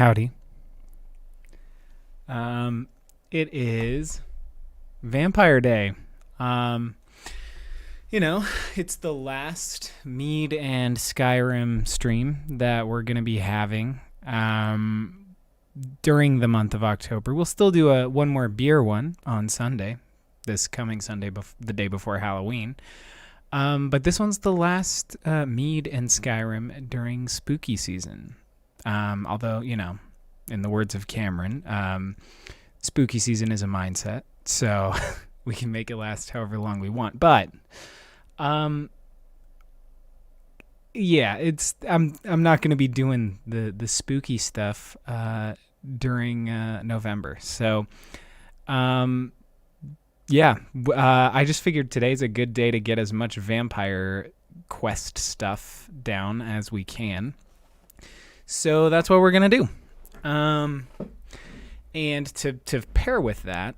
Howdy. It is Vampire Day. It's the last Mead and Skyrim stream that we're going to be having during the month of October. We'll still do one more beer one on Sunday, this coming Sunday, the day before Halloween. But this one's the last Mead and Skyrim during spooky season. Although, in the words of Cameron, spooky season is a mindset, so we can make it last however long we want. But, I'm not going to be doing the spooky stuff during November. So, I just figured today's a good day to get as much vampire quest stuff down as we can. So that's what we're going to do. And to pair with that,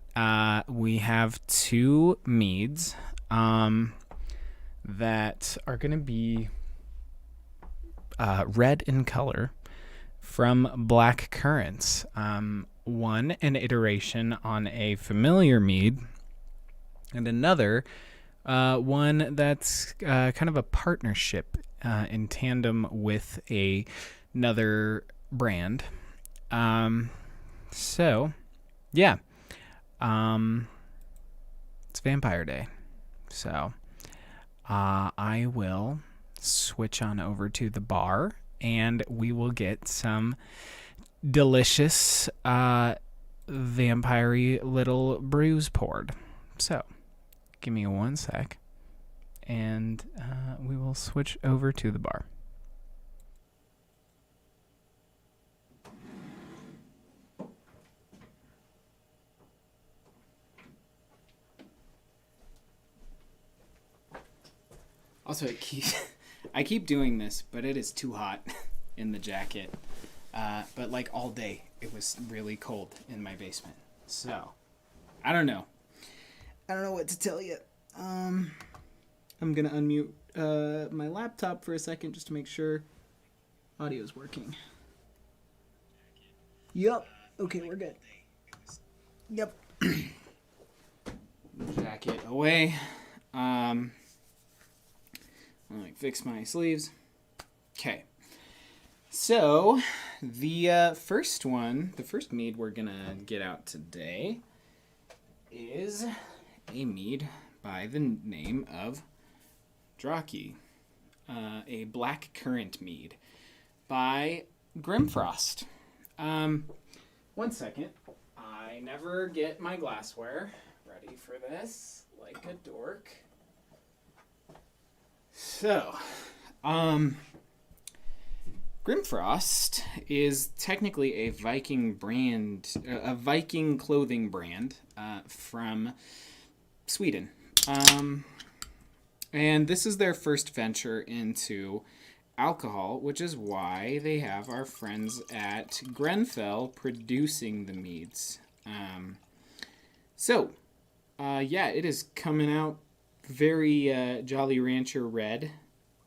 we have two meads that are going to be red in color from black currants. One, an iteration on a familiar mead, and another one that's kind of a partnership in tandem with another brand. It's Vampire Day. So I will switch on over to the bar and we will get some delicious vampire-y little brews poured. So give me one sec and we will switch over to the bar. Also, I keep doing this, but it is too hot in the jacket. But like all day, it was really cold in my basement. So, I don't know what to tell you. I'm going to unmute my laptop for a second just to make sure audio's working. Yup. Okay, we're good. Yep. Jacket away. I'll fix my sleeves. Okay. So, the first mead we're going to get out today is a mead by the name of Draki, a black currant mead by Grimfrost. One second. I never get my glassware ready for this, like a dork. So, Grimfrost is technically a Viking brand, a Viking clothing brand from Sweden. And this is their first venture into alcohol, which is why they have our friends at Groennfell producing the meads. It is coming out very Jolly Rancher red.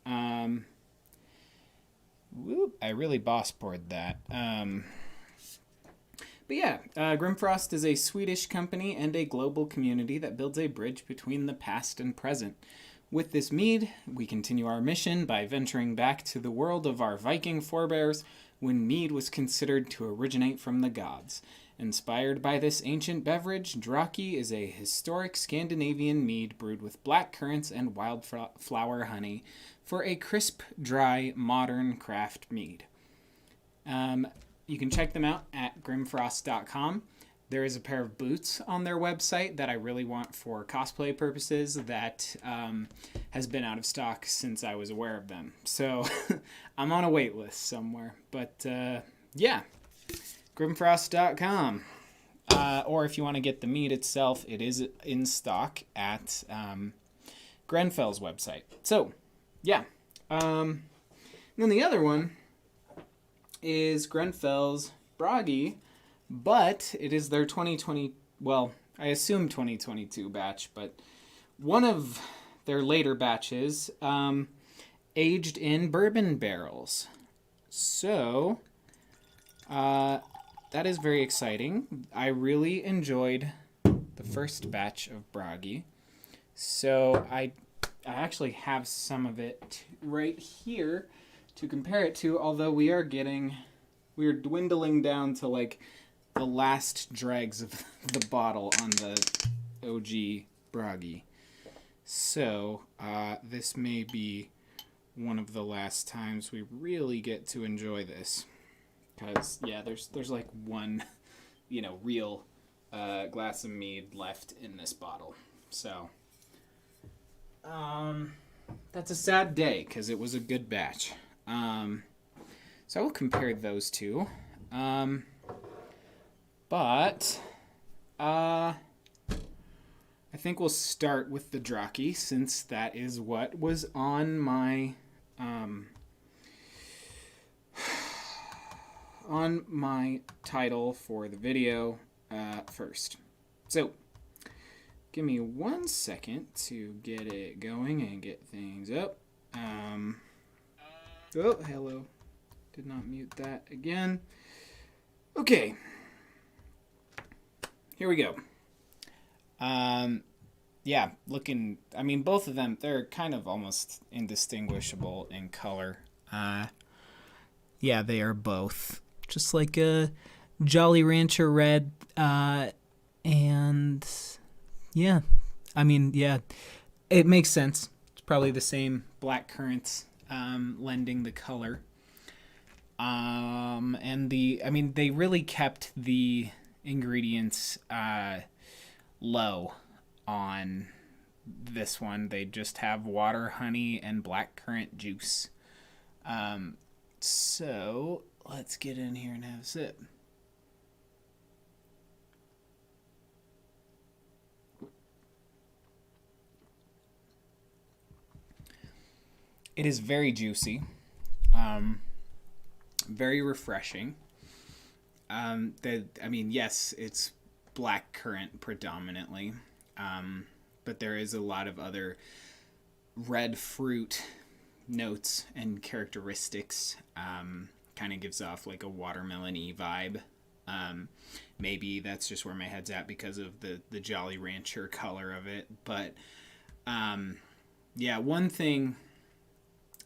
I really boss poured that. Grimfrost is a Swedish company and a global community that builds a bridge between the past and present. With this mead, we continue our mission by venturing back to the world of our Viking forebears when mead was considered to originate from the gods. Inspired by this ancient beverage, Draki is a historic Scandinavian mead brewed with black currants and wildflower honey for a crisp, dry, modern craft mead. You can check them out at grimfrost.com. There is a pair of boots on their website that I really want for cosplay purposes that has been out of stock since I was aware of them. So I'm on a wait list somewhere. But Grimfrost.com. Or if you want to get the mead itself, it is in stock at Groennfell's website. So, then the other one is Groennfell's Bragi, but it is their 2020, well, I assume 2022 batch, but one of their later batches aged in bourbon barrels. So That is very exciting. I really enjoyed the first batch of Bragi. So I actually have some of it right here to compare it to, although we are dwindling down to like the last dregs of the bottle on the OG Bragi. So this may be one of the last times we really get to enjoy this. Because, yeah, there's like one, real glass of mead left in this bottle. So, that's a sad day, because it was a good batch. So I will compare those two. But, I think we'll start with the Draki, since that is what was on my, title for the video first. So, give me 1 second to get it going and get things up. Oh, hello. Did not mute that again. Okay. Here we go. Yeah, both of them, they're kind of almost indistinguishable in color. Yeah, they are both just like a Jolly Rancher red, and yeah, it makes sense. It's probably the same black currants, lending the color. And they really kept the ingredients, low on this one. They just have water, honey, and black currant juice. So let's get in here and have a sip. It is very juicy, very refreshing. Yes, it's black currant predominantly, but there is a lot of other red fruit notes and characteristics. Kind of gives off like a watermelon-y vibe. Maybe that's just where my head's at because of the Jolly Rancher color of it. But one thing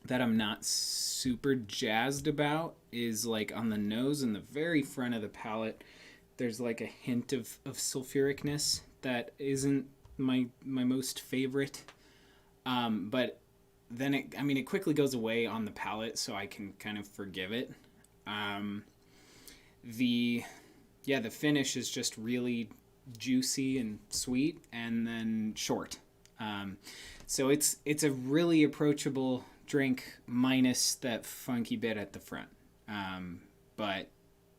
that I'm not super jazzed about is like on the nose and the very front of the palate, there's like a hint of sulfuricness that isn't my most favorite. But then it quickly goes away on the palate, so I can kind of forgive it. The finish is just really juicy and sweet, and then short. So it's a really approachable drink, minus that funky bit at the front. But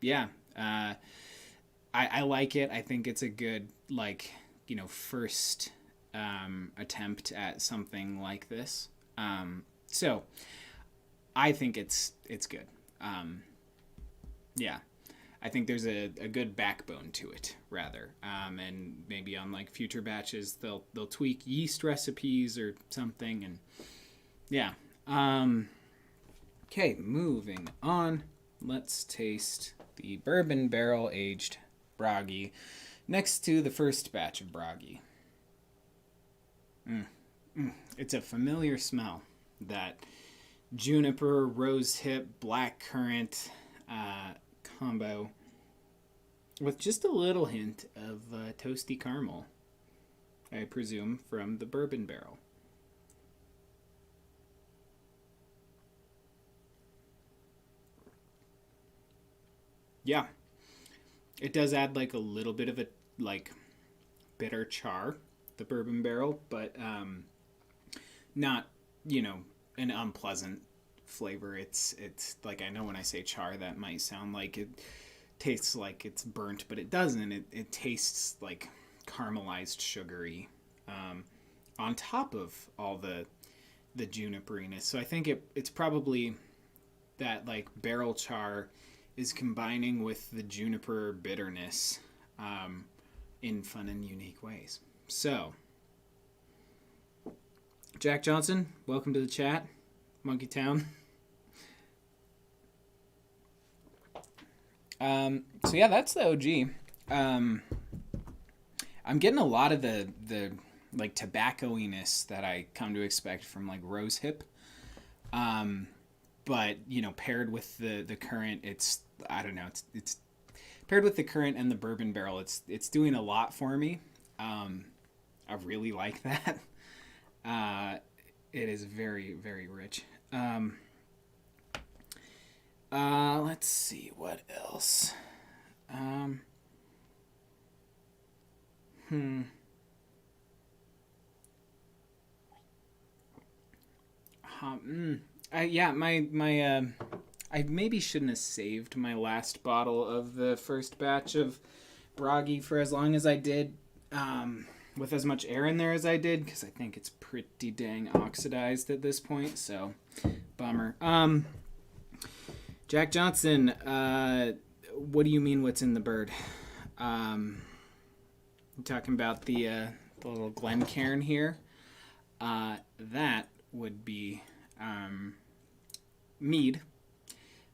yeah, I like it. I think it's a good first attempt at something like this. So I think it's good. Yeah, I think there's a good backbone to it, rather. And maybe on like future batches, they'll tweak yeast recipes or something. And yeah. Okay, moving on. Let's taste the bourbon barrel aged Bragi next to the first batch of Bragi. It's a familiar smell. That juniper, rosehip, black currant combo with just a little hint of toasty caramel, I presume, from the bourbon barrel. Yeah, it does add like a little bit of a bitter char, the bourbon barrel, but not an unpleasant flavor. It's like, I know when I say char, that might sound like it tastes like it's burnt, but it doesn't. It tastes like caramelized sugary, on top of all the juniperiness. So I think it's probably that like barrel char is combining with the juniper bitterness, in fun and unique ways. So, Jack Johnson, welcome to the chat. Monkey Town. So yeah, that's the OG. I'm getting a lot of the like tobacco-iness that I come to expect from like rosehip. But you know, paired with the currant, it's I don't know, it's paired with the currant and the bourbon barrel, it's doing a lot for me. I really like that. It is very, very rich. Let's see what else. Yeah, I maybe shouldn't have saved my last bottle of the first batch of Bragi for as long as I did, with as much air in there as I did, because I think it's pretty dang oxidized at this point. So, bummer. Jack Johnson, what do you mean? What's in the bird? I'm talking about the little Glencairn here. That would be mead.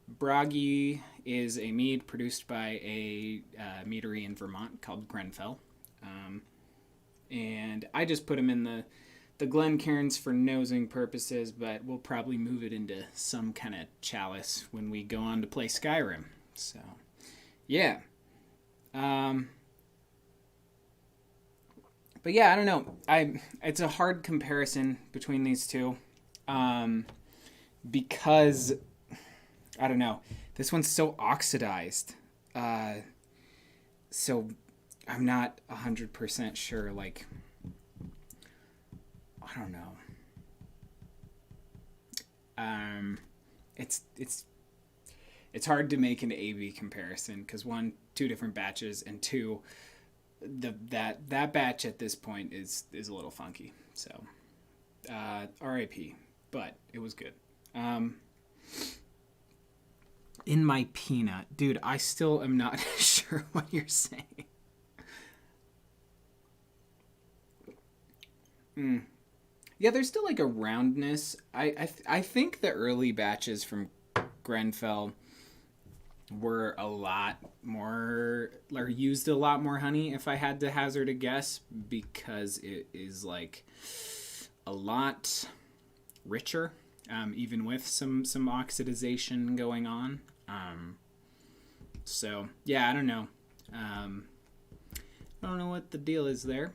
Bragi is a mead produced by a meadery in Vermont called Groennfell. And I just put them in the Glencairns for nosing purposes, but we'll probably move it into some kind of chalice when we go on to play Skyrim. So, yeah. But yeah, I don't know. It's a hard comparison between these two, because I don't know. This one's so oxidized, so I'm not 100% sure. Like, I don't know. It's hard to make an A/B comparison because one, two different batches, and two, that batch at this point is a little funky. So, R.I.P. But it was good. In my peanut, dude, I still am not sure what you're saying. Yeah, there's still like a roundness. I think the early batches from Groennfell were a lot more, or used a lot more honey, if I had to hazard a guess, because it is like a lot richer, even with some oxidization going on. So yeah, I don't know. I don't know what the deal is there.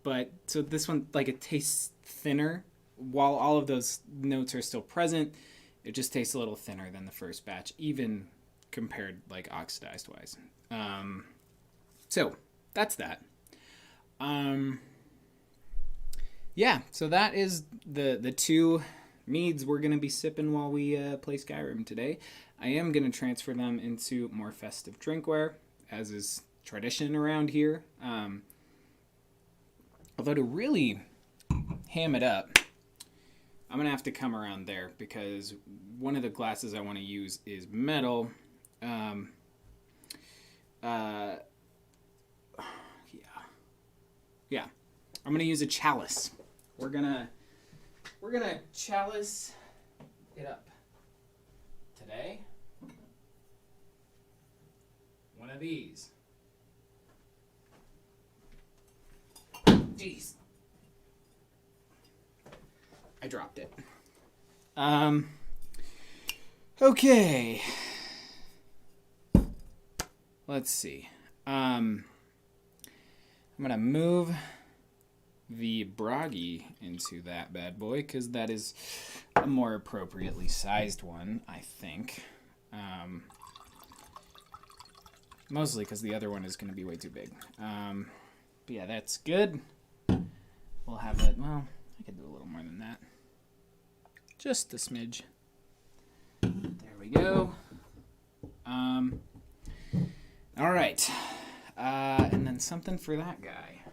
But so this one, like, it tastes thinner while all of those notes are still present. It just tastes a little thinner than the first batch, even compared like oxidized wise. So that's that. Yeah, so that is the two meads we're going to be sipping while we play Skyrim today. I am going to transfer them into more festive drinkware, as is tradition around here. Although to really ham it up, I'm going to have to come around there, because one of the glasses I want to use is metal. Yeah. I'm going to use a chalice. We're gonna chalice it up today. One of these. Jeez. I dropped it. Okay. Let's see. I'm gonna move the Bragi into that bad boy, because that is a more appropriately sized one, I think. Mostly because the other one is going to be way too big. But yeah, that's good. We'll have it. Well, I could do a little more than that. Just a smidge. There we go. All right. And then something for that guy.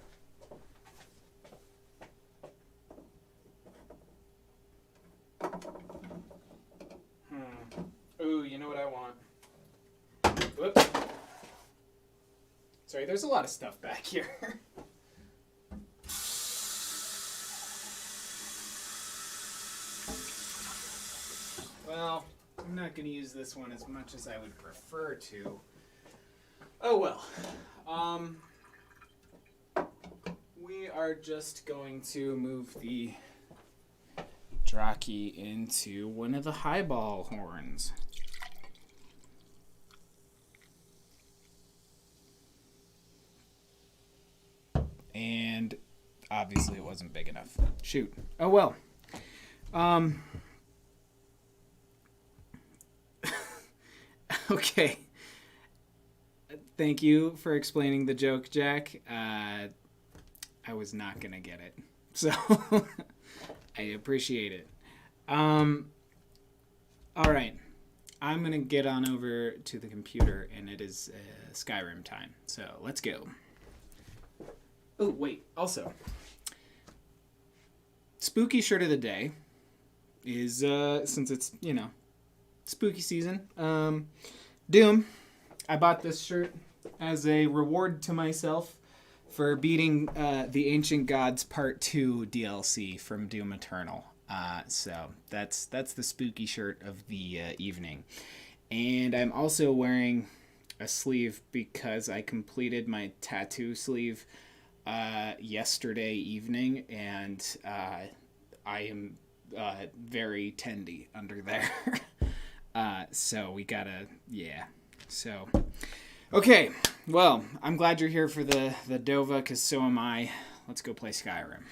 Ooh, you know what I want? Whoops. Sorry, there's a lot of stuff back here. Well, I'm not going to use this one as much as I would prefer to. Oh well. We are just going to move the Draki into one of the highball horns. And obviously it wasn't big enough. Shoot. Oh well. Okay. Thank you for explaining the joke, Jack. I was not going to get it. So I appreciate it. All right. I'm going to get on over to the computer, and it is Skyrim time. So let's go. Oh, wait. Also, spooky shirt of the day is, since it's, spooky season, Doom. I bought this shirt as a reward to myself for beating the Ancient Gods Part 2 DLC from Doom Eternal. So that's the spooky shirt of the evening. And I'm also wearing a sleeve because I completed my tattoo sleeve yesterday evening, and I am very tendy under there. So we gotta, So, okay. Well, I'm glad you're here for the Dova, because so am I. Let's go play Skyrim.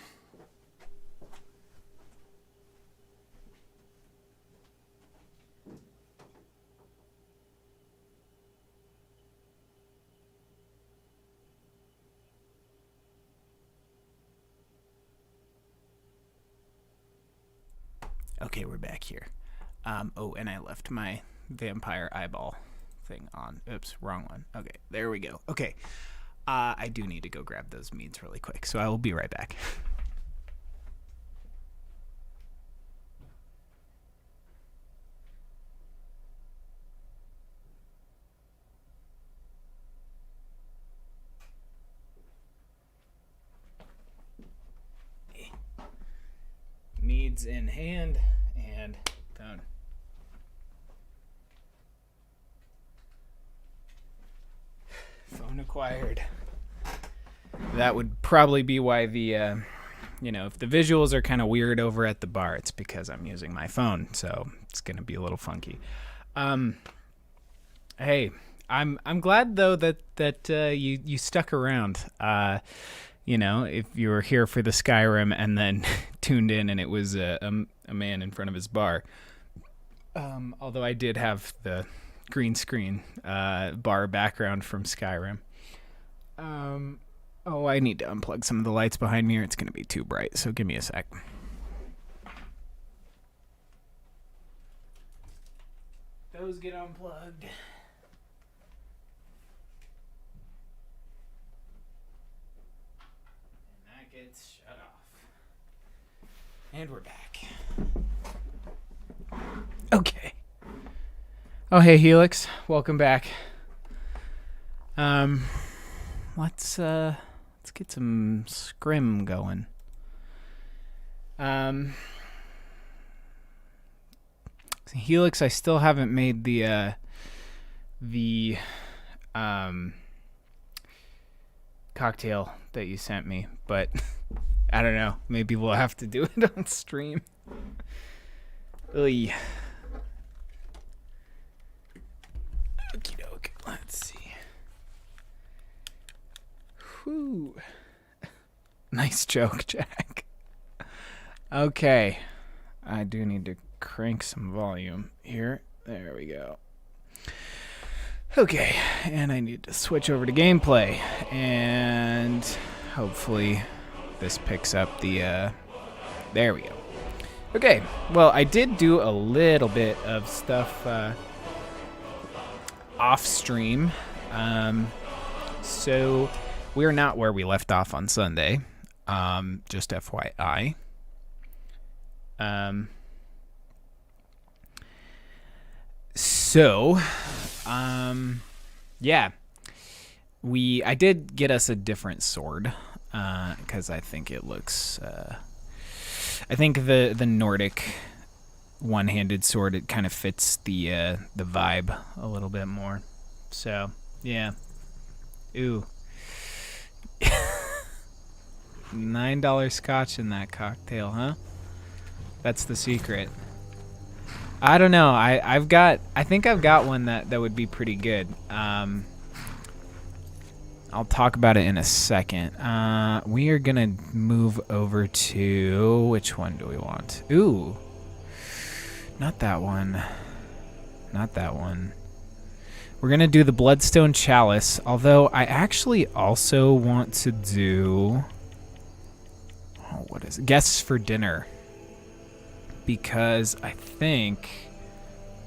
Okay, we're back here. Oh, and I left my vampire eyeball thing on. Oops, wrong one. Okay, there we go. Okay, I do need to go grab those meads really quick, so I will be right back. Meads in hand and phone. Phone acquired. That would probably be why the, if the visuals are kind of weird over at the bar, it's because I'm using my phone, so it's going to be a little funky. Hey, I'm glad though that you stuck around. If you were here for the Skyrim and then tuned in and it was a man in front of his bar. Although I did have the green screen bar background from Skyrim. I need to unplug some of the lights behind me or it's going to be too bright, so give me a sec. Those get unplugged. It's shut off. And we're back. Okay. Oh, hey, Helix. Welcome back. Let's get some scrim going. Helix, I still haven't made the cocktail that you sent me, but I don't know. Maybe we'll have to do it on stream. Oy. Okie doke. Let's see. Whew. Nice joke, Jack. Okay. I do need to crank some volume here. There we go. Okay, and I need to switch over to gameplay, and hopefully this picks up the, there we go. Okay, well, I did do a little bit of stuff off stream, so we're not where we left off on Sunday, just FYI. I did get us a different sword, because I think it looks, I think the Nordic one-handed sword, it kind of fits the vibe a little bit more. So, yeah. Ooh. $9 scotch in that cocktail, huh? That's the secret. I don't know. I think I've got one that would be pretty good. I'll talk about it in a second. We are gonna move over to, which one do we want? Ooh. Not that one. Not that one. We're gonna do the Bloodstone Chalice, although I actually also want to do, oh, what is it? Guests for Dinner. Because I think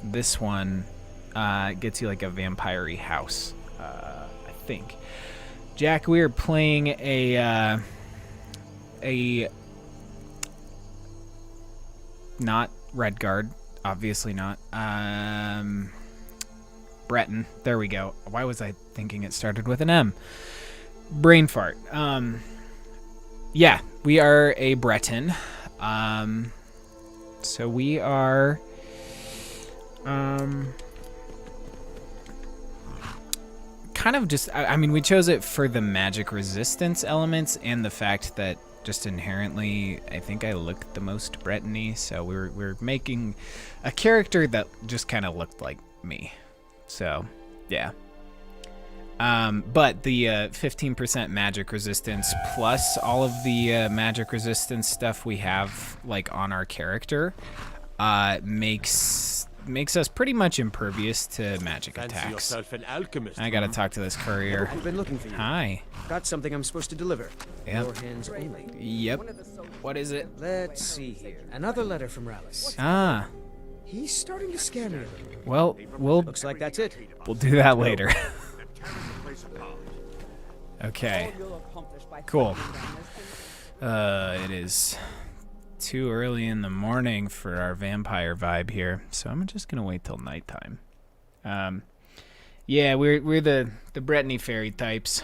this one gets you like a vampire-y house. I think. Jack, we are playing a not Redguard, obviously not. Breton. There we go. Why was I thinking it started with an M? Brain fart. Yeah, we are a Breton. So we are kind of just, I mean, we chose it for the magic resistance elements and the fact that just inherently, I think I look the most Breton-y, so we're making a character that just kind of looked like me. So, yeah. But the 15% magic resistance plus all of the magic resistance stuff we have like on our character makes us pretty much impervious to magic attacks. I gotta talk to this courier. I've been looking for you. Hi. Got something I'm supposed to deliver. Yep. Your hands only. Yep. What is it? Let's see here. Another letter from Rallis. Ah. He's starting to scare me a little. Well, Looks like that's it. we'll do that later. Okay. Cool. It is too early in the morning for our vampire vibe here, so I'm just gonna wait till nighttime. Yeah, we're the Breton fairy types.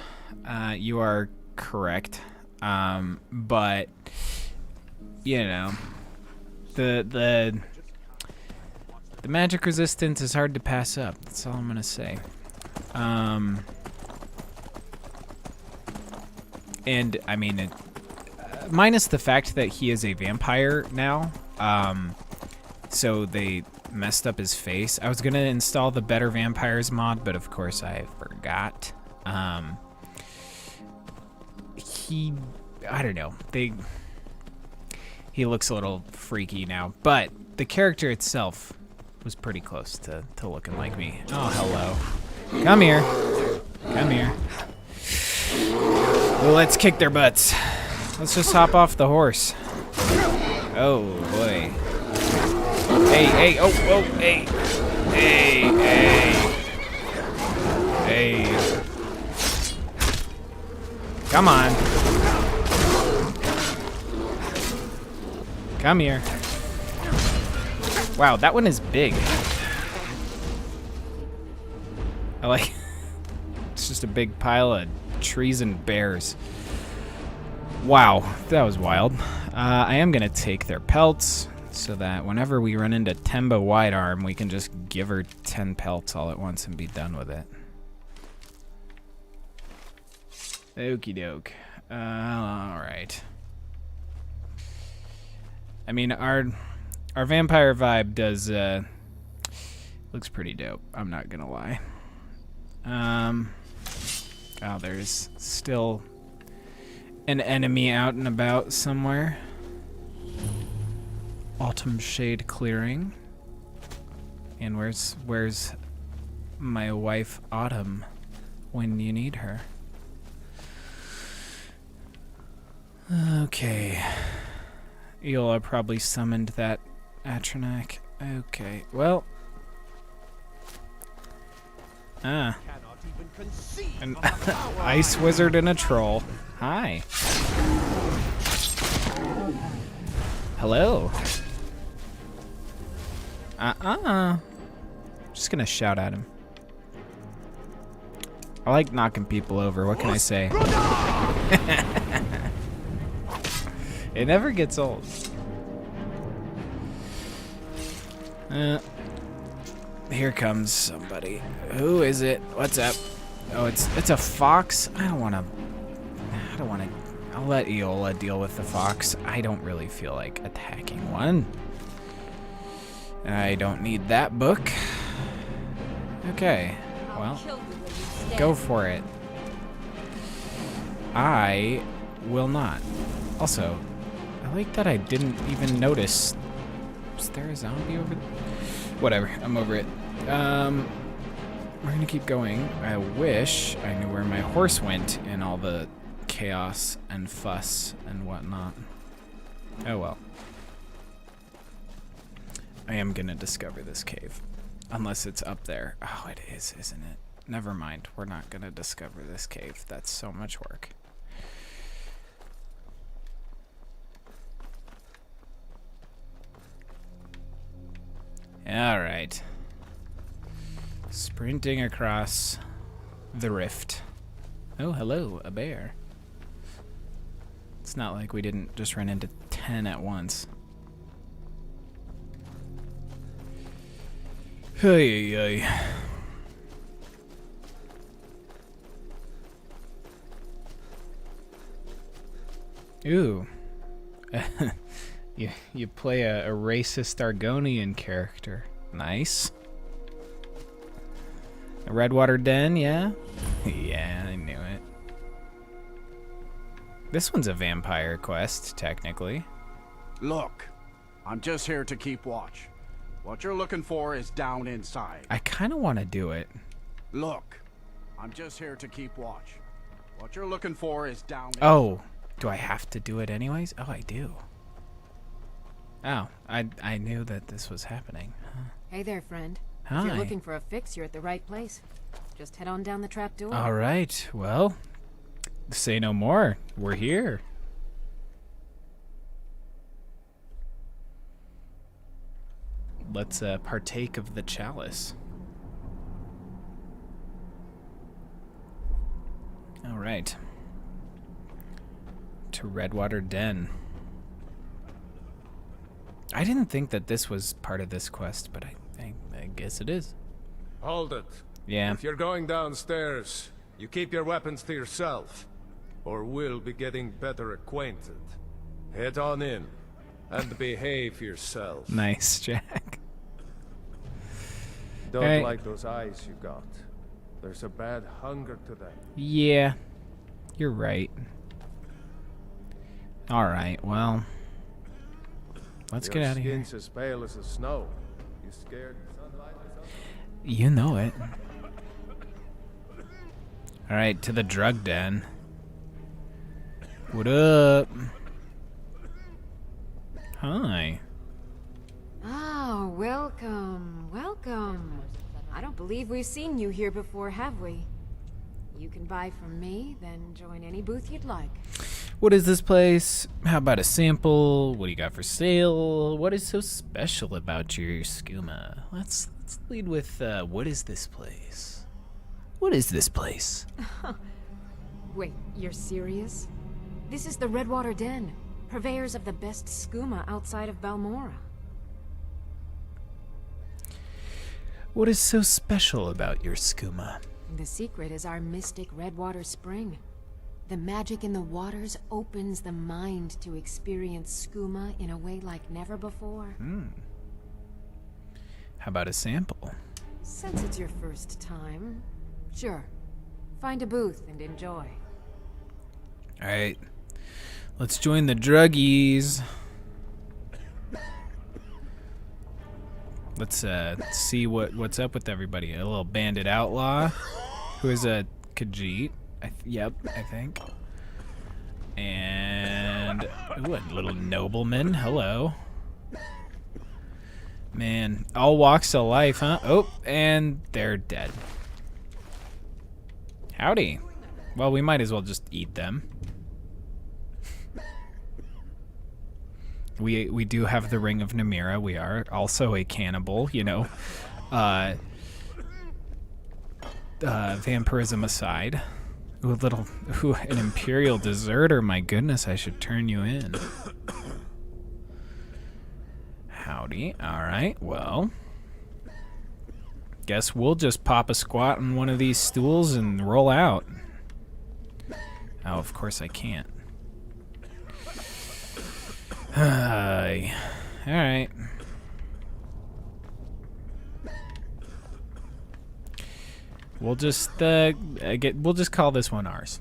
You are correct. But you know, the magic resistance is hard to pass up. That's all I'm gonna say. And I mean, minus the fact that he is a vampire now, so they messed up his face. I was gonna install the Better Vampires mod, but of course I forgot. I don't know. He looks a little freaky now, but the character itself was pretty close to looking like me. Oh, hello. Come here. Come here. Well, let's kick their butts. Let's just hop off the horse. Oh, boy. Hey, oh, hey. Hey. Come on. Come here. Wow, that one is big. I like... It's just a big pile of trees and bears. Wow, that was wild. I am going to take their pelts so that whenever we run into Temba Widearm, we can just give her 10 pelts all at once and be done with it. Okie doke. Alright. I mean, our vampire vibe does, looks pretty dope. I'm not gonna lie. Oh, there's still an enemy out and about somewhere. Autumn Shade Clearing. And where's my wife Autumn when you need her? Okay. Eola probably summoned that Atronak. Okay, well. An ice wizard and a troll. Hi. Hello. Just gonna shout at him. I like knocking people over, what can I say? It never gets old. Here comes somebody. Who is it? What's up? Oh, it's a fox. I don't want to. I'll let Eola deal with the fox. I don't really feel like attacking one. I don't need that book. Okay, well, go for it. I will not. Also, I like that I didn't even notice. Was there a zombie over there? Whatever, I'm over it. We're gonna keep going. I wish I knew where my horse went in all the chaos and fuss and whatnot. Oh well. I am gonna discover this cave. Unless it's up there. Oh, it is, isn't it? Never mind. We're not gonna discover this cave. That's so much work. Alright. Sprinting across the rift. Oh, hello, a bear. It's not like we didn't just run into 10 at once. Hey, hey. Ooh. You play a racist Argonian character. Nice. A Redwater Den, yeah? Yeah, I knew it. This one's a vampire quest, technically. Look, I'm just here to keep watch. What you're looking for is down inside. I kind of want to do it. Look, I'm just here to keep watch. What you're looking for is down inside. Oh, do I have to do it anyways? Oh, I do. Oh, I knew that this was happening. Huh. Hey there, friend. Hi. If you're looking for a fix, you're at the right place. Just head on down the trap door. All right, well, say no more. We're here. Let's partake of the chalice. All right. To Redwater Den. I didn't think that this was part of this quest, but I guess it is. Hold it. Yeah. If you're going downstairs, you keep your weapons to yourself, or we'll be getting better acquainted. Head on in, and behave yourself. Nice, Jack. Don't Hey. like those eyes you got. There's a bad hunger to them. Yeah, you're right. All right, well, let's get out of here. Your skin's as pale as the snow. You scared of sunlight or something? You know it. All right, to the drug den. What up? Hi. Oh, welcome, welcome. I don't believe we've seen you here before, have we? You can buy from me, then join any booth you'd like. What is this place? How about a sample? What do you got for sale? What is so special about your skooma? Let's lead with what is this place? What is this place? Wait, you're serious? This is the Redwater Den, purveyors of the best skooma outside of Balmora. What is so special about your skooma? The secret is our mystic Redwater Spring. The magic in the waters opens the mind to experience skooma in a way like never before. How about a sample? Since it's your first time, sure. Find a booth and enjoy. All right, let's join the druggies. Let's see what's up with everybody. A little bandit outlaw, who is a Khajiit. Yep, I think. And ooh, a little nobleman. Hello. Man, all walks of life, huh? Oh, and they're dead. Howdy. Well, we might as well just eat them. We do have the Ring of Namira. We are also a cannibal, you know. Vampirism aside. Ooh, an imperial deserter. My goodness, I should turn you in. Howdy. All right, well. guess we'll just pop a squat on one of these stools and roll out. Oh, of course I can't. Alright. We'll just we'll just call this one ours.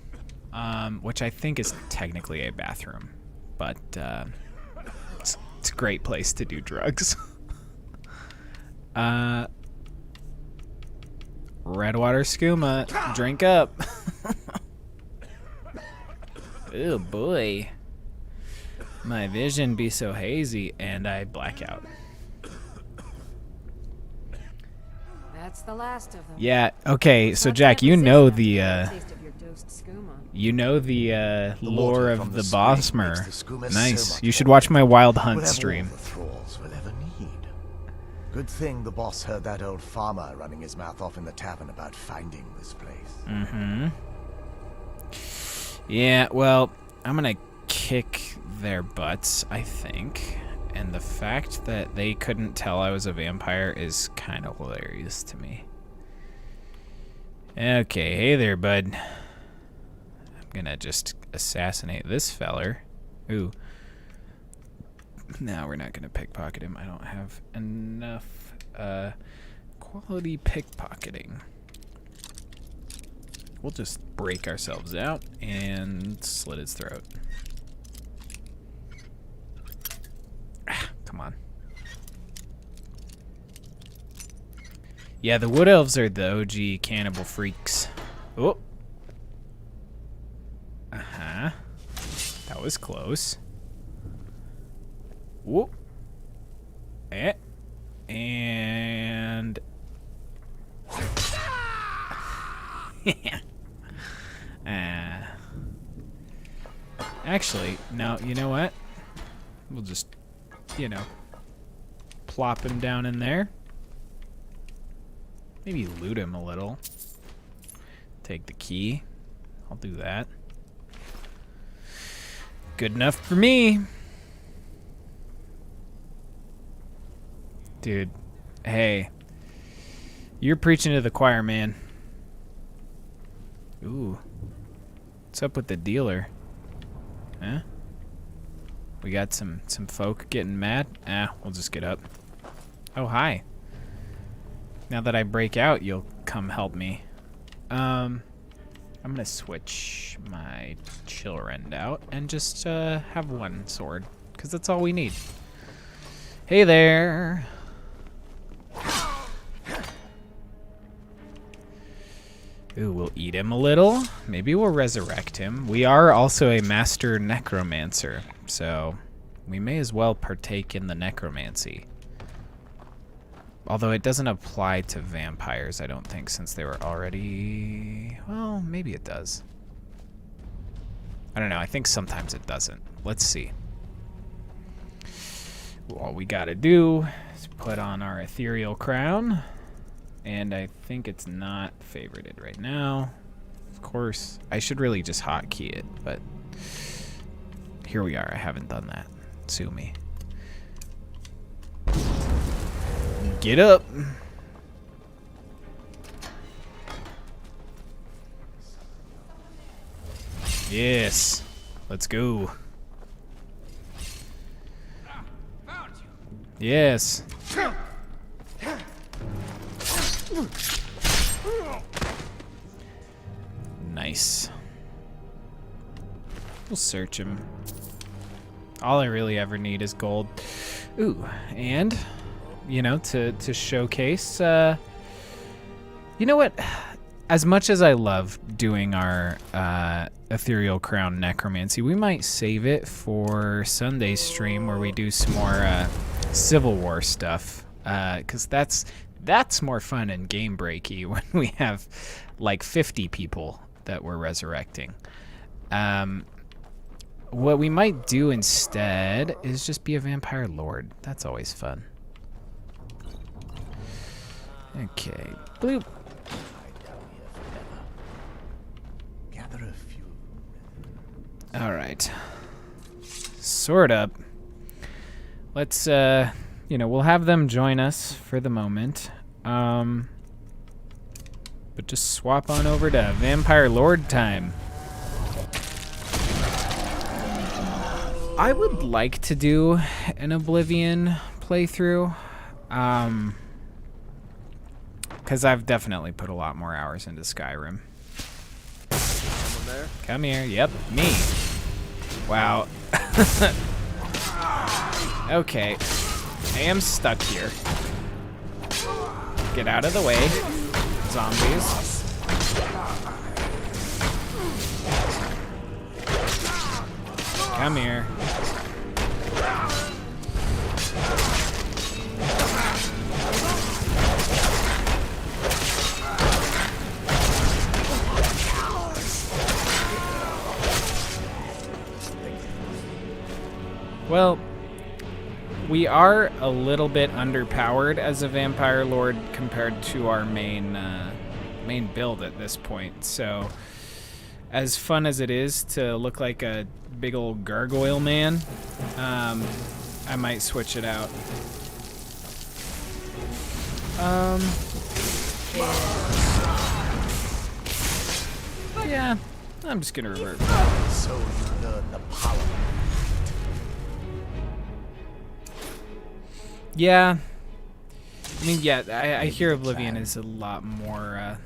Which I think is technically a bathroom, but it's a great place to do drugs. Redwater skooma, drink up. Oh boy, my vision be so hazy, and I black out. That's the last of them. Yeah. Okay. So Not Jack, bad you decision know after the taste of your dosed skooma. you know the lore water of from the the spring makes Bosmer. the skooma Nice. so much You should more watch my Wild We'll Hunt have stream. all the thralls we'll ever need. Good thing the boss heard that old farmer running his mouth off in the tavern about finding this place. Mm-hmm. Yeah, well, I'm gonna kick their butts, I think. And the fact that they couldn't tell I was a vampire is kind of hilarious to me. Okay, hey there, bud. I'm gonna just assassinate this feller. Ooh. No, we're not gonna pickpocket him. I don't have enough quality pickpocketing. We'll just break ourselves out and slit his throat. Ah, come on. Yeah, the Wood Elves are the OG cannibal freaks. Oh. Uh-huh. That was close. Whoop. Eh. And... Actually, no, you know what? We'll just, you know, plop him down in there. Maybe loot him a little. Take the key. I'll do that. Good enough for me. Dude, hey. You're preaching to the choir, man. Ooh. What's up with the dealer? Huh? We got some folk getting mad? We'll just get up. Oh, hi. Now that I break out, you'll come help me. I'm gonna switch my chill rend out and just have one sword, because that's all we need. Hey there. Ooh, we'll eat him a little. Maybe we'll resurrect him. We are also a master necromancer, so we may as well partake in the necromancy. Although it doesn't apply to vampires, I don't think, since they were already... Well, maybe it does. I don't know. I think sometimes it doesn't. Let's see. All we gotta do is put on our ethereal crown. And I think it's not favorited right now. Of course, I should really just hotkey it, but here we are. I haven't done that. Sue me. Get up. Yes. Let's go. Yes. Nice. We'll search him. All I really ever need is gold. Ooh, and, you know, to showcase, you know what? As much as I love doing our Ethereal Crown Necromancy, we might save it for Sunday's stream where we do some more Civil War stuff. Because that's more fun and game breaky when we have like 50 people that we're resurrecting. What we might do instead is just be a vampire lord. That's always fun. Okay, bloop. All right, sword up. Let's you know, we'll have them join us for the moment. but just swap on over to Vampire Lord time. I would like to do an Oblivion playthrough, because I've definitely put a lot more hours into Skyrim. There? Come here. Yep, me. Wow. Okay. I am stuck here. Get out of the way, zombies. Come here. Well, we are a little bit underpowered as a Vampire Lord compared to our main build at this point. So, as fun as it is to look like a big old gargoyle man, I might switch it out. Yeah, I'm just gonna revert. So you learn the power. Yeah. I mean, yeah, I hear Oblivion is a lot more,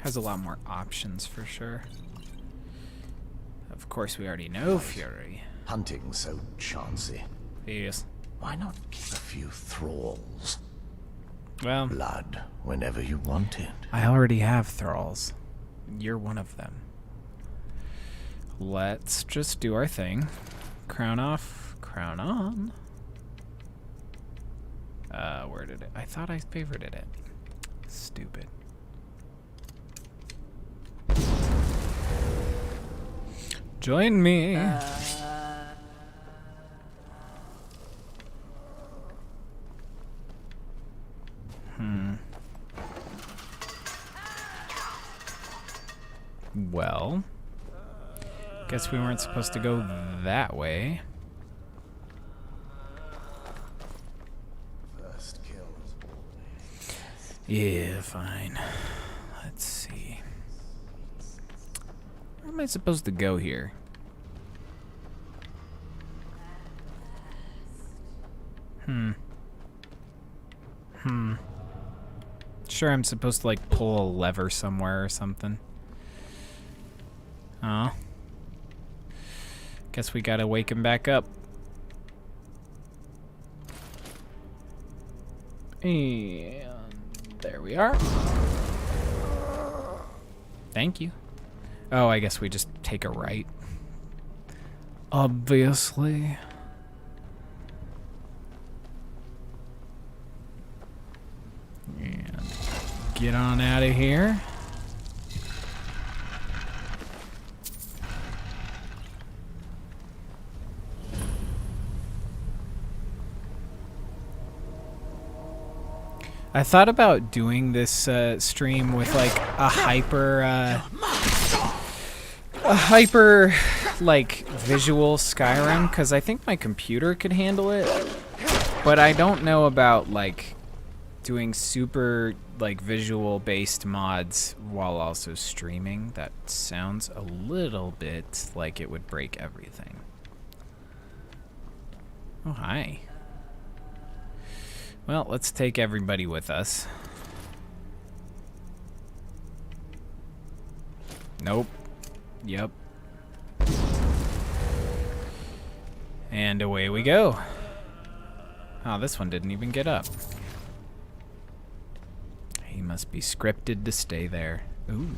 has a lot more options for sure. Of course, we already know Fury. Hunting's so chancy. Yes. Why not keep a few thralls? Well, Blood whenever you want it. I already have thralls. You're one of them. Let's just do our thing. Crown off, crown on. Where did it? I thought I favorited it. Stupid. Join me. Well, guess we weren't supposed to go that way. Yeah, fine. Let's see. Where am I supposed to go here? Sure, I'm supposed to, like, pull a lever somewhere or something. Oh. Guess we gotta wake him back up. And there we are. Thank you. Oh, I guess we just take a right. Obviously. And get on out of here. I thought about doing this stream with like a hyper like visual Skyrim, because I think my computer could handle it, but I don't know about like doing super like visual based mods while also streaming. That sounds a little bit like it would break everything. Oh, hi. Well, let's take everybody with us. Nope. Yep. And away we go. Oh, this one didn't even get up. He must be scripted to stay there. Ooh.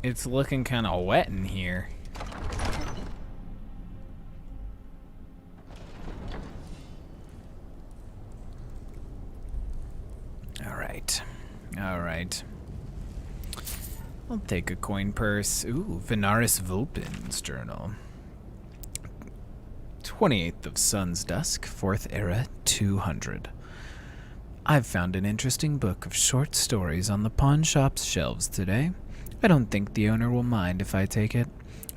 It's looking kind of wet in here. All right. I'll take a coin purse. Ooh, Venaris Vulpin's journal. 28th of Sun's Dusk, 4th Era, 200. I've found an interesting book of short stories on the pawn shop's shelves today. I don't think the owner will mind if I take it.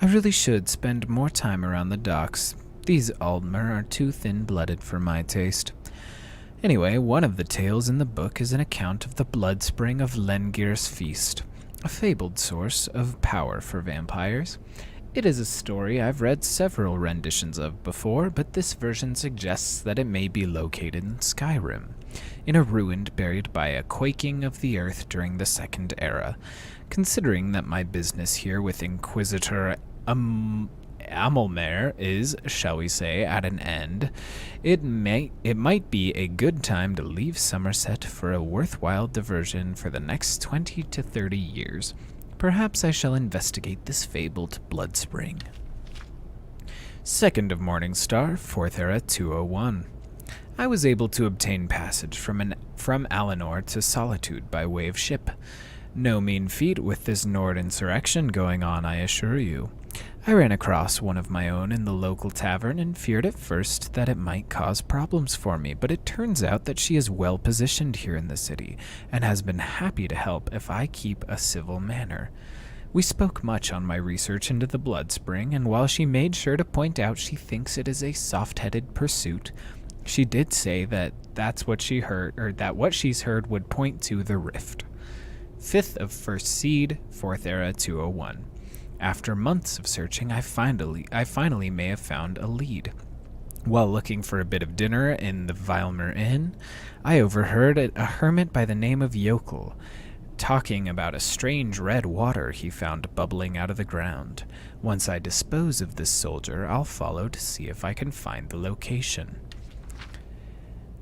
I really should spend more time around the docks. These Aldmer are too thin-blooded for my taste. Anyway, one of the tales in the book is an account of the blood spring of Lengir's Feast, a fabled source of power for vampires. It is a story I've read several renditions of before, but this version suggests that it may be located in Skyrim, in a ruin buried by a quaking of the earth during the Second Era. Considering that my business here with Inquisitor Amelmer is, shall we say, at an end, it might be a good time to leave Somerset for a worthwhile diversion for the next 20 to 30 years. Perhaps I shall investigate this fabled blood spring. 2nd of Morningstar, 4th Era 201. I was able to obtain passage from Alinor to Solitude by way of ship. No mean feat with this Nord insurrection going on, I assure you. I ran across one of my own in the local tavern and feared at first that it might cause problems for me, but it turns out that she is well positioned here in the city and has been happy to help if I keep a civil manner. We spoke much on my research into the blood spring, and while she made sure to point out she thinks it is a soft-headed pursuit, she did say that that's what she heard, or that what she's heard would point to the rift. 5th of First Seed, 4th Era 201. After months of searching, I finally may have found a lead. While looking for a bit of dinner in the Vilmer Inn, I overheard a hermit by the name of Yokel talking about a strange red water he found bubbling out of the ground. Once I dispose of this soldier, I'll follow to see if I can find the location.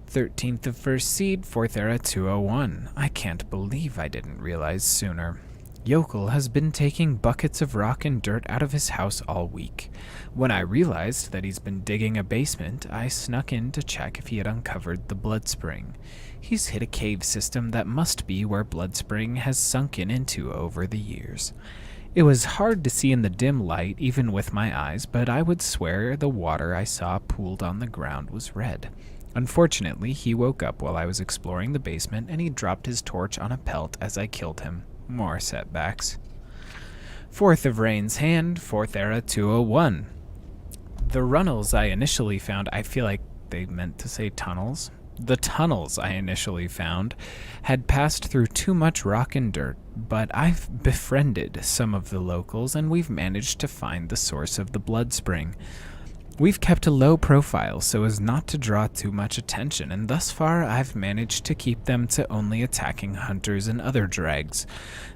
13th of First Seed, 4th Era 201. I can't believe I didn't realize sooner. Yokel has been taking buckets of rock and dirt out of his house all week. When I realized that he's been digging a basement, I snuck in to check if he had uncovered the blood spring. He's hit a cave system that must be where blood spring has sunken into over the years. It was hard to see in the dim light, even with my eyes, but I would swear the water I saw pooled on the ground was red. Unfortunately, he woke up while I was exploring the basement, and he dropped his torch on a pelt as I killed him. More setbacks. 4th of Rain's Hand, 4th Era 201. The runnels I initially found, I feel like they meant to say tunnels. The tunnels I initially found had passed through too much rock and dirt, but I've befriended some of the locals and we've managed to find the source of the blood spring. We've kept a low profile so as not to draw too much attention, and thus far I've managed to keep them to only attacking hunters and other dregs.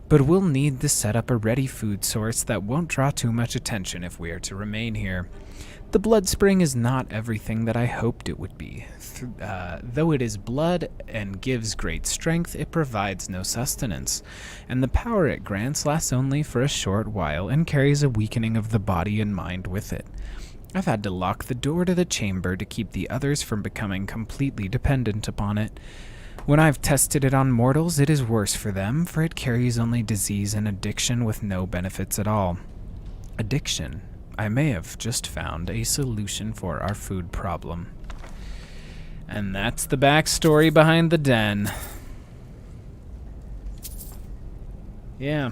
But we'll need to set up a ready food source that won't draw too much attention if we are to remain here. The blood spring is not everything that I hoped it would be. Though it is blood and gives great strength, it provides no sustenance, and the power it grants lasts only for a short while and carries a weakening of the body and mind with it. I've had to lock the door to the chamber to keep the others from becoming completely dependent upon it. When I've tested it on mortals, it is worse for them, for it carries only disease and addiction with no benefits at all. Addiction. I may have just found a solution for our food problem. And that's the backstory behind the den. Yeah.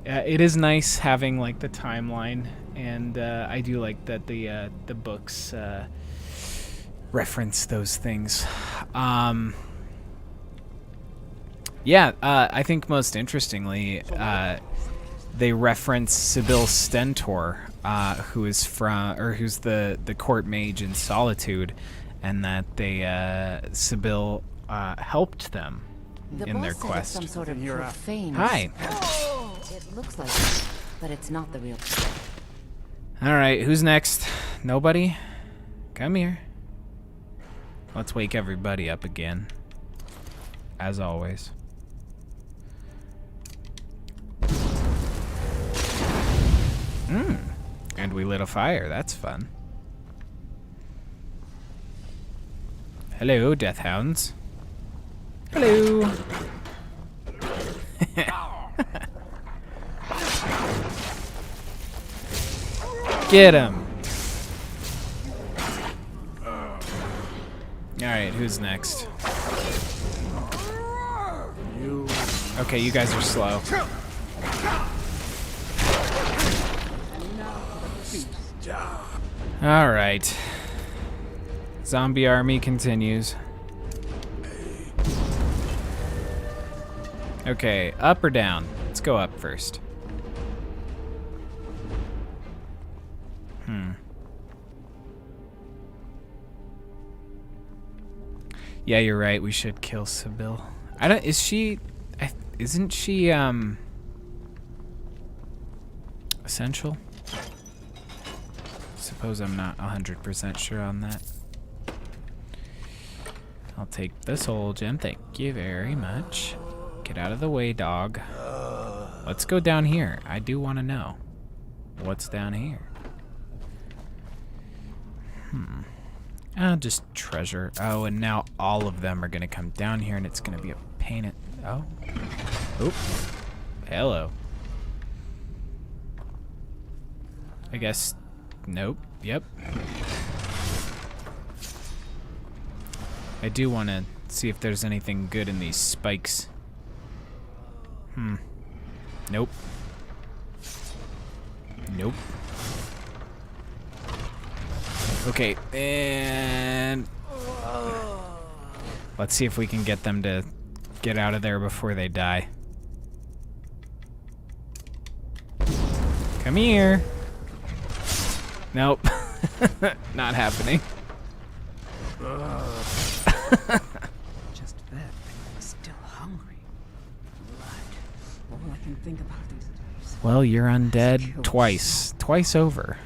It is nice having, like, the timeline. And I do like that the books reference those things. I think most interestingly, they reference Sibyl Stentor, who's the court mage in Solitude, and that Sibyl helped them in their quest. Some sort of profane. Hi. It looks like it, but it's not the real. All right, who's next? Nobody? Come here. Let's wake everybody up again. As always. And we lit a fire. That's fun. Hello, Deathhounds. Hello. Get him. Alright, who's next? Okay, you guys are slow. Alright. Zombie army continues. Okay, up or down? Let's go up first. Yeah, you're right. We should kill Sybil. I don't. Is she? Isn't she? Essential. Suppose I'm not 100% sure on that. I'll take the soul gem. Thank you very much. Get out of the way, dog. Let's go down here. I do want to know what's down here. Just treasure. Oh, and now all of them are gonna come down here, and it's gonna be a pain. Oh. Oop. Hello. I guess. Nope. Yep. I do want to see if there's anything good in these spikes. Nope. Nope. Okay, and let's see if we can get them to get out of there before they die. Come here. Nope. Not happening. Just then, I was still hungry. Blood. All I can think about these days. Well, you're undead twice. Twice over.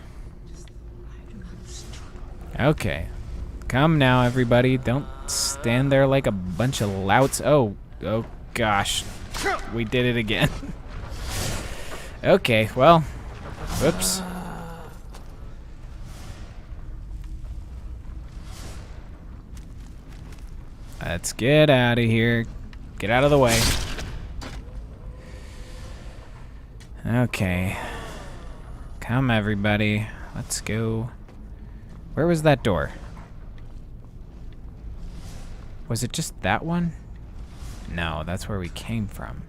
Okay. Come now, everybody. Don't stand there like a bunch of louts. Oh gosh. We did it again. Okay, well. Whoops. Let's get out of here. Get out of the way. Okay. Come, everybody. Let's go. Where was that door? Was it just that one? No, that's where we came from.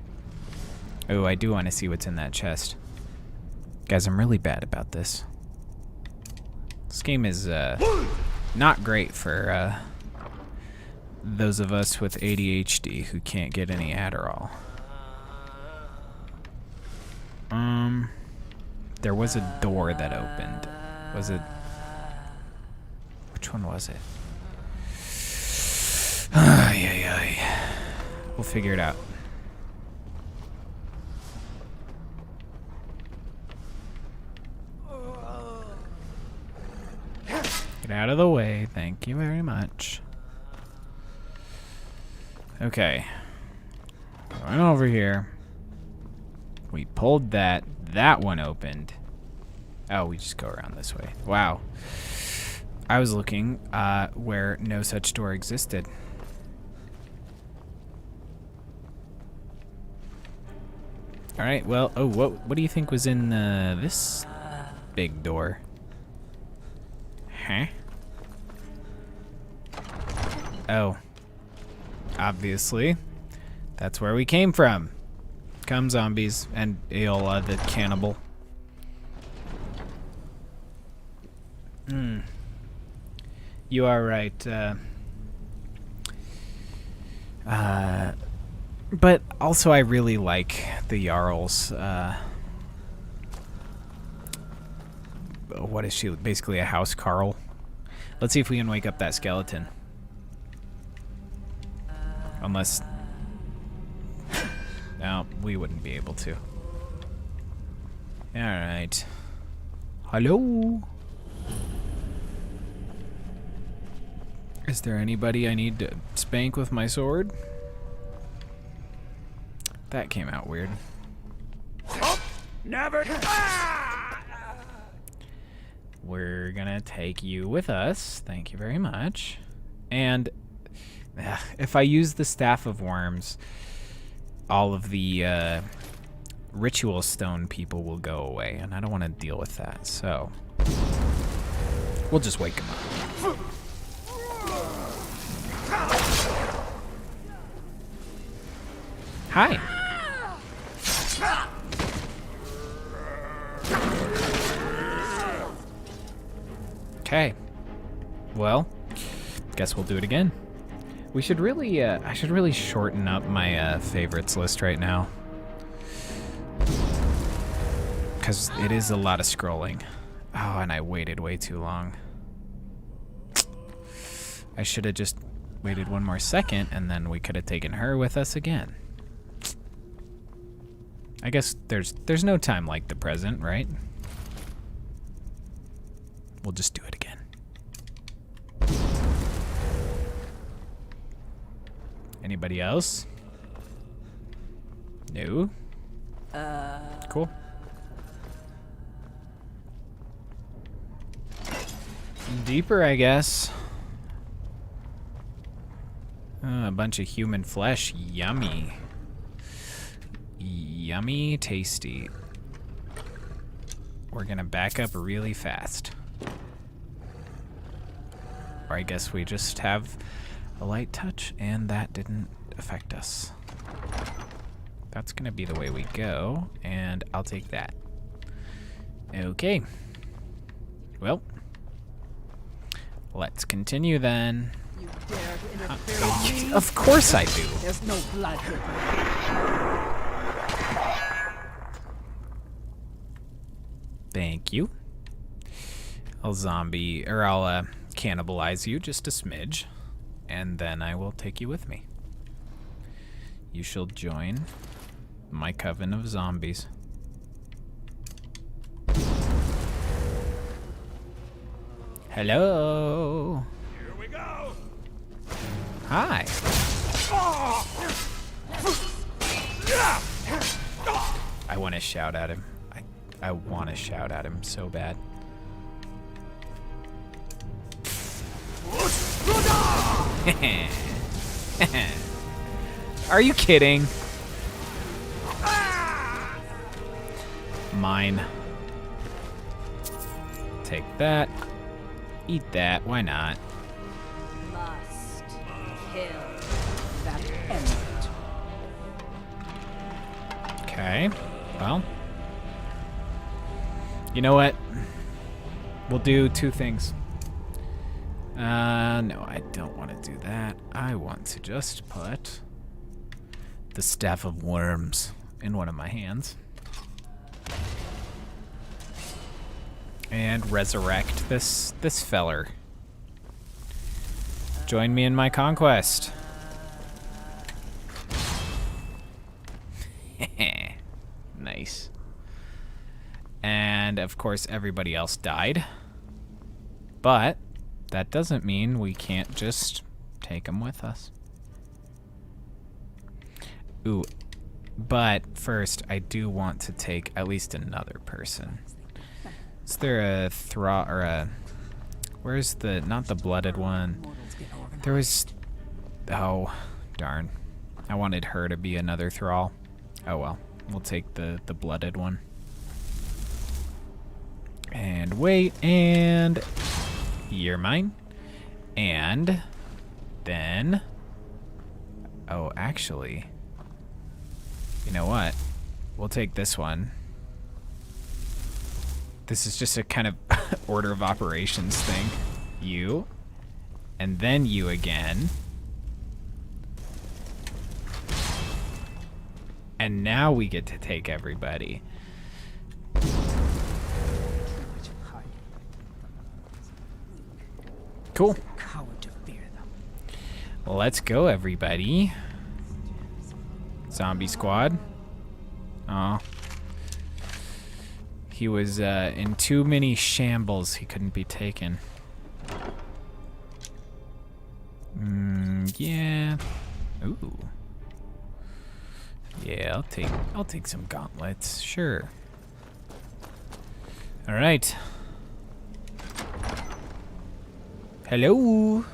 Oh, I do want to see what's in that chest. Guys, I'm really bad about this. This game is not great for those of us with ADHD who can't get any Adderall. There was a door that opened. Was it? Which one was it? We'll figure it out. Get out of the way. Thank you very much. Okay. Going over here. We pulled that. That one opened. Oh, we just go around this way. Wow. I was looking where no such door existed. All right. Well, oh, what do you think was in this big door? Huh? Oh. Obviously. That's where we came from. Come, zombies, and Aola the cannibal. You are right. But also I really like the Jarl's, what is she? Basically a house Carl. Let's see if we can wake up that skeleton. Unless... No, we wouldn't be able to. Alright. Hello? Is there anybody I need to spank with my sword? That came out weird. Never. We're gonna take you with us. Thank you very much. And if I use the Staff of Worms, all of the ritual stone people will go away, and I don't want to deal with that, so we'll just wake them up. Hi. Okay. Well, guess we'll do it again. We should really, I should really shorten up my favorites list right now. Because it is a lot of scrolling. Oh, and I waited way too long. I should have just waited one more second, and then we could have taken her with us again. I guess there's no time like the present, right? We'll just do it again. Anybody else? No? Cool. Deeper, I guess. A bunch of human flesh. Yummy. Yummy tasty. We're gonna back up really fast. Or I guess we just have a light touch and that didn't affect us. That's gonna be the way we go, and I'll take that. Okay. Well, let's continue then. You dare to interfere with me? Of course I do. There's no blood here. Thank you. I'll cannibalize you just a smidge, and then I will take you with me. You shall join my coven of zombies. Hello. Here we go. Hi. I want to shout at him. I want to shout at him so bad. Are you kidding? Mine. Take that. Eat that. Why not? Must kill that element. Okay. Well. You know what? We'll do two things. No, I don't want to do that. I want to just put the Staff of Worms in one of my hands. And resurrect this feller. Join me in my conquest. Nice. And of course everybody else died. But that doesn't mean we can't just take them with us. Ooh, but first I do want to take at least another person. Is there a thrall or a... Where's the... Not the blooded one. There was... Oh, darn. I wanted her to be another thrall. Oh well. We'll take the blooded one. And wait, and... You're mine. And... Then... Oh, actually... You know what? We'll take this one. This is just a kind of order of operations thing. You. And then you again. And now we get to take everybody. Cool. Coward to fear them. Let's go, everybody. Zombie squad. Aw. He was in too many shambles. He couldn't be taken. Yeah. Ooh. Yeah, I'll take some gauntlets. Sure. All right. Hello.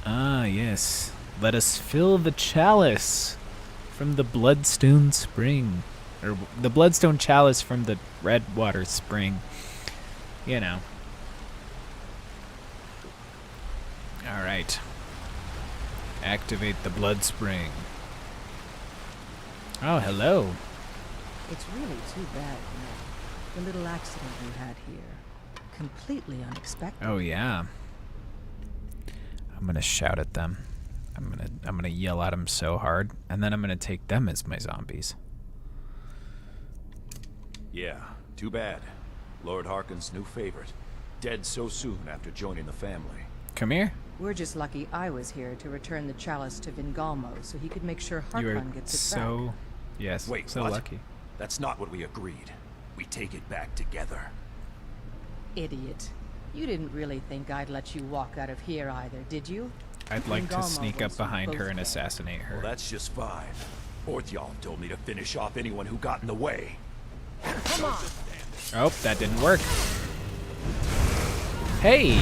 Ah, yes. Let us fill the chalice from the Bloodstone Spring. Or the Bloodstone Chalice from the Redwater Spring. You know. Alright. Activate the Blood Spring. Oh, hello. It's really too bad, you know. The little accident you had here. Completely unexpected. Oh, yeah. I'm gonna shout at them. I'm gonna yell at them so hard, and then I'm gonna take them as my zombies. Yeah, too bad. Lord Harkon's new favorite. Dead so soon after joining the family. Come here. We're just lucky I was here to return the chalice to Vingalmo so he could make sure You are Harkon gets it so, back. yes, Wait, so what? lucky. That's not what we agreed. We take it back together. Idiot. You didn't really think I'd let you walk out of here either, did you? I'd like to Vingalmo sneak up was behind her both and dead. assassinate her. Well, that's just fine. Borthyal told me to finish off anyone who got in the way. Come on! Oh, that didn't work. Hey!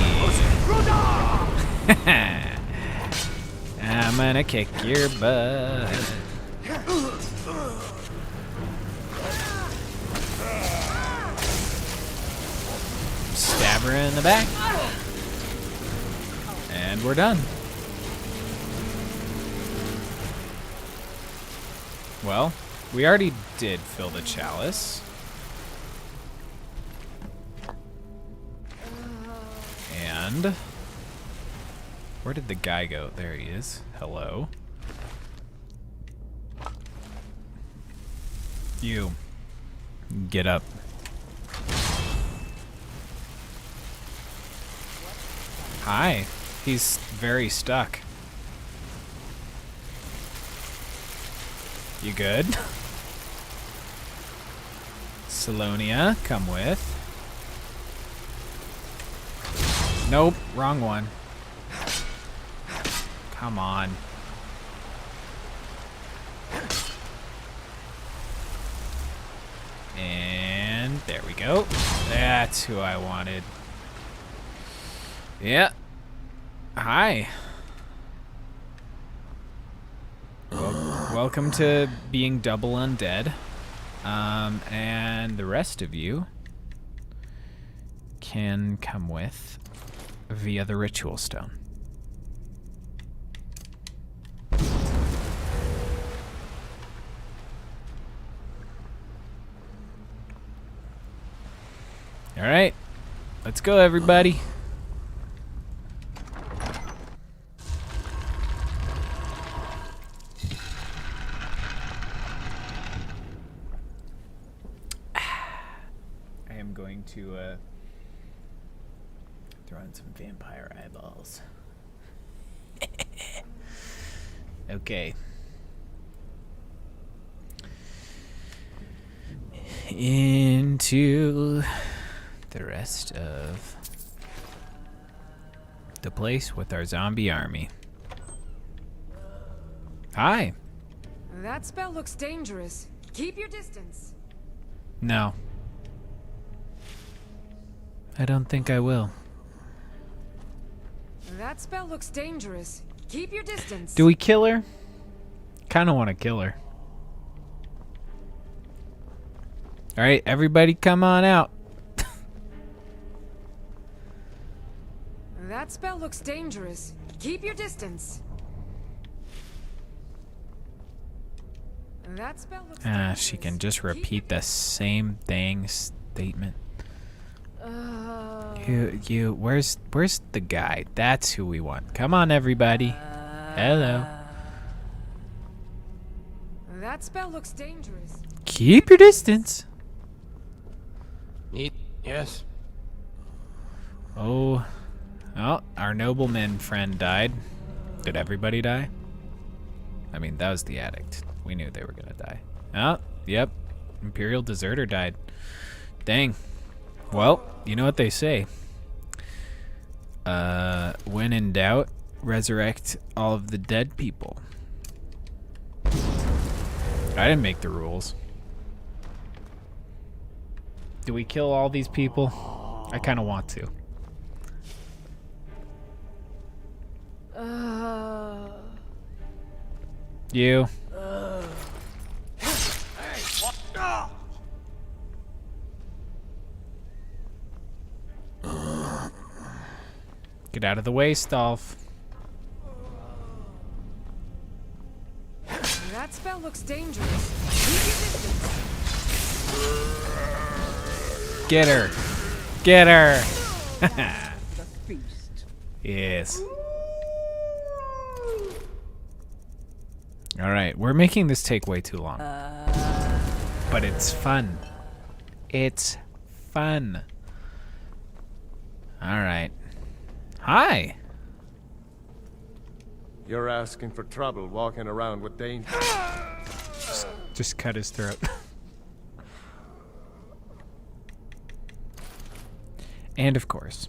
I'm gonna kick your butt. Stab her in the back. And we're done. Well, we already did fill the chalice. And where did the guy go? There he is. Hello. You. Get up. Hi. He's very stuck. You good? Salonia, come with. Nope, wrong one. Come on. And there we go. That's who I wanted. Yeah. Hi. Welcome to being double undead. And the rest of you can come with via the ritual stone. All right, let's go, everybody. I am going to throw in some vampire eyeballs. Okay. Into the rest of the place with our zombie army. Hi. That spell looks dangerous. Keep your distance. No. I don't think I will. That spell looks dangerous. Keep your distance. Do we kill her? Kind of want to kill her. All right, everybody come on out. That spell looks dangerous. Keep your distance. That spell looks dangerous. She can just repeat the same thing statement. Where's the guy? That's who we want. Come on, everybody. Hello. That spell looks dangerous. Keep your distance. Mead, yes. Oh, our nobleman friend died. Did everybody die? I mean, that was the addict. We knew they were gonna die. Oh, yep. Imperial deserter died. Dang. Well, you know what they say. When in doubt, resurrect all of the dead people. I didn't make the rules. Do we kill all these people? I kind of want to. You. Get out of the way, Stolf. That spell looks dangerous. Keep your distance. Get her. Get her. The feast. Yes. All right, we're making this take way too long. But it's fun. It's fun. All right. Hi. You're asking for trouble walking around with danger. Just cut his throat. And of course,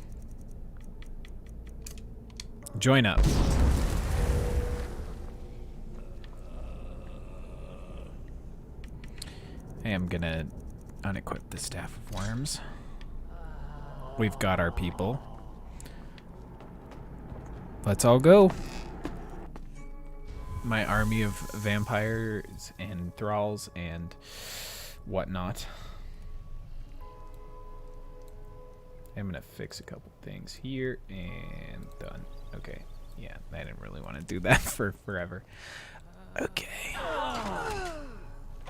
join up. Hey, I'm gonna unequip the Staff of Worms. We've got our people. Let's all go. My army of vampires and thralls and whatnot. I'm gonna fix a couple things here and done. Okay, yeah, I didn't really want to do that for forever. Okay.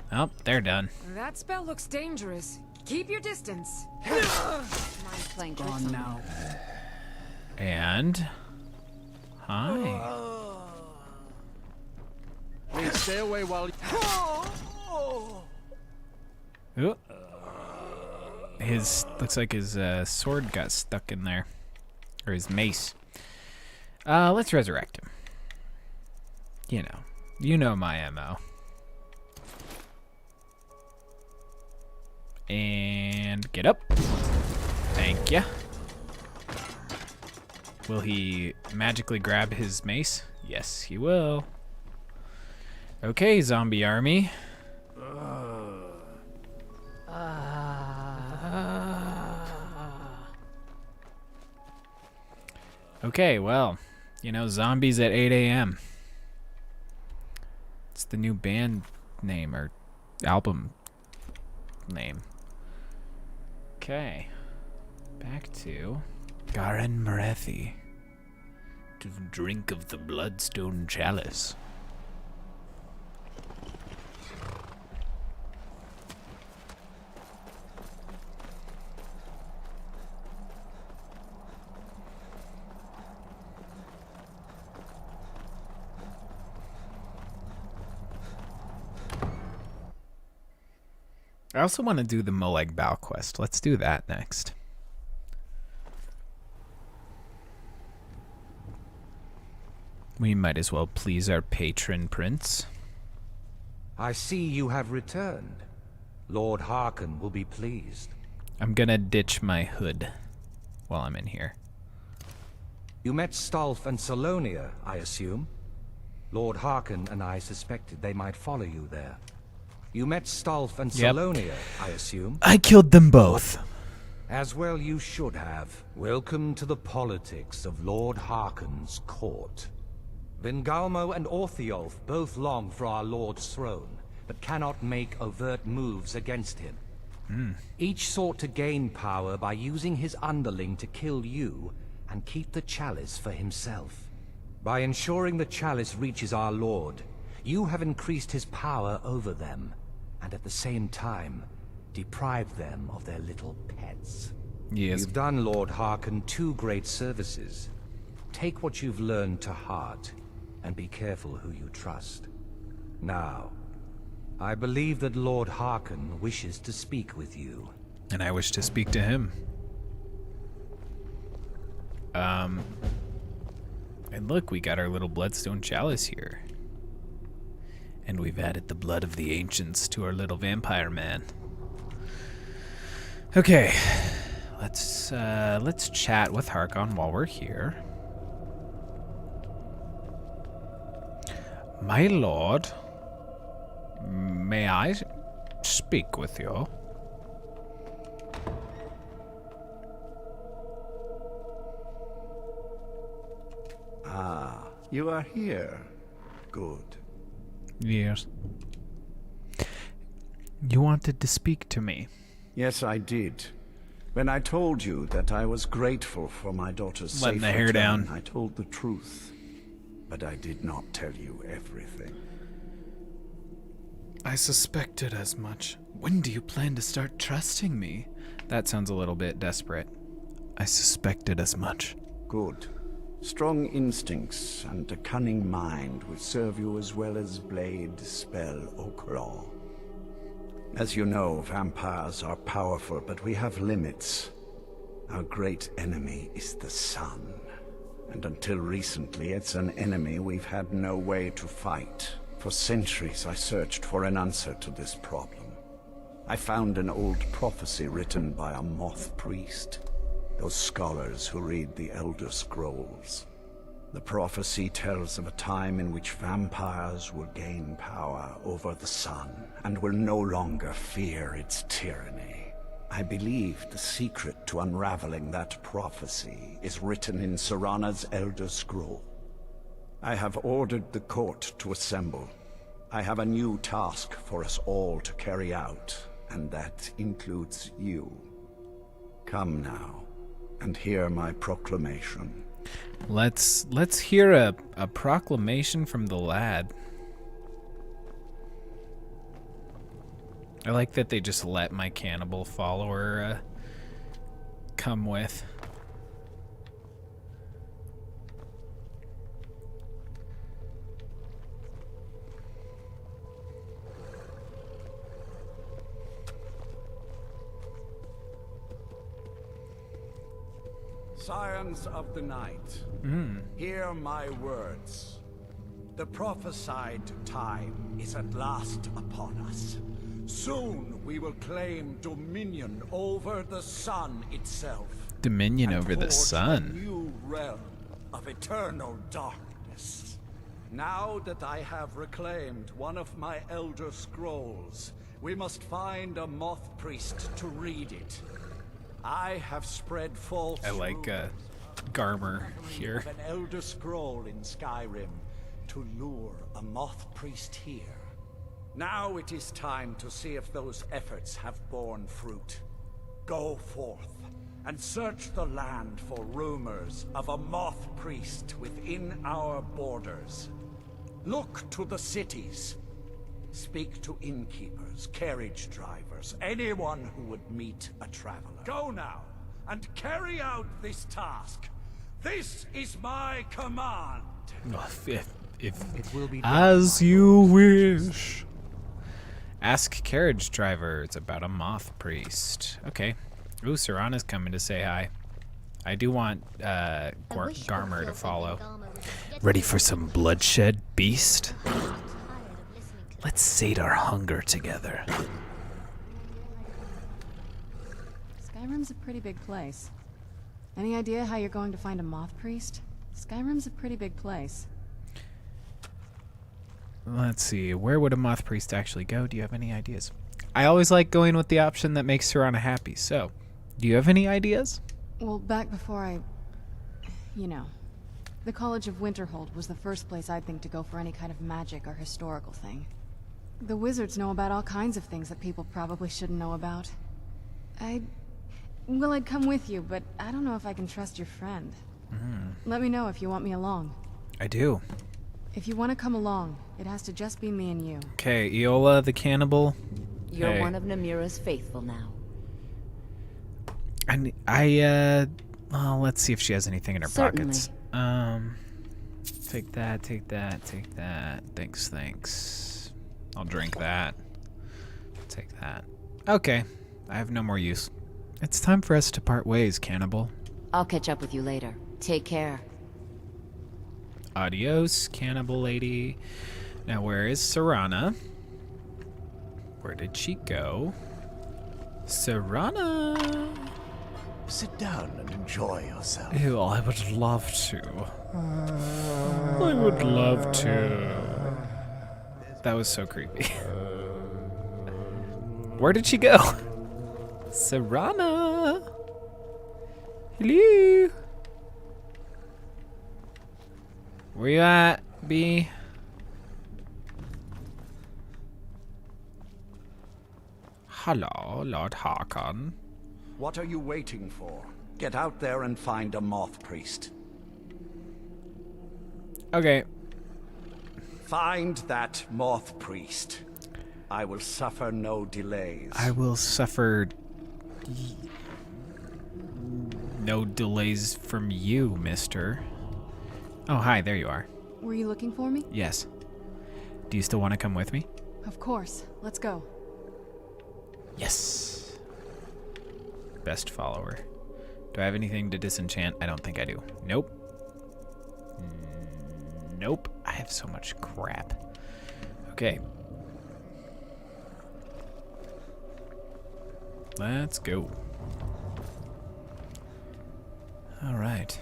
Oh, they're done. That spell looks dangerous. Keep your distance. Playing gone now. And hi. Please stay away while. Ooh. His looks like his sword got stuck in there, or his mace. Let's resurrect him. You know my MO. And get up. Thank ya. Will he magically grab his mace? Yes, he will. Okay, zombie army. Okay, well, zombies at 8 a.m. It's the new band name or album name. Okay, back to Garen Marethi to drink of the bloodstone chalice. I also want to do the Molag Bal quest. Let's do that next. We might as well please our patron prince. I see you have returned. Lord Harkon will be pleased. I'm gonna ditch my hood while I'm in here. You met Stolf and Salonia, I assume? Lord Harkon and I suspected they might follow you there. You met Stolf and Salonia, I assume? I killed them both. As well you should have. Welcome to the politics of Lord Harkon's court. Vingalmo and Orthiolf both long for our Lord's throne, but cannot make overt moves against him. Each sought to gain power by using his underling to kill you and keep the chalice for himself. By ensuring the chalice reaches our Lord, you have increased his power over them, and at the same time, deprived them of their little pets. Yes. You've done Lord Harkon 2 great services. Take what you've learned to heart, and be careful who you trust. Now, I believe that Lord Harkon wishes to speak with you. And I wish to speak to him. And look, we got our little bloodstone chalice here. And we've added the blood of the ancients to our little vampire man. Okay, let's chat with Harkon while we're here. My lord, may I speak with you? Ah, you are here. Good. Yes. You wanted to speak to me. Yes, I did. When I told you that I was grateful for my daughter's Letting safe the hair return, down. I told the truth. But I did not tell you everything. I suspected as much. When do you plan to start trusting me? That sounds a little bit desperate. I suspected as much. Good. Strong instincts and a cunning mind will serve you as well as blade, spell, or claw. As you know, vampires are powerful, but we have limits. Our great enemy is the sun. And until recently, it's an enemy we've had no way to fight. For centuries, I searched for an answer to this problem. I found an old prophecy written by a Moth Priest. Those scholars who read the Elder Scrolls. The prophecy tells of a time in which vampires will gain power over the sun and will no longer fear its tyranny. I believe the secret to unraveling that prophecy is written in Serana's Elder Scroll. I have ordered the court to assemble. I have a new task for us all to carry out, and that includes you. Come now, and hear my proclamation. Let's hear a proclamation from the lad. I like that they just let my cannibal follower come with. Scions of the night, hear my words. The prophesied time is at last upon us. Soon we will claim dominion over the sun itself. Dominion over the forge sun. A new realm of eternal darkness. Now that I have reclaimed one of my Elder Scrolls, we must find a Moth Priest to read it. I have spread false I like Garmer here. of an Elder Scroll in Skyrim to lure a Moth Priest here. Now it is time to see if those efforts have borne fruit. Go forth and search the land for rumors of a Moth Priest within our borders. Look to the cities. Speak to innkeepers, carriage drivers, anyone who would meet a traveler. Go now, and carry out this task. This is my command. If as you wish. Ask carriage drivers about a Moth Priest. Okay. Ooh, Serana's coming to say hi. I do want Garmer to follow. Ready for some bloodshed, beast? Let's sate our hunger together. Skyrim's a pretty big place. Any idea how you're going to find a Moth Priest? Skyrim's a pretty big place. Let's see. Where would a Moth Priest actually go? Do you have any ideas? I always like going with the option that makes Serana happy. So, do you have any ideas? Well, back before the College of Winterhold was the first place I'd think to go for any kind of magic or historical thing. The wizards know about all kinds of things that people probably shouldn't know about. I'd come with you, but I don't know if I can trust your friend. Let me know if you want me along. I do. If you want to come along, it has to just be me and you. Okay, Iola the cannibal. You're Hey. one of Namira's faithful now. Well, let's see if she has anything in her Certainly. pockets. Take that, take that, take that. Thanks. I'll drink that. Take that. Okay, I have no more use. It's time for us to part ways, cannibal. I'll catch up with you later. Take care. Adios, cannibal lady. Now, where is Serana? Where did she go? Serana! Sit down and enjoy yourself. Ew, I would love to. I would love to. That was so creepy. Where did she go? Serana! Hello? Where you at, B? Hello, Lord Harkon. What are you waiting for? Get out there and find a Moth Priest. Okay. Find that Moth Priest. I will suffer no delays. I will suffer no delays from you, mister. Oh, hi, there you are. Were you looking for me? Yes. Do you still want to come with me? Of course. Let's go. Yes. Best follower. Do I have anything to disenchant? I don't think I do. Nope. Nope. I have so much crap. Okay. Let's go. All right.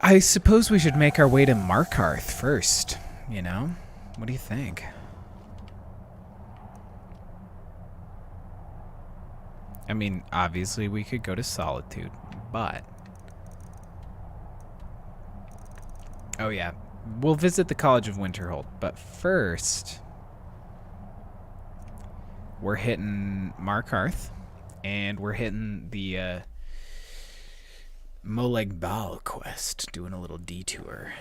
I suppose we should make our way to Markarth first, you know? What do you think? I mean, obviously we could go to Solitude, but... Oh yeah, we'll visit the College of Winterhold, but first... We're hitting Markarth, and we're hitting the Moleg Bal quest, doing a little detour.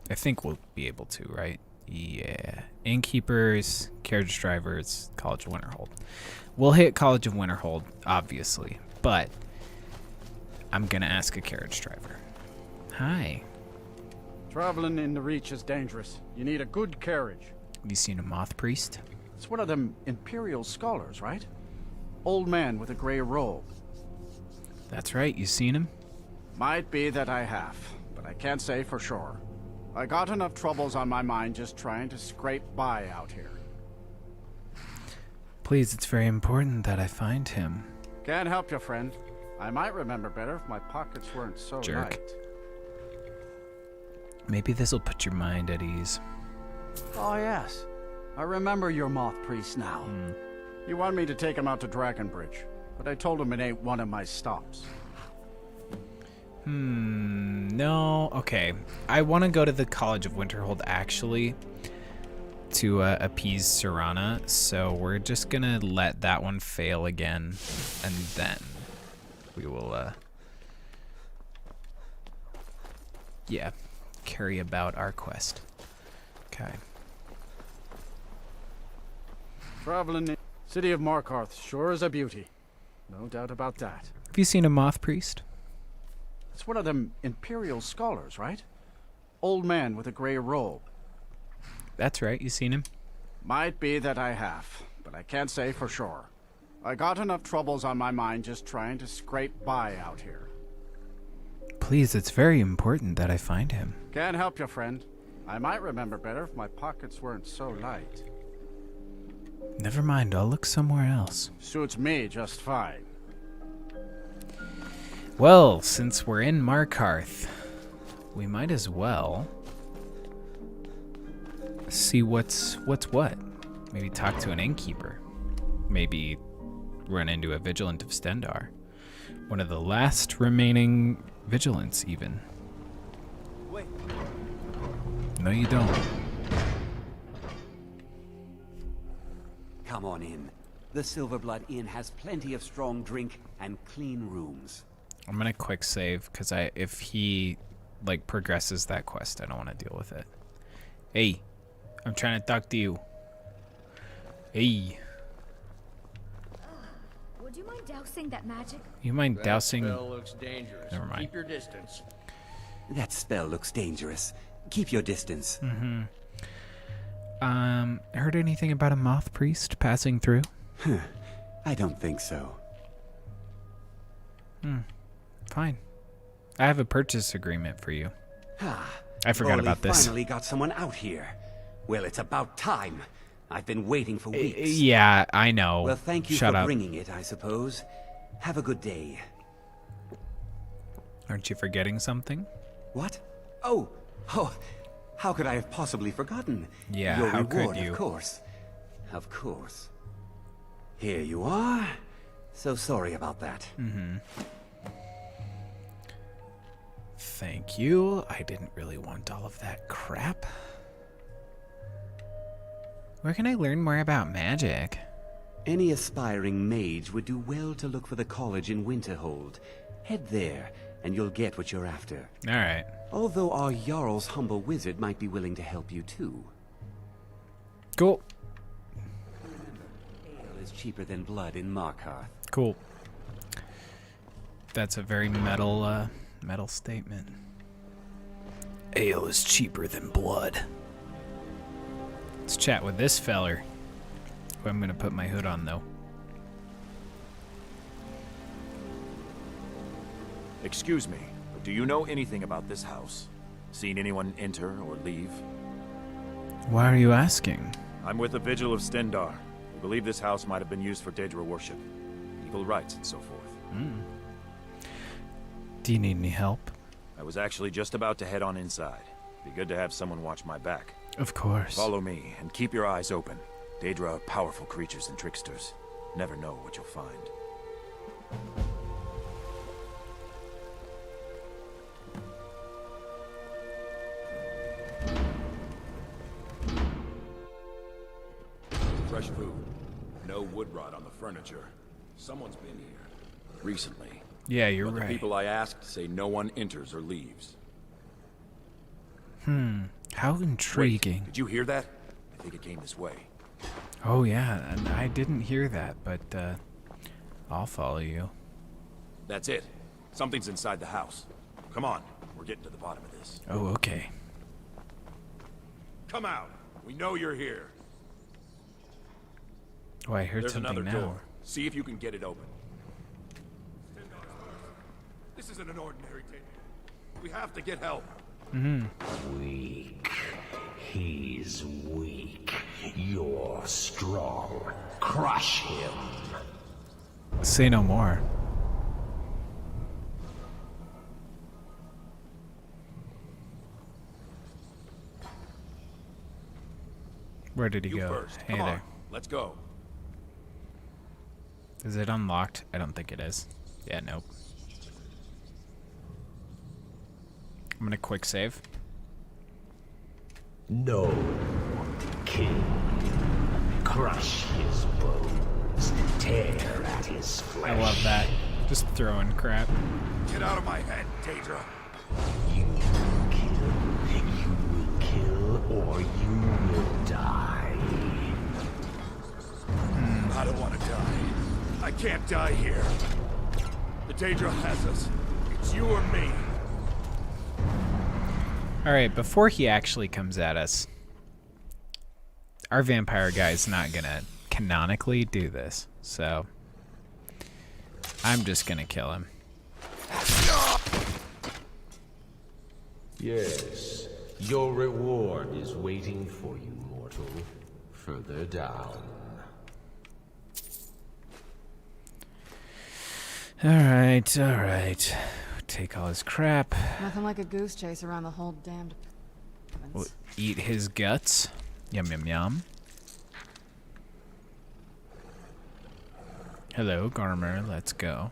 I think we'll be able to, right? Yeah. Innkeepers, carriage drivers, College of Winterhold. We'll hit College of Winterhold, obviously, but I'm gonna ask a carriage driver. Hi. Traveling in the Reach is dangerous. You need a good carriage. Have you seen a Moth Priest? It's one of them Imperial scholars, right? Old man with a grey robe. That's right, you seen him? Might be that I have, but I can't say for sure. I got enough troubles on my mind just trying to scrape by out here. Please, it's very important that I find him. Can't help you, friend. I might remember better if my pockets weren't so Jerk. light. Maybe this'll put your mind at ease. Oh, yes. I remember your Moth Priest now. You want me to take him out to Dragonbridge, but I told him it ain't one of my stops. No. Okay. I want to go to the College of Winterhold, actually, to appease Serana, so we're just gonna let that one fail again, and then we will, yeah, carry about our quest. Okay. Traveling in City of Markarth sure is a beauty. No doubt about that. Have you seen a Moth Priest? It's one of them Imperial scholars, right? Old man with a grey robe. That's right, you seen him? Might be that I have, but I can't say for sure. I got enough troubles on my mind just trying to scrape by out here. Please, it's very important that I find him. Can't help you, friend. I might remember better if my pockets weren't so light. Never mind, I'll look somewhere else. Suits me just fine. Well, since we're in Markarth, we might as well see what's what. Maybe talk to an innkeeper. Maybe run into a vigilant of Stendar. One of the last remaining vigilants, even. Wait. No, you don't. Come on in. The Silverblood Inn has plenty of strong drink and clean rooms. I'm gonna quick save, because if he, like, progresses that quest, I don't want to deal with it. Hey, I'm trying to talk to you. Hey. Would you mind dousing that magic? You mind dousing? That spell looks dangerous. Never mind. Keep your distance. That spell looks dangerous. Keep your distance. Heard anything about a Moth Priest passing through? I don't think so. Fine. I have a purchase agreement for you. I forgot Only about this. Finally got someone out here. Well, it's about time. I've been waiting for weeks. Yeah, I know. Well, thank you Shut for up. bringing it, I suppose. Have a good day. Aren't you forgetting something? What? Oh, how could I have possibly forgotten? Yeah, Your how reward, could you? Of course. Of course. Here you are. So sorry about that. Thank you. I didn't really want all of that crap. Where can I learn more about magic? Any aspiring mage would do well to look for the college in Winterhold. Head there, and you'll get what you're after. Alright. Although our Jarl's humble wizard might be willing to help you too. Cool. Ale is cheaper than blood in Markarth. Cool. That's a very metal statement. Ale is cheaper than blood. Let's chat with this feller. Who I'm gonna put my hood on though. Excuse me, but do you know anything about this house? Seen anyone enter or leave? Why are you asking? I'm with the Vigil of Stendar. We believe this house might have been used for Daedra worship, evil rites, and so forth. Do you need any help? I was actually just about to head on inside. Be good to have someone watch my back. Of course. Follow me, and keep your eyes open. Daedra are powerful creatures and tricksters. Never know what you'll find. Fresh food. No wood rot on the furniture. Someone's been here. Recently. Yeah, you're But right. the people I asked say no one enters or leaves. How intriguing. Did you hear that? I think it came this way. Oh yeah, and I didn't hear that, but I'll follow you. That's it. Something's inside the house. Come on, we're getting to the bottom of this. Oh, okay. Come out. We know you're here. Oh, I heard There's something another now. door. See if you can get it open. This isn't an ordinary table. We have to get help. Weak. He's weak. You're strong. Crush him. Say no more. Where did he You go? first. Hey Come on. there. Let's go. Is it unlocked? I don't think it is. Yeah, nope. I'm gonna quick save. No. Kill. Crush his bones. Tear at his flesh. I love that. Just throwing crap. Get out of my head, Daedra. You will kill or you will die. I don't want to die. I can't die here. The Daedra has us. It's you or me. Alright, before he actually comes at us, our vampire guy's not gonna canonically do this, so I'm just gonna kill him. Yes, your reward is waiting for you, mortal. Further down. Alright. Take all his crap. Nothing like a goose chase around the whole damned We'll eat his guts. Yum yum yum. Hello, Garmer, let's go.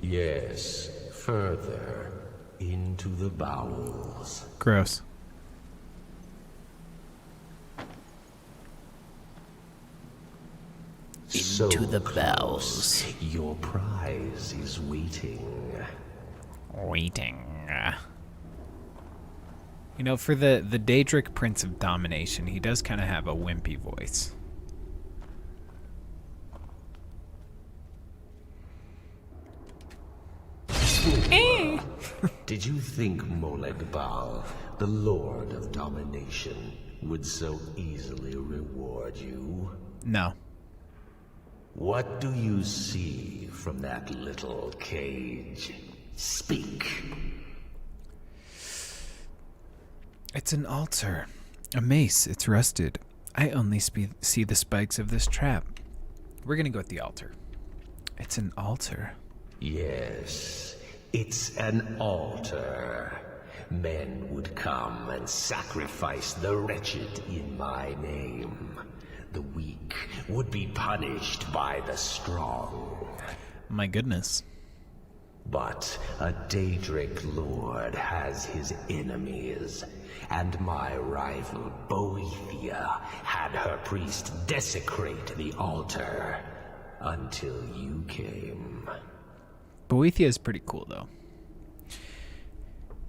Yes, further into the bowels. Gross. Into the bowels. Your prize is waiting. Waiting. You know, for the Daedric Prince of Domination, he does kind of have a wimpy voice. Did you think Moleg Bal, the Lord of Domination, would so easily reward you? No. What do you see from that little cage? Speak. It's an altar. A mace. It's rusted. I only see the spikes of this trap. We're gonna go with the altar. It's an altar. Yes, it's an altar. Men would come and sacrifice the wretched in my name. The weak would be punished by the strong. My goodness. But a Daedric lord has his enemies, and my rival Boethia had her priest desecrate the altar until you came. Boethia is pretty cool, though.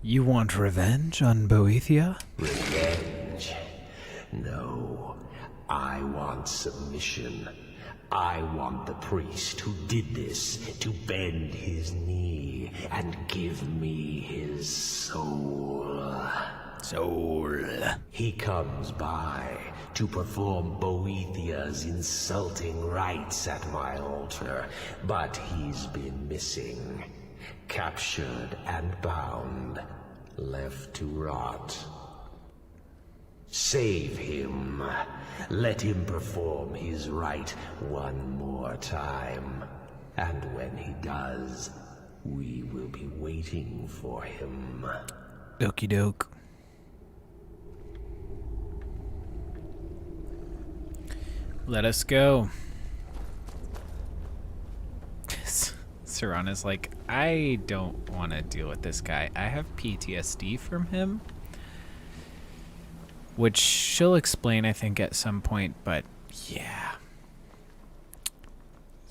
You want revenge on Boethia? Revenge? No. I want submission. I want the priest who did this to bend his knee and give me his soul. Soul. He comes by to perform Boethia's insulting rites at my altar, but he's been missing. Captured and bound, left to rot. Save him. Let him perform his rite one more time. And when he does, we will be waiting for him. Okie doke. Let us go. Serana's like, I don't want to deal with this guy. I have PTSD from him. Which she'll explain, I think, at some point, but yeah.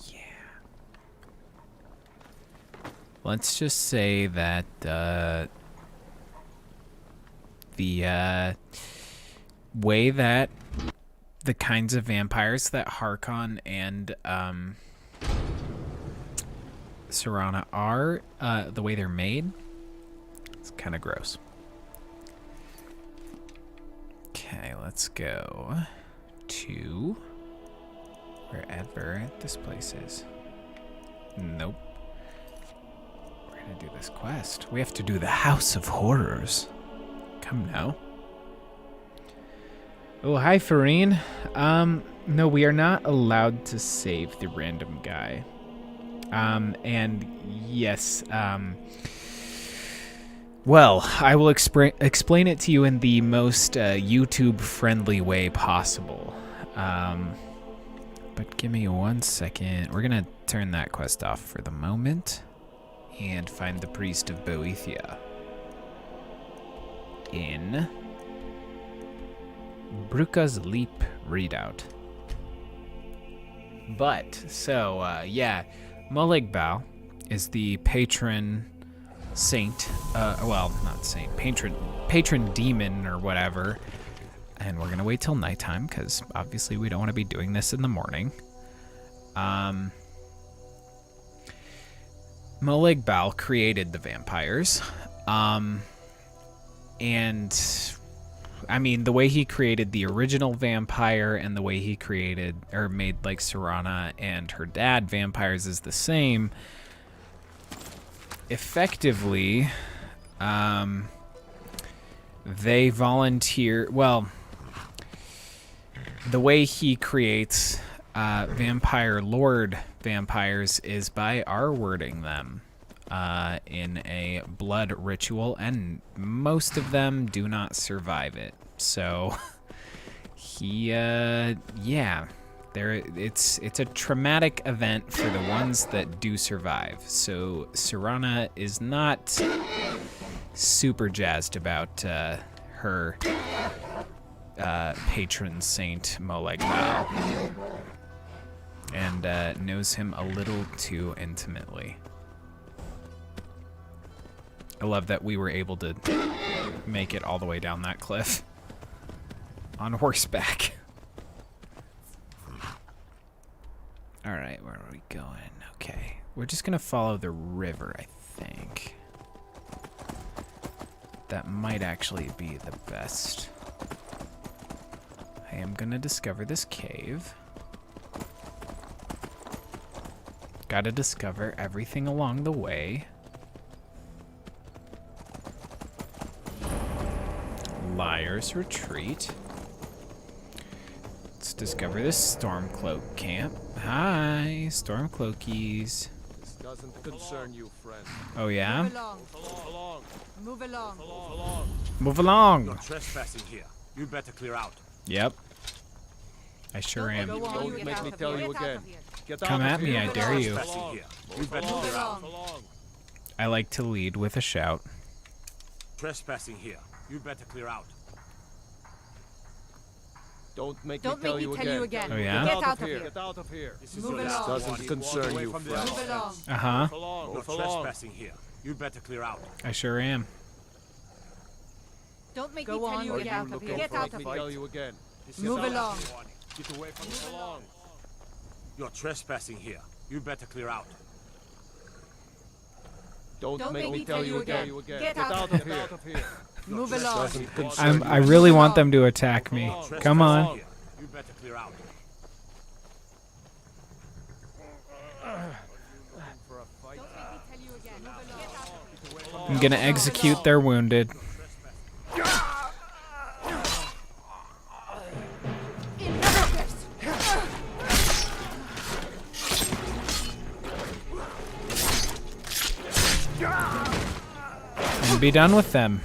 Yeah. Let's just say that the way that the kinds of vampires that Harkon and Serana are, the way they're made, it's kind of gross. Okay, let's go to wherever this place is. Nope. We're gonna do this quest. We have to do the House of Horrors. Come now. Oh, hi, Farine. No, we are not allowed to save the random guy. And yes, well, I will explain it to you in the most YouTube-friendly way possible. But give me 1 second. We're going to turn that quest off for the moment and find the Priest of Boethia in Bruka's Leap readout. But, so, yeah, Molegbal is the patron saint, well, not saint, patron demon or whatever, and we're gonna wait till nighttime because obviously we don't want to be doing this in the morning. Molegbal created the vampires, and I mean the way he created the original vampire and the way he created or made like Serana and her dad vampires is the same. Effectively, they volunteer. Well, the way he creates vampire lord vampires is by R-wording them in a blood ritual, and most of them do not survive it. So he, yeah. It's a traumatic event for the ones that do survive. So Serana is not super jazzed about her patron saint Molegbal, and knows him a little too intimately. I love that we were able to make it all the way down that cliff on horseback. All right, where are we going? Okay, we're just gonna follow the river, I think. That might actually be the best. I am gonna discover this cave. Gotta discover everything along the way. Liar's Retreat. Let's discover this Stormcloak camp. Hi, Stormcloakies. This doesn't concern you, friend. Oh yeah? Move along. Move along. Move along. Move along. You're trespassing here. You better clear out. Yep. I sure am. Don't make me tell you again. Get Come out at of me, here. I dare you. You better clear out. I like to lead with a shout. Trespassing here. You'd better clear out. Don't make Don't me tell make me you tell again. you again. Oh, yeah? Get out of here. Get out of here. This Move along. Doesn't concern you, friend. Move along. Uh-huh. No trespassing here. You'd better clear out. I sure am. Don't make Go me tell on, you get again. out of here. Get out of Let me tell here. you again. Move along. Get away from me. Along. You're trespassing here. You'd better clear out. Don't make me tell you again. Get out of here. Move along. Doesn't concern you. I really want them to attack me. Come on. You better clear out. I'm gonna execute their wounded. And be done with them.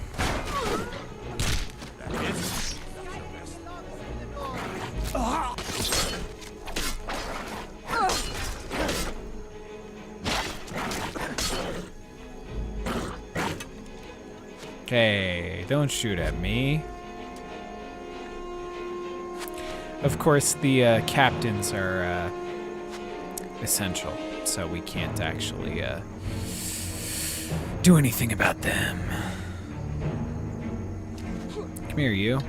Okay, don't shoot at me. Of course, the captains are essential, so we can't actually do anything about them. Come here, you.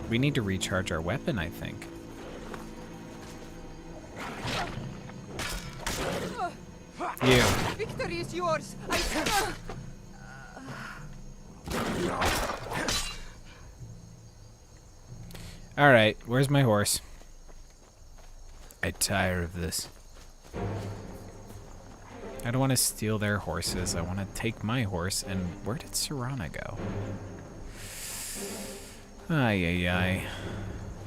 We need to recharge our weapon, I think. You. Victory is yours. Alright, where's my horse? I tire of this. I don't want to steal their horses. I want to take my horse. And where did Serana go? Ay, ay, ay.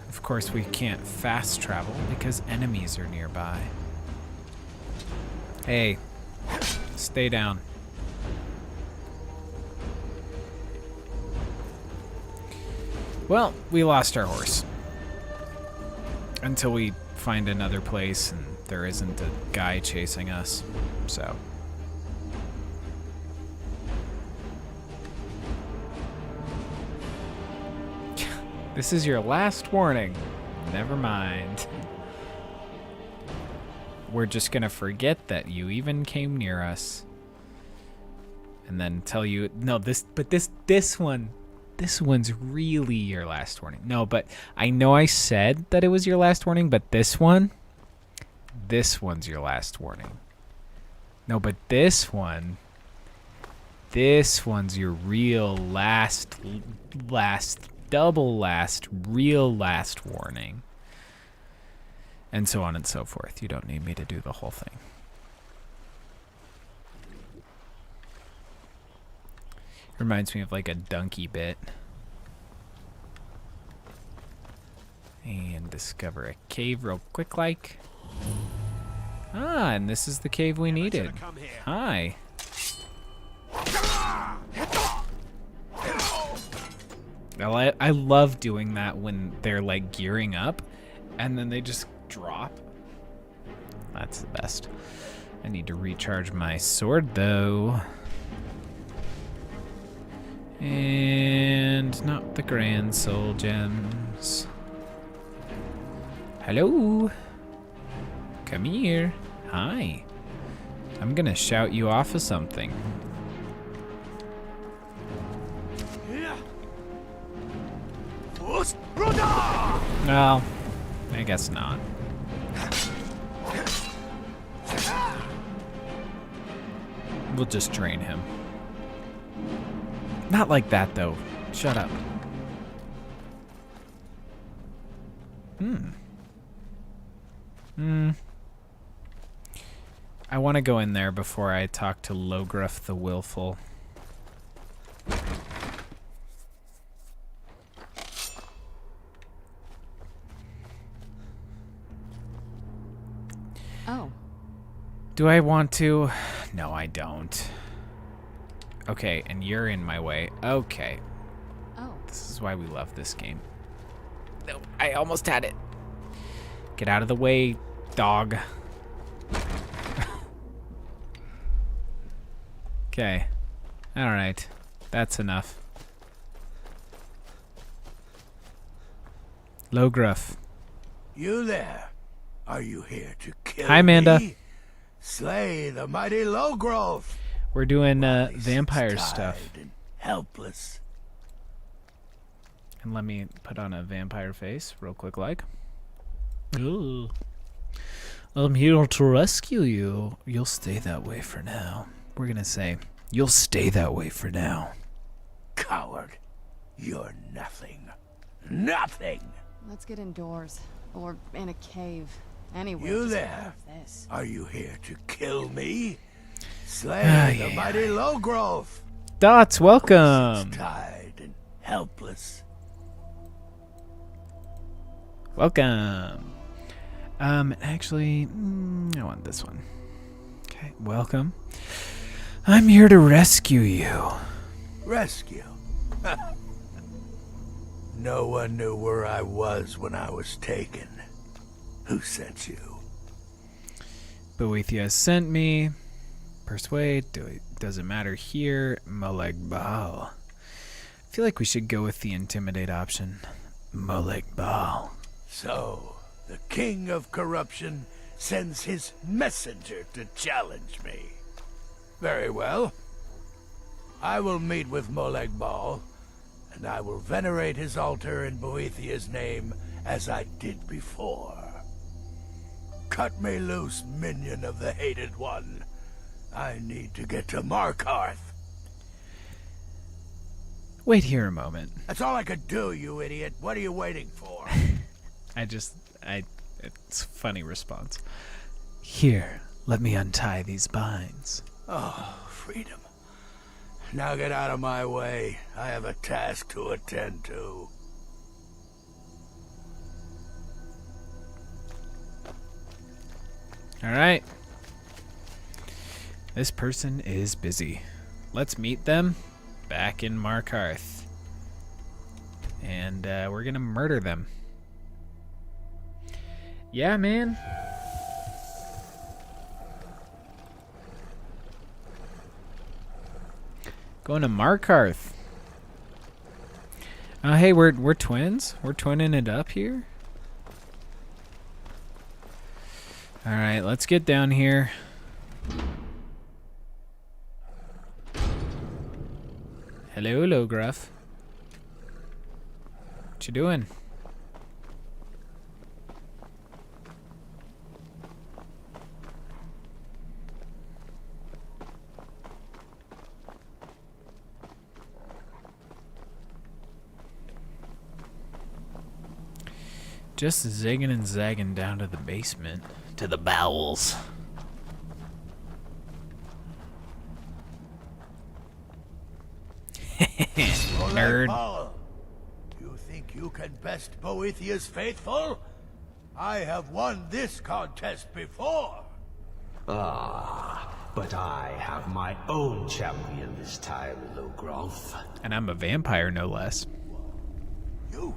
Of course, we can't fast travel because enemies are nearby. Hey, stay down. Well, we lost our horse. Until we find another place and there isn't a guy chasing us, so. This is your last warning. Never mind. We're just gonna forget that you even came near us. And then tell you, no, this one's really your last warning. No, but I know I said that it was your last warning, but this one's your last warning. No, but this one's your real real last warning. And so on and so forth. You don't need me to do the whole thing. Reminds me of like a donkey bit. And discover a cave real quick like. Ah, and this is the cave we needed. Hi. I love doing that when they're like gearing up and then they just drop. That's the best. I need to recharge my sword though. And not the Grand Soul Gems. Hello. Come here. Hi. I'm gonna shout you off of something. No, I guess not. We'll just drain him. Not like that, though. Shut up. I want to go in there before I talk to Logruff the Willful. Oh. Do I want to? No, I don't. Okay, and you're in my way. Okay. Oh. This is why we love this game. No, I almost had it. Get out of the way, dog. Okay. Alright. That's enough. Logruff. You there? Are you here to kill Hi, Amanda. me? Slay the mighty Logrove. We're doing vampire stuff. And helpless. And let me put on a vampire face real quick like. Ooh. I'm here to rescue you. You'll stay that way for now. We're gonna say, you'll stay that way for now. Coward. You're nothing. Nothing. Let's get indoors. Or in a cave. Anywhere. You just there? out of this. Are you here to kill me? Slay the mighty Logrove. Dots, welcome. Tired and helpless. Welcome. Actually, I want this one. Okay, welcome. I'm here to rescue you. Rescue? No one knew where I was when I was taken. Who sent you? Boethia sent me. Persuade, doesn't matter here. Moleg Baal. I feel like we should go with the intimidate option. Moleg Baal. So, the king of corruption sends his messenger to challenge me. Very well. I will meet with Moleg Baal, and I will venerate his altar in Boethia's name as I did before. Cut me loose, minion of the hated one. I need to get to Markarth. Wait here a moment. That's all I could do, you idiot. What are you waiting for? It's a funny response. Here, let me untie these binds. Oh, freedom. Now get out of my way. I have a task to attend to. Alright. This person is busy. Let's meet them back in Markarth. And we're gonna murder them. Yeah, man. Going to Markarth. Oh, hey, we're twins. We're twinning it up here. All right, let's get down here. Hello, Logruff. What you doing? Just zigging and zagging down to the basement. To the bowels. Nerd. You think you can best Boethia's faithful? I have won this contest before. Ah, but I have my own champion this time, Logrolf. And I'm a vampire, no less. You?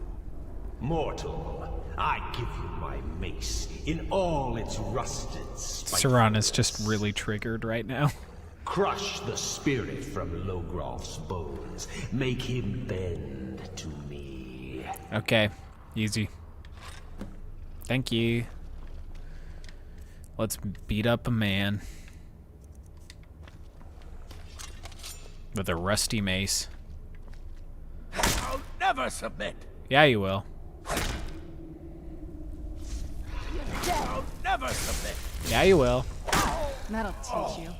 Mortal, I give you my mace in all its rusted Serana's just really triggered right now. Crush the spirit from Logrolf's bones. Make him bend to me. Okay, easy. Thank you. Let's beat up a man. With a rusty mace. I'll never submit. Yeah, you will. I'll never submit. Yeah, you will. That'll teach you.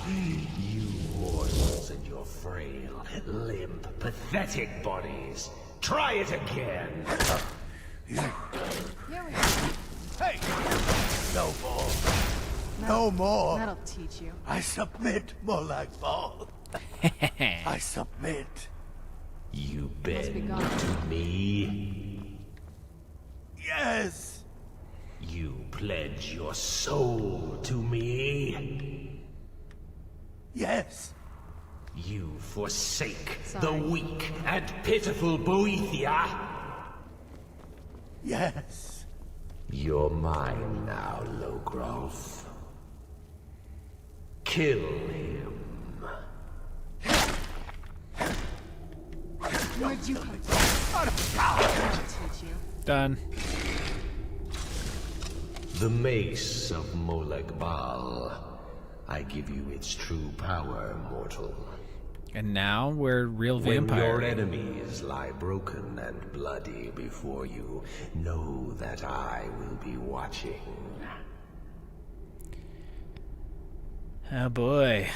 You mortals and your frail, limp, pathetic bodies. Try it again. Hey! No more. No more. That'll teach you. I submit, Molag Bal. I submit. You bend to me. Yes. You pledge your soul to me. Yes. You forsake the weak and pitiful Boethia. Yes. You're mine now, Logrolf. Kill him. Where'd you come from? I'll teach you. Done. The mace of Molag Bal. I give you its true power, mortal. And now we're real When vampires. your enemies lie broken and bloody before you, know that I will be watching. Oh boy.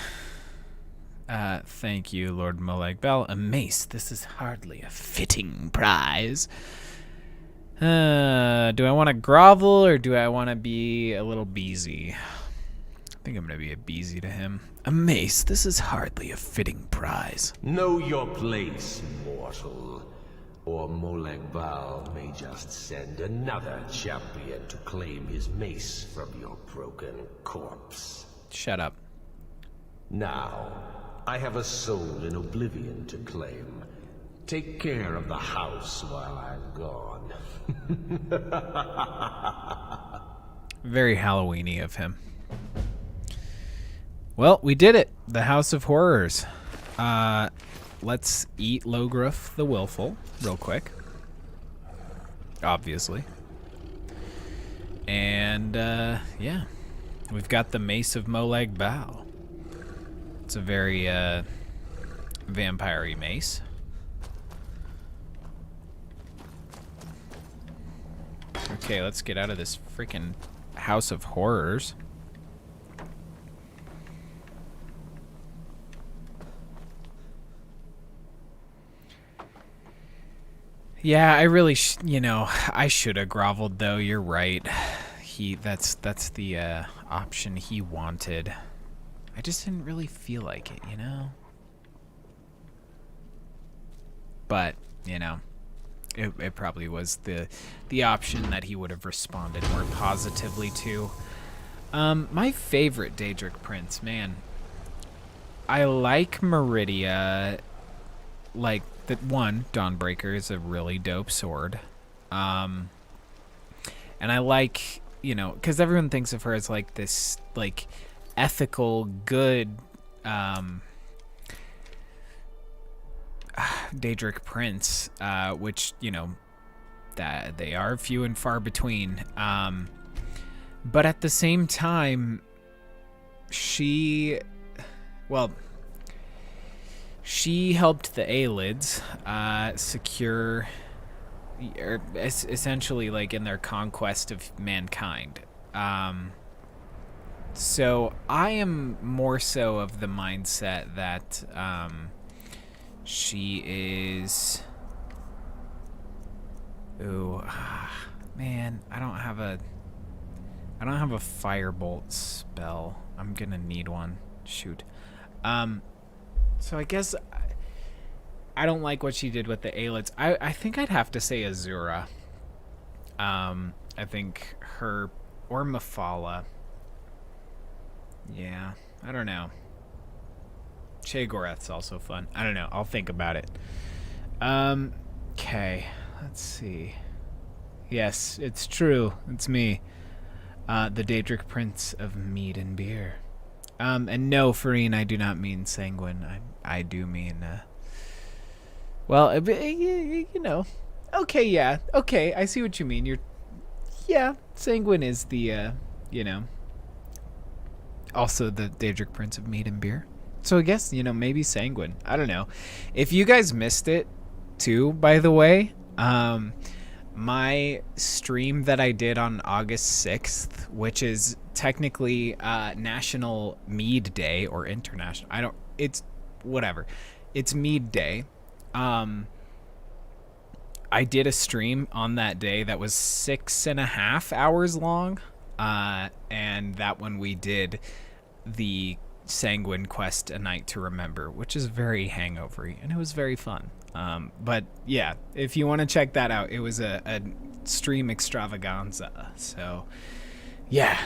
Thank you, Lord Molag Bal. A mace. This is hardly a fitting prize. Do I want to grovel or do I want to be a little beezy? I think I'm going to be a beezy to him. A mace. This is hardly a fitting prize. Know your place, mortal. Or Molag Bal may just send another champion to claim his mace from your broken corpse. Shut up. Now, I have a soul in oblivion to claim. Take care of the house while I'm gone. Very Halloween-y of him. Well, we did it. The House of Horrors. Let's eat Logruf the Willful real quick. Obviously. And, yeah. We've got the Mace of Molag Bal. It's a very, vampire-y mace. Okay, let's get out of this freaking House of Horrors. Yeah, I really, I should have groveled though. You're right. That's the option he wanted. I just didn't really feel like it, But, it probably was the option that he would have responded more positively to. My favorite Daedric Prince, man. I like Meridia. Like, Dawnbreaker is a really dope sword. And I like, because everyone thinks of her as like this, like, ethical, good, Daedric Prince, which, that they are few and far between. But at the same time, she helped the Aelids secure, essentially, like, in their conquest of mankind. So I am more so of the mindset that she is... Ooh, man, I don't have a firebolt spell. I'm gonna need one. Shoot. So I guess I don't like what she did with the Aelids. I think I'd have to say Azura. I think her or Mephala. Yeah, I don't know. Shegorath's also fun. I don't know. I'll think about it. Okay. Let's see. Yes, it's true. It's me. The Daedric Prince of Mead and Beer. And no, Farine, I do not mean sanguine. I do mean, well, Okay, yeah. Okay, I see what you mean. Yeah, sanguine is the, also the Daedric Prince of Mead and Beer. So I guess, maybe sanguine. I don't know. If you guys missed it, too, by the way, my stream that I did on August 6th, which is technically National Mead Day or International. It's whatever. It's Mead Day. I did a stream on that day that was 6.5 hours long. And that one we did the Sanguine Quest, A Night to Remember, which is very hangovery, and it was very fun. But yeah, if you want to check that out, it was a stream extravaganza. So yeah,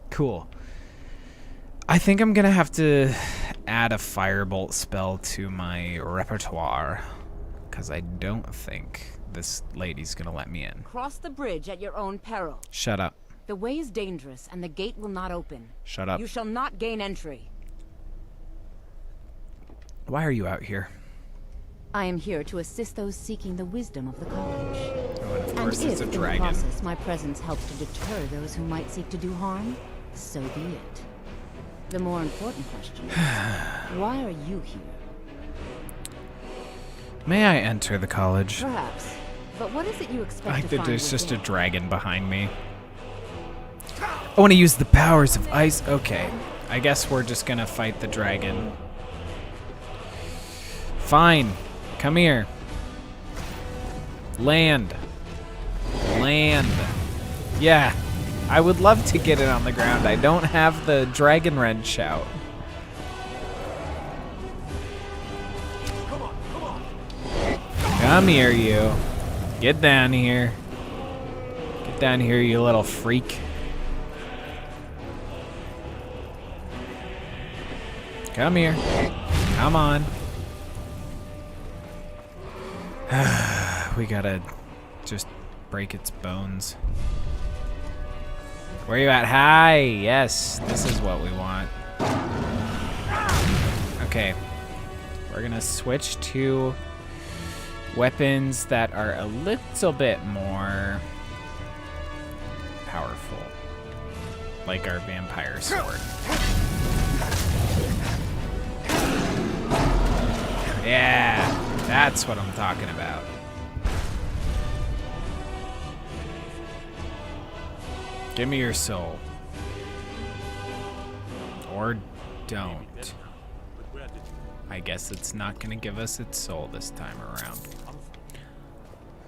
cool. I think I'm gonna have to add a firebolt spell to my repertoire, because I don't think this lady's gonna let me in. Cross the bridge at your own peril. Shut up. The way is dangerous, and the gate will not open. Shut up. You shall not gain entry. Why are you out here? I am here to assist those seeking the wisdom of the college. Oh, and of course and it's if, a in dragon. the process, my presence helps to deter those who might seek to do harm, so be it. The more important question is, why are you here? May I enter the college? Perhaps. But what is it you expect I to think find there's just a within? dragon behind me. I want to use the powers of ice. Okay. I guess we're just gonna fight the dragon. Fine. Come here. Land. Land. Yeah. I would love to get it on the ground. I don't have the dragon red shout. Come here, you. Get down here. Get down here, you little freak. Come here. Come on. We gotta just break its bones. Where you at? Hi. Yes, this is what we want. Okay. We're gonna switch to weapons that are a little bit more powerful. Like our vampire sword. Yeah, that's what I'm talking about. Give me your soul. Or don't. I guess it's not gonna give us its soul this time around.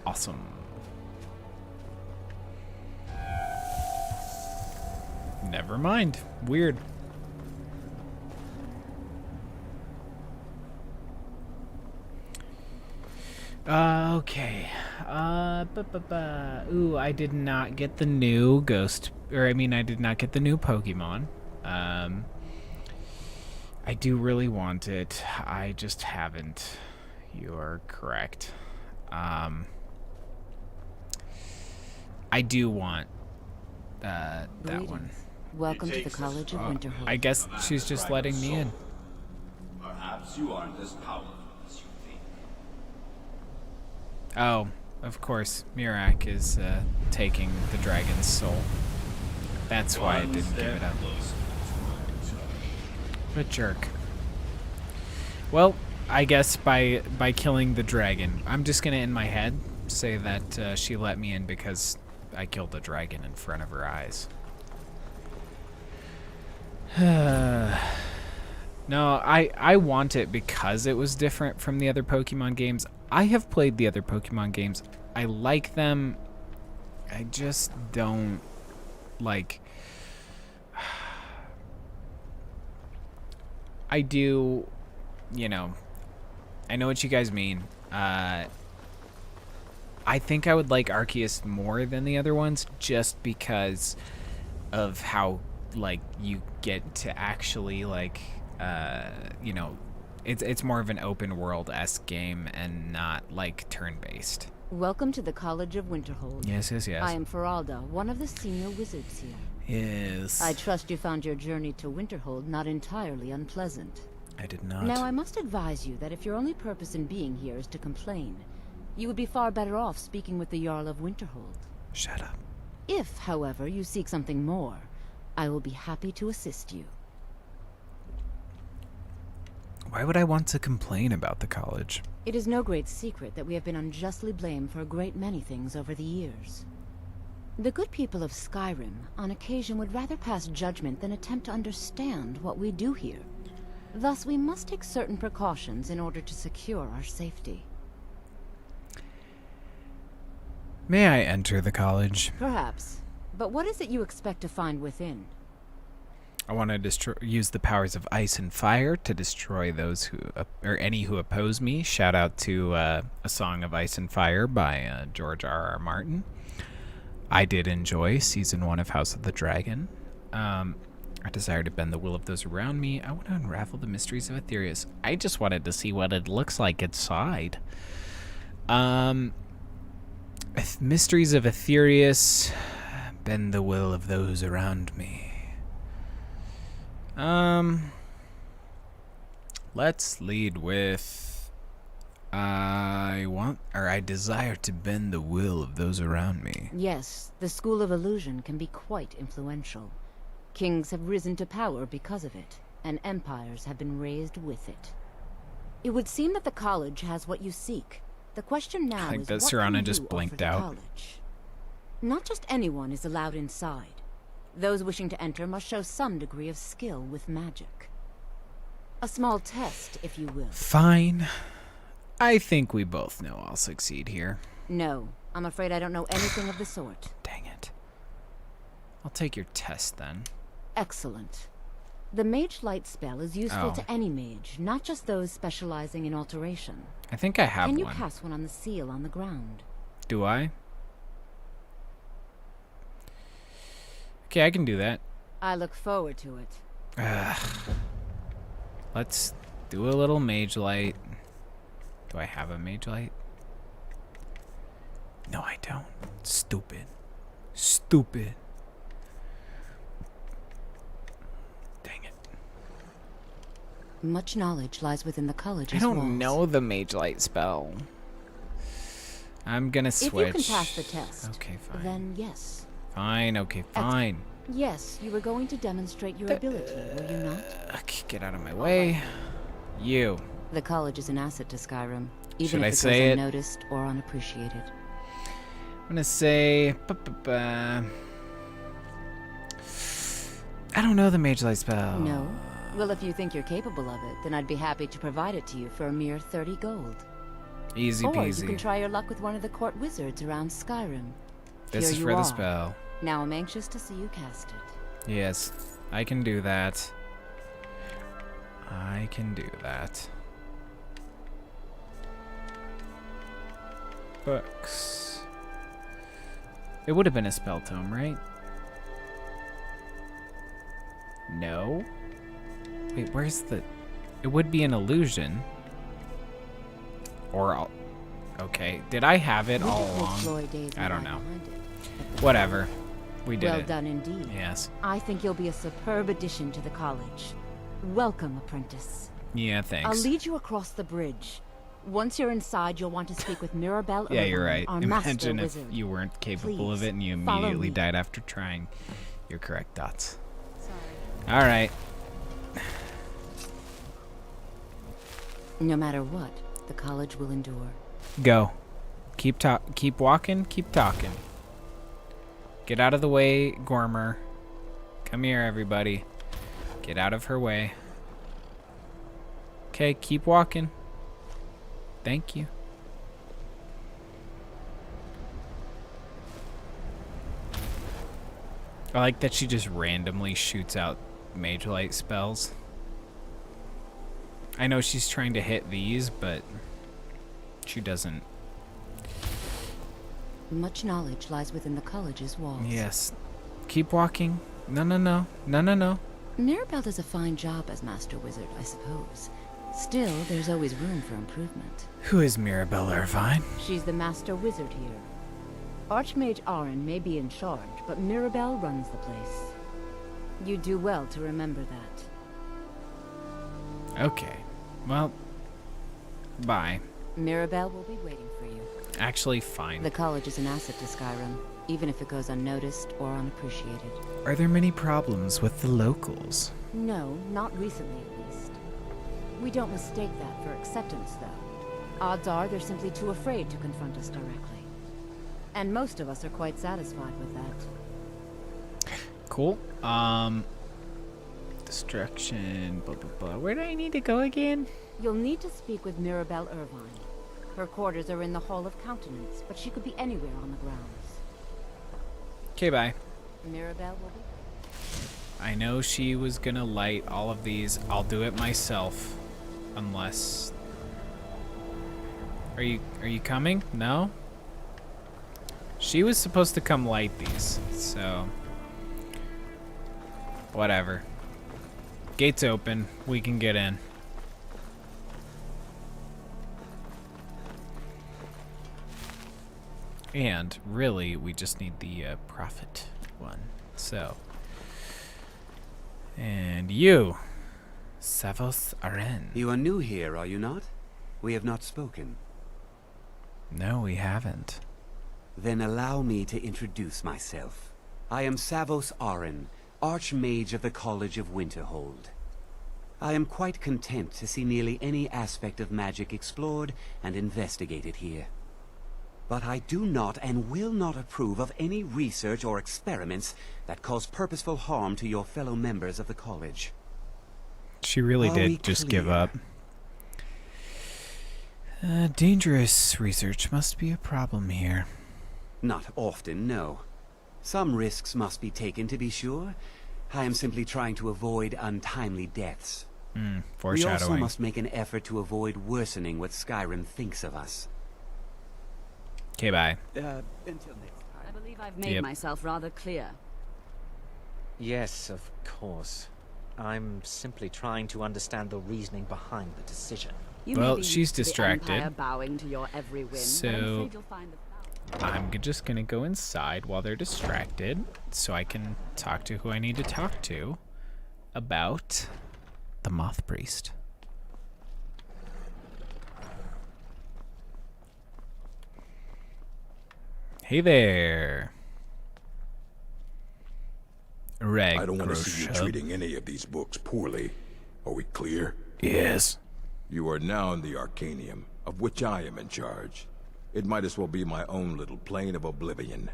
Awesome. Never mind. Weird. Okay. Ooh, I did not get the new ghost, I did not get the new Pokemon. I do really want it. I just haven't. You're correct. I do want that one. Welcome to the College of Winterhold. I guess she's just letting me in. Perhaps you aren't as powerful as you think. Oh, of course, Mirak is taking the dragon's soul. That's why I didn't give it up. What a jerk. Well, I guess by killing the dragon, I'm just gonna in my head say that she let me in because I killed the dragon in front of her eyes. No, I want it because it was different from the other Pokemon games. I have played the other Pokemon games. I like them. I just don't like... I do, you know, I know what you guys mean. I think I would like Arceus more than the other ones just because of how, like, you get to actually, like, you know, it's more of an open world-esque game and not, like, turn-based. Welcome to the College of Winterhold. Yes, yes, yes. I am Feralda, one of the senior wizards here. Yes. I trust you found your journey to Winterhold not entirely unpleasant. I did not. Now, I must advise you that if your only purpose in being here is to complain, you would be far better off speaking with the Jarl of Winterhold. Shut up. If, however, you seek something more, I will be happy to assist you. Why would I want to complain about the college? It is no great secret that we have been unjustly blamed for a great many things over the years. The good people of Skyrim, on occasion, would rather pass judgment than attempt to understand what we do here. Thus, we must take certain precautions in order to secure our safety. May I enter the college? Perhaps. But what is it you expect to find within? I want to use the powers of ice and fire to destroy those who, or any who oppose me. Shout out to A Song of Ice and Fire by George R.R. Martin. I did enjoy Season 1 of House of the Dragon. I desire to bend the will of those around me. I want to unravel the mysteries of Aetherius. I just wanted to see what it looks like inside. Mysteries of Aetherius, Bend the will of those around me. Let's lead with I desire to bend the will of those around me. Yes, the School of Illusion can be quite influential. Kings have risen to power because of it, and empires have been raised with it. It would seem that the college has what you seek. The question now I think is that what Serana can just you blinked offer the out. college? Not just anyone is allowed inside. Those wishing to enter must show some degree of skill with magic. A small test, if you will. Fine. I think we both know I'll succeed here. No, I'm afraid I don't know anything of the sort. Dang it. I'll take your test then. Excellent. The Mage Light spell is useful Oh. to any mage, not just those specializing in alteration. I think I have Can you one. cast one on the seal on the ground? Do I? Okay, I can do that. I look forward to it. Let's do a little mage light. Do I have a mage light? No, I don't. Stupid. Stupid. Dang it. Much knowledge lies within the college's I don't walls. know the mage light spell. I'm gonna switch. If you can pass the test, okay, fine. then yes. Fine, okay, fine. Yes, you were going to demonstrate your ability, were you not? Okay, get out of my way. You. The college is an asset to Skyrim, Should even I if it say goes it? unnoticed or unappreciated. I'm gonna say... I don't know the mage light spell. No? Well, if you think you're capable of it, then I'd be happy to provide it to you for a mere 30 gold. Easy Or peasy. you can try your luck with one of the court wizards around Skyrim. This Here is you for the are. spell. Now I'm anxious to see you cast it. Yes, I can do that. I can do that. Books. It would have been a spell tome, right? No? Wait, where's the... It would be an illusion. Or I'll... Okay, did I have it all along? I don't know. Whatever. We did Well it. done indeed. Yes. I think you'll be a superb addition to the college. Welcome, apprentice. Yeah, thanks. I'll lead you across the bridge. Once you're inside, you'll want to speak with Mirabelle Yeah, you're Irvine, right. our Imagine master if wizard. you weren't capable of Please, it and you follow immediately me. died after trying. You're correct, Dots. All right. No matter what, the college will endure. Go. Keep walking, keep talking. Get out of the way, Gormer. Come here, everybody. Get out of her way. Okay, keep walking. Thank you. I like that she just randomly shoots out mage light spells. I know she's trying to hit these, but she doesn't. Much knowledge lies within the college's walls. Yes. Keep walking. No, no, no. No, no, no. Mirabelle does a fine job as master wizard, I suppose. Still, there's always room for improvement. Who is Mirabelle Irvine? She's the master wizard here. Archmage Aaron may be in charge, but Mirabelle runs the place. You do well to remember that. Okay. Well, bye. Mirabelle will be waiting for you. Actually, fine. The college is an asset to Skyrim, even if it goes unnoticed or unappreciated. Are there many problems with the locals? No, not recently at least. We don't mistake that for acceptance, though. Odds are they're simply too afraid to confront us directly. And most of us are quite satisfied with that. Cool. Destruction, blah, blah, blah. Where do I need to go again? You'll need to speak with Mirabelle Irvine. Her quarters are in the Hall of Countenance, but she could be anywhere on the grounds. Okay, bye. Mirabelle will be... I know she was gonna light all of these. I'll do it myself. Unless... Are you coming? No? She was supposed to come light these, so... Whatever. Gate's open. We can get in. And, really, we just need the prophet. one. So, and you, Savos Aren. You are new here, are you not? We have not spoken. No, we haven't. Then allow me to introduce myself. I am Savos Aren, Archmage of the College of Winterhold. I am quite content to see nearly any aspect of magic explored and investigated here. But I do not and will not approve of any research or experiments that cause purposeful harm to your fellow members of the college. She really did just give up. Dangerous research must be a problem here. Not often, no. Some risks must be taken, to be sure. I am simply trying to avoid untimely deaths. Foreshadowing. We also must make an effort to avoid worsening what Skyrim thinks of us. Okay, bye. Until next time. I believe I've made myself rather clear. Yes, of course. I'm simply trying to understand the reasoning behind the decision. Well, she's distracted. Bowing to your every whim, so I'm just gonna go inside while they're distracted, so I can talk to who I need to talk to about the Moth Priest. Hey there. I don't want to see you treating any of these books poorly. Are we clear? Yes. You are now in the Arcanium, of which I am in charge. It might as well be my own little plane of oblivion.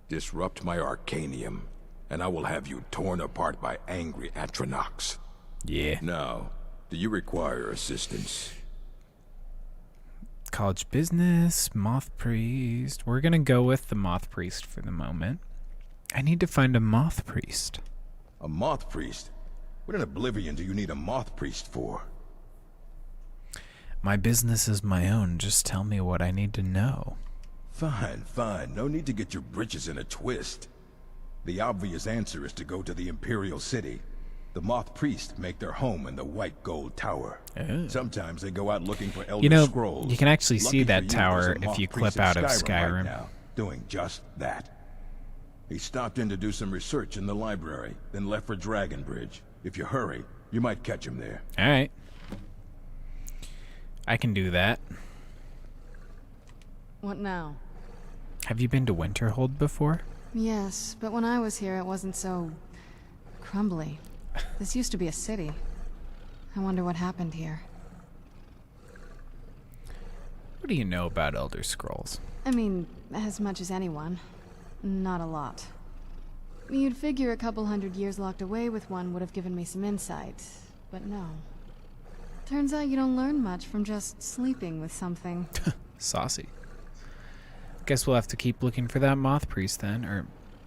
Disrupt my Arcanium, and I will have you torn apart by angry Atronachs. Yeah. Now, do you require assistance? College business, Moth Priest. We're gonna go with the Moth Priest for the moment. I need to find a Moth Priest. A Moth Priest? What in oblivion do you need a Moth Priest for? My business is my own. Just tell me what I need to know. Fine, fine. No need to get your britches in a twist. The obvious answer is to go to the Imperial City. The Moth Priest make their home in the White Gold Tower. Oh. Sometimes they go out looking for Elder Scrolls. You can actually see Lucky that for tower there's a if you Moth clip Priest out of Right Skyrim. now, doing just that. He stopped in to do some research in the library, then left for Dragonbridge. If you hurry, you might catch him there. All right. I can do that. What now? Have you been to Winterhold before? Yes, but when I was here it wasn't so crumbly. This used to be a city. I wonder what happened here. What do you know about Elder Scrolls? I mean, as much as anyone. Not a lot. You'd figure a couple hundred years locked away with one would have given me some insight, but no. Turns out you don't learn much from just sleeping with something. Saucy. Guess we'll have to keep looking for that Moth Priest then, or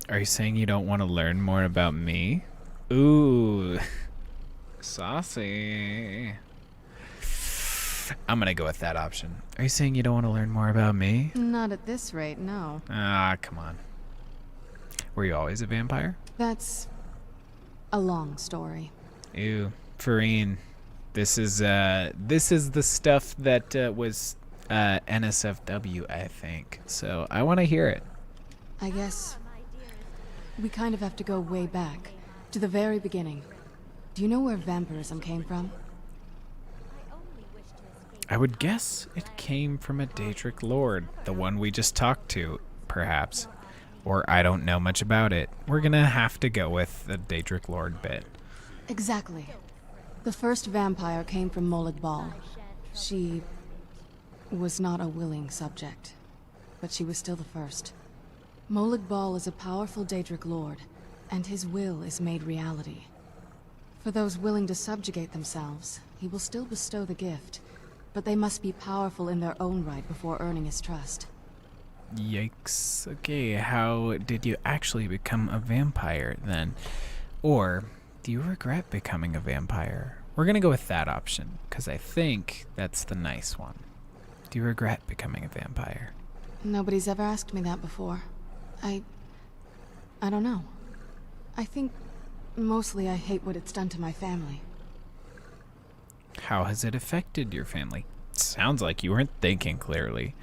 are you saying you don't want to learn more about me? Ooh. Saucy. I'm gonna go with that option. Are you saying you don't want to learn more about me? Not at this rate, no. Ah, come on. Were you always a vampire? That's a long story. Ew, Farine. This is the stuff that was NSFW, I think. So I want to hear it. I guess we kind of have to go way back, to the very beginning. Do you know where vampirism came from? I would guess it came from a Daedric Lord, the one we just talked to, perhaps. Or I don't know much about it. We're gonna have to go with the Daedric Lord bit. Exactly. The first vampire came from Molag Bal. She was not a willing subject, but she was still the first. Molag Bal is a powerful Daedric Lord, and his will is made reality. For those willing to subjugate themselves, he will still bestow the gift, but they must be powerful in their own right before earning his trust. Yikes. Okay, how did you actually become a vampire then? Or do you regret becoming a vampire? We're gonna go with that option, because I think that's the nice one. Do you regret becoming a vampire? Nobody's ever asked me that before. I don't know. I think mostly I hate what it's done to my family. How has it affected your family? Sounds like you weren't thinking clearly.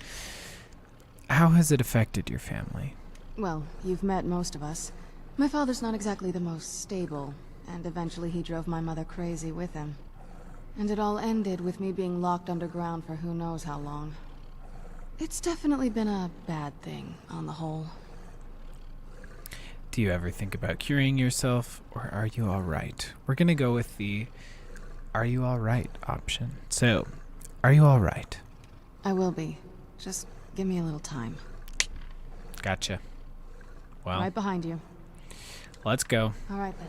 How has it affected your family? Well, you've met most of us. My father's not exactly the most stable, and eventually he drove my mother crazy with him. And it all ended with me being locked underground for who knows how long. It's definitely been a bad thing, on the whole. Do you ever think about curing yourself, or are you alright? We're gonna go with the are you alright option. So, are you alright? I will be. Just give me a little time. Gotcha. Well, Right behind you. let's go. All right then.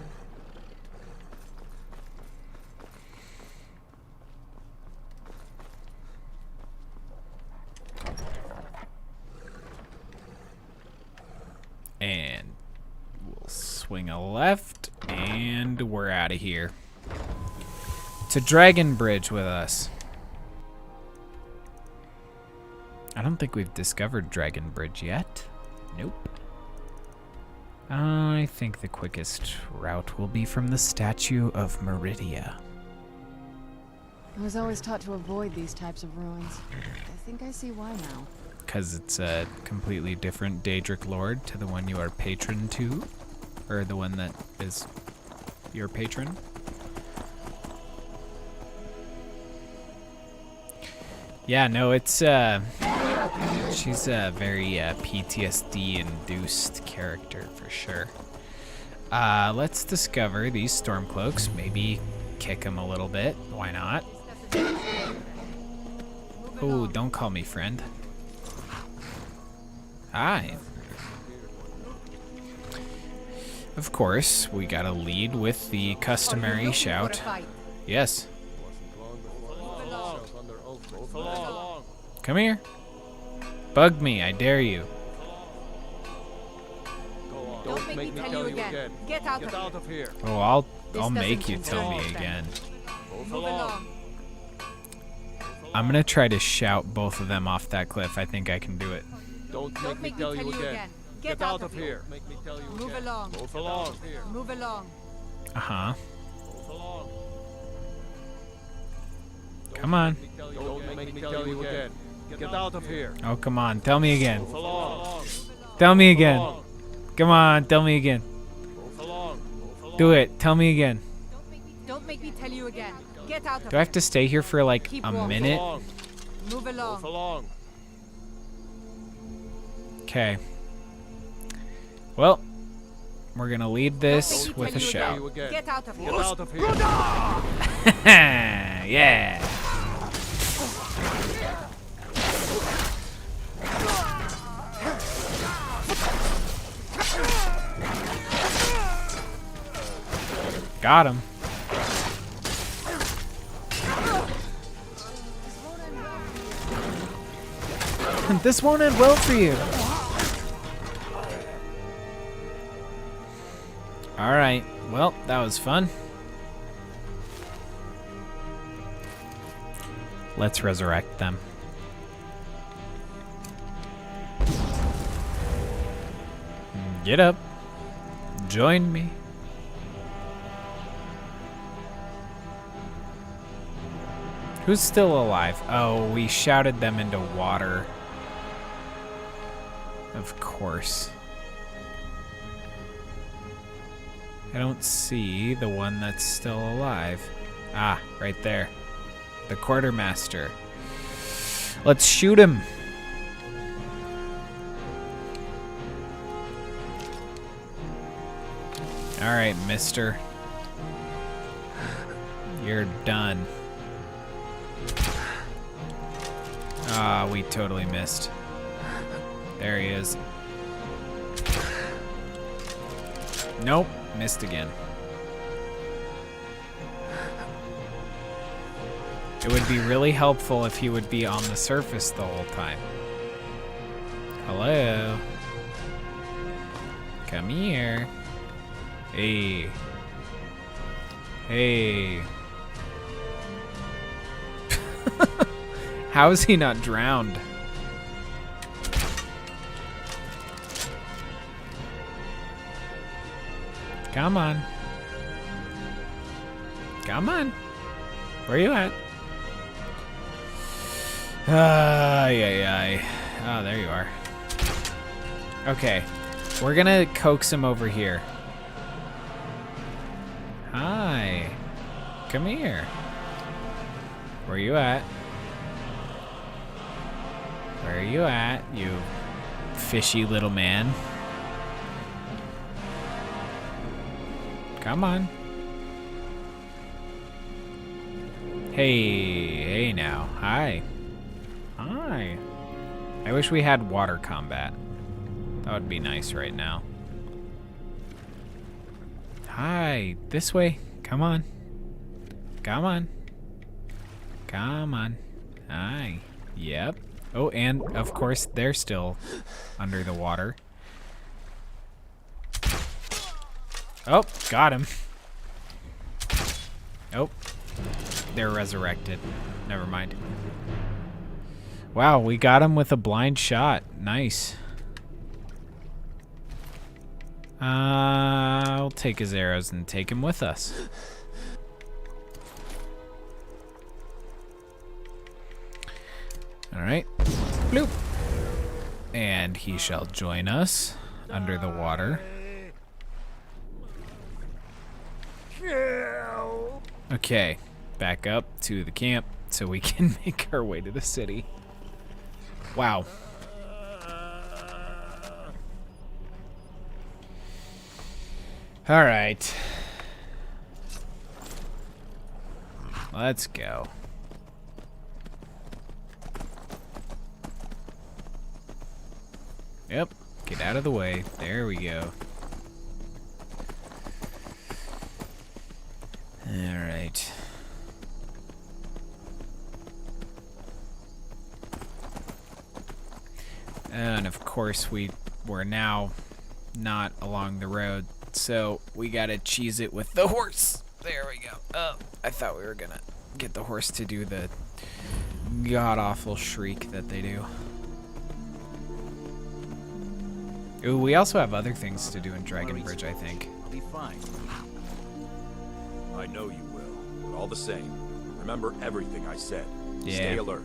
And we'll swing a left, and we're out of here. To Dragon Bridge with us. I don't think we've discovered Dragon Bridge yet. Nope. I think the quickest route will be from the statue of Meridia. I was always taught to avoid these types of ruins. I think I see why now. Because it's a completely different Daedric Lord to the one you are patron to. Or the one that is your patron. Yeah, no, it's, she's a very PTSD-induced character for sure. Let's discover these Stormcloaks. Maybe kick them a little bit. Why not? Oh, don't call me friend. Hi. Of course, we gotta lead with the customary shout. Yes. Come here. Bug me, I dare you. Don't make me tell you again. Get out of here. Oh, I'll make you tell me again. Move along. I'm gonna try to shout both of them off that cliff. I think I can do it. Don't make me tell you again. Get out of here. Move along. Move along. Move along. Uh-huh. Come on. Don't make me tell you again. Get out of here. Oh, come on. Tell me again. Move along. Tell me again. Come on. Tell me again. Move along. Do it. Tell me again. Don't make me tell you again. Get out of Do I have to stay here for like Keep a walking. minute? Move along. Move along. Okay. Well, we're gonna lead this with a shout. Get out of here. Get out of here. Yeah. Got him. This won't end well for you. All right. Well, that was fun. Let's resurrect them. Get up. Join me. Who's still alive? Oh, we shouted them into water. Of course. I don't see the one that's still alive. Ah, right there. The quartermaster. Let's shoot him. All right, mister. You're done. Ah, we totally missed. There he is. Nope, missed again. It would be really helpful if he would be on the surface the whole time. Hello? Come here. Hey. Hey. How is he not drowned? Come on. Come on. Where you at? Ay. Oh, there you are. Okay. We're gonna coax him over here. Hi. Come here. Where you at? Where are you at, you fishy little man? Come on. Hey now. Hi. Hi. I wish we had water combat. That would be nice right now. Hi. This way. Come on. Come on. Come on. Hi. Yep. Oh, and of course they're still under the water. Oh, got him. Oh, they're resurrected. Never mind. Wow, we got him with a blind shot. Nice. I'll take his arrows and take him with us. All right. Bloop. And he shall join us under the water. Okay, back up to the camp so we can make our way to the city. Wow. All right. Let's go. Yep, get out of the way. There we go. All right. And of course we're now not along the road, so we gotta cheese it with the horse. There we go. Oh, I thought we were gonna get the horse to do the god-awful shriek that they do. Ooh, we also have other things to do in Dragonbridge, I think. I'll be fine. I know you will, but all the same, remember everything I said. Yeah. Stay alert.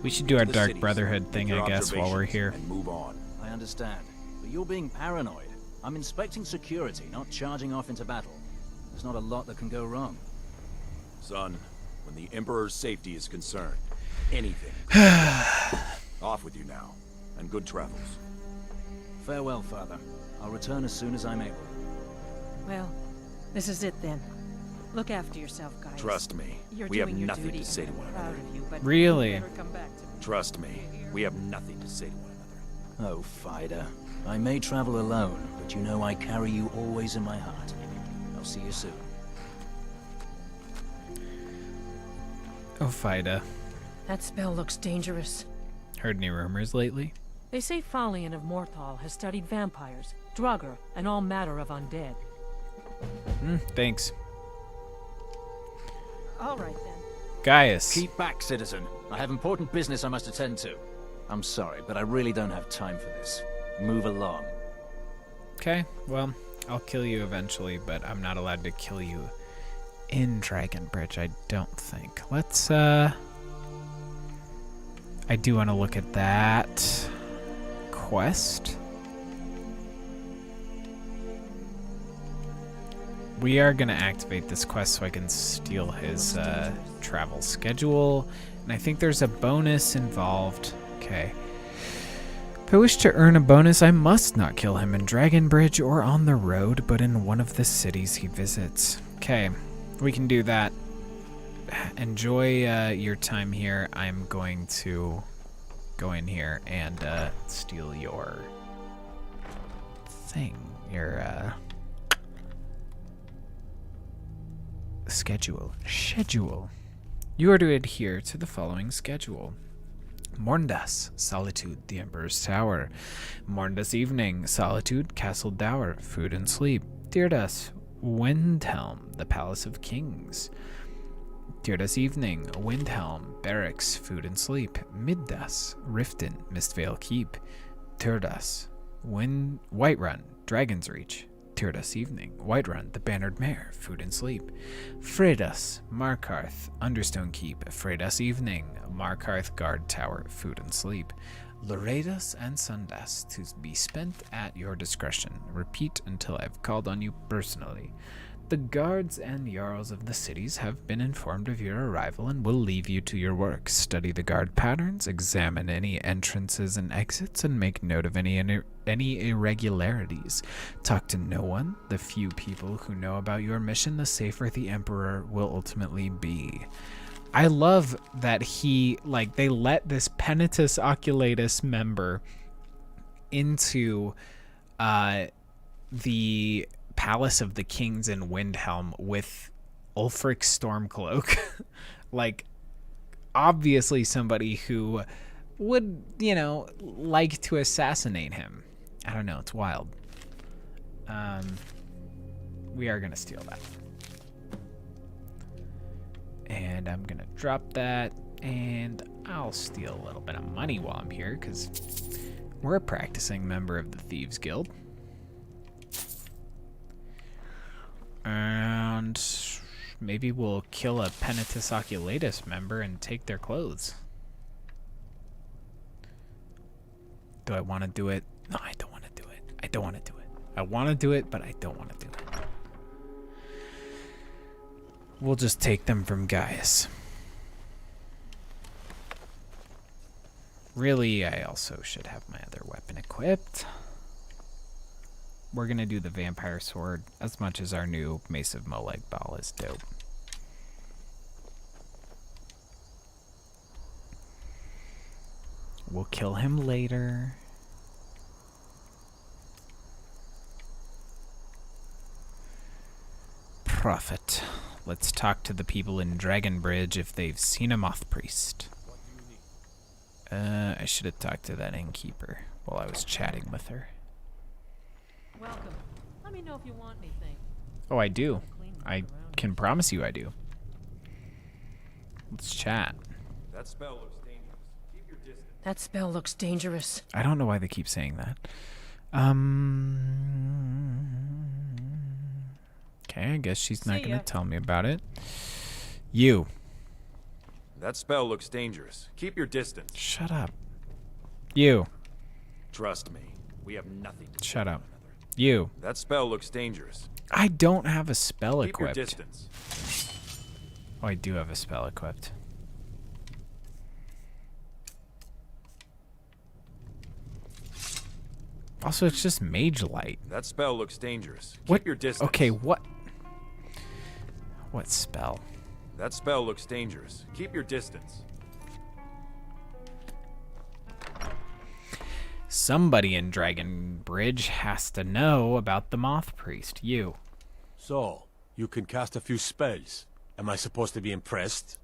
We should do our Dark Brotherhood thing, I guess, while we're here. And move on. I understand, but you're being paranoid. I'm inspecting security, not charging off into battle. There's not a lot that can go wrong. Son, when the Emperor's safety is concerned, anything. Off with you now, and good travels. Farewell, Father. I'll return as soon as I'm able. Well, this is it then. Look after yourself, guys. Trust me, You're we have doing your nothing duty, to say to and one I'm proud another. of you, but Really? you better come back to me. Trust me, we have nothing to say to one another. Oh, Fida. I may travel alone, but you know I carry you always in my heart. I'll see you soon. Oh, Fida. That spell looks dangerous. Heard any rumors lately? They say Falion of Morthal has studied vampires, Draugr, and all matter of undead. Thanks. All right, then. Gaius. Keep back, citizen. I have important business I must attend to. I'm sorry, but I really don't have time for this. Move along. Okay, well, I'll kill you eventually, but I'm not allowed to kill you in Dragonbridge, I don't think. Let's, I do want to look at that quest. We are going to activate this quest so I can steal his travel schedule. And I think there's a bonus involved. Okay. If I wish to earn a bonus, I must not kill him in Dragonbridge or on the road, but in one of the cities he visits. Okay, we can do that. Enjoy your time here. I'm going to go in here and steal your thing. Your schedule. You are to adhere to the following schedule. Morndas, Solitude, the Emperor's Tower. Morndas Evening, Solitude, Castle Dower, Food and Sleep. Tyrdas, Windhelm, the Palace of Kings. Tyrdas Evening, Windhelm, Barracks, Food and Sleep. Middas, Riften, Mistvale Keep. Tyrdas, Whiterun, Dragon's Reach. Tyrdas Evening, Whiterun, the Bannered Mare, Food and Sleep. Fredas, Markarth, Understone Keep. Fredas Evening, Markarth Guard Tower, Food and Sleep. Loredas and Sundas, to be spent at your discretion. Repeat until I've called on you personally. The guards and jarls of the cities have been informed of your arrival and will leave you to your work. Study the guard patterns, examine any entrances and exits, and make note of any irregularities. Talk to no one. The few people who know about your mission, the safer the Emperor will ultimately be. I love that they let this Penitus Oculatus member into the Palace of the Kings in Windhelm with Ulfric's Stormcloak. Like, obviously somebody who would, like to assassinate him. I don't know, it's wild. We are gonna steal that. And I'm gonna drop that, and I'll steal a little bit of money while I'm here, because we're a practicing member of the Thieves Guild. And maybe we'll kill a Penitus Oculatus member and take their clothes. Do I want to do it? No, I don't want to do it. I don't want to do it. I want to do it, but I don't want to do it. We'll just take them from Gaius. Really, I also should have my other weapon equipped. We're going to do the vampire sword as much as our new Mace of Molag Bal is dope. We'll kill him later. Prophet. Let's talk to the people in Dragonbridge if they've seen a Moth Priest. I should have talked to that innkeeper while I was chatting with her. Welcome. Let me know if you want anything. Oh, I do. I can promise you I do. Let's chat. That spell looks dangerous. Keep your distance. That spell looks dangerous. I don't know why they keep saying that. Okay, I guess she's not going to tell me about it. You. That spell looks dangerous. Keep your distance. Shut up. You. Trust me. We have nothing to Shut up. You. That spell looks dangerous. I don't have a spell Keep equipped. your distance. Oh, I do have a spell equipped. Also, it's just Mage Light. That spell looks dangerous. What? Keep your distance. Okay, what? What spell? That spell looks dangerous. Keep your distance. Somebody in Dragonbridge has to know about the Moth Priest. You. So, you can cast a few spells. Am I supposed to be impressed?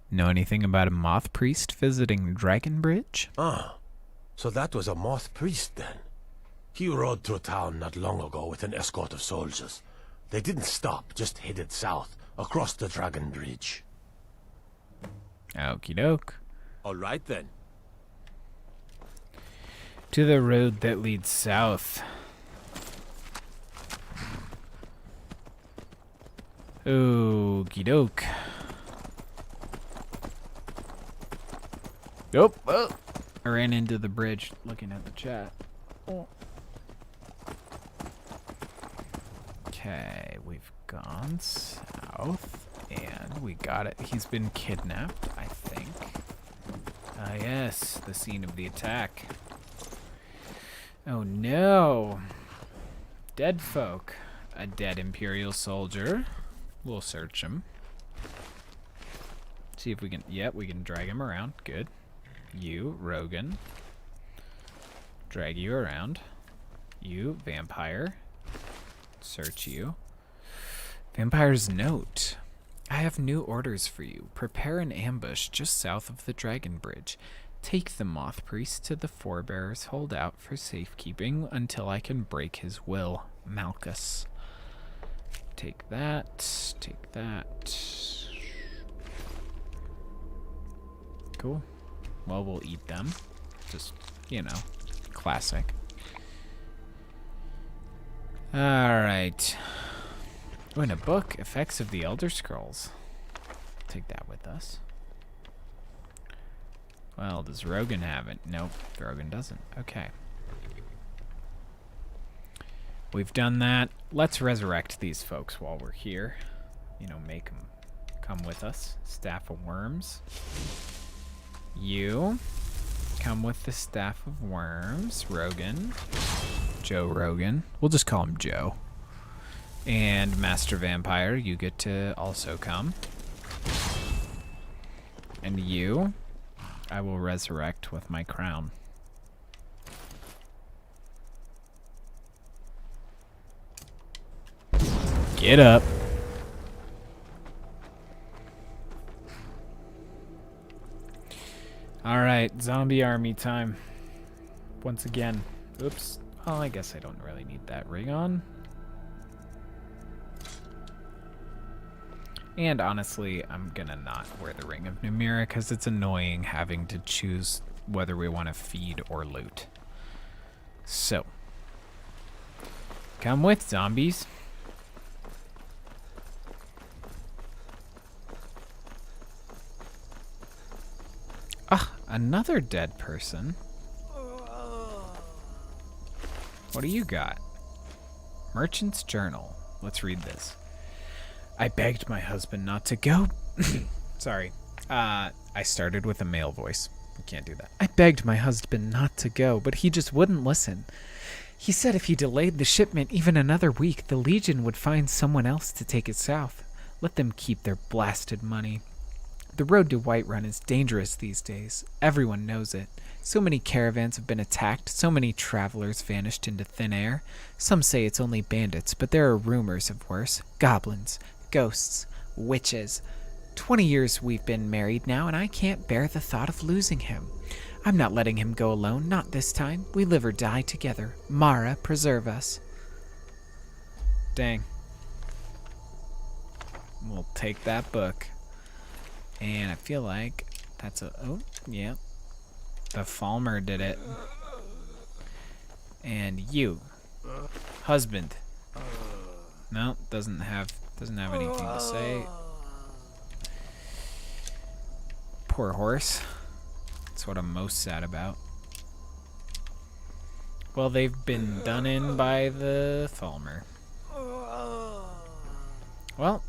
Know anything about a Moth Priest visiting Dragonbridge? Ah, so that was a Moth Priest then. He rode through town not long ago with an escort of soldiers. They didn't stop, just headed south, across the Dragon Bridge. Okie doke. All right then. To the road that leads south. Okie doke. Nope. Oh. I ran into the bridge looking at the chat. Okay, we've gone south, and we got it. He's been kidnapped, I think. Ah, yes, the scene of the attack. Oh no! Dead folk. A dead Imperial soldier. We'll search him. See if we can... Yep, we can drag him around. Good. You, Rogan. Drag you around. You, vampire. Search you. Vampire's note. I have new orders for you. Prepare an ambush just south of the Dragon Bridge. Take the Moth Priest to the Forebears holdout for safekeeping until I can break his will. Malchus. Take that. Take that. Cool. Well, we'll eat them. Just, classic. Alright. Oh, and a book. Effects of the Elder Scrolls. Take that with us. Well, does Rogan have it? Nope, Rogan doesn't. Okay. We've done that. Let's resurrect these folks while we're here. You know, make them come with us. Staff of Worms. You come with the Staff of Worms. Rogan. Joe Rogan. We'll just call him Joe. And Master Vampire, you get to also come. And you, I will resurrect with my crown. Get up. Alright, zombie army time. Once again. Oops. Oh, I guess I don't really need that ring on. And honestly, I'm gonna not wear the Ring of Numira because it's annoying having to choose whether we want to feed or loot. So, come with, zombies. Ah, another dead person. What do you got? Merchant's Journal. Let's read this. I begged my husband not to go. Sorry. I started with a male voice. We can't do that. I begged my husband not to go, but he just wouldn't listen. He said if he delayed the shipment even another week, the Legion would find someone else to take it south. Let them keep their blasted money. The road to Whiterun is dangerous these days. Everyone knows it. So many caravans have been attacked, so many travelers vanished into thin air. Some say it's only bandits, but there are rumors of worse. Goblins, ghosts, witches. 20 years we've been married now, and I can't bear the thought of losing him. I'm not letting him go alone, not this time. We live or die together. Mara, preserve us. Dang. We'll take that book. And I feel like that's a... Oh, yeah. The Falmer did it. And you. Husband. No, doesn't have anything to say. Poor horse. That's what I'm most sad about. Well, they've been done in by the Falmer. Well,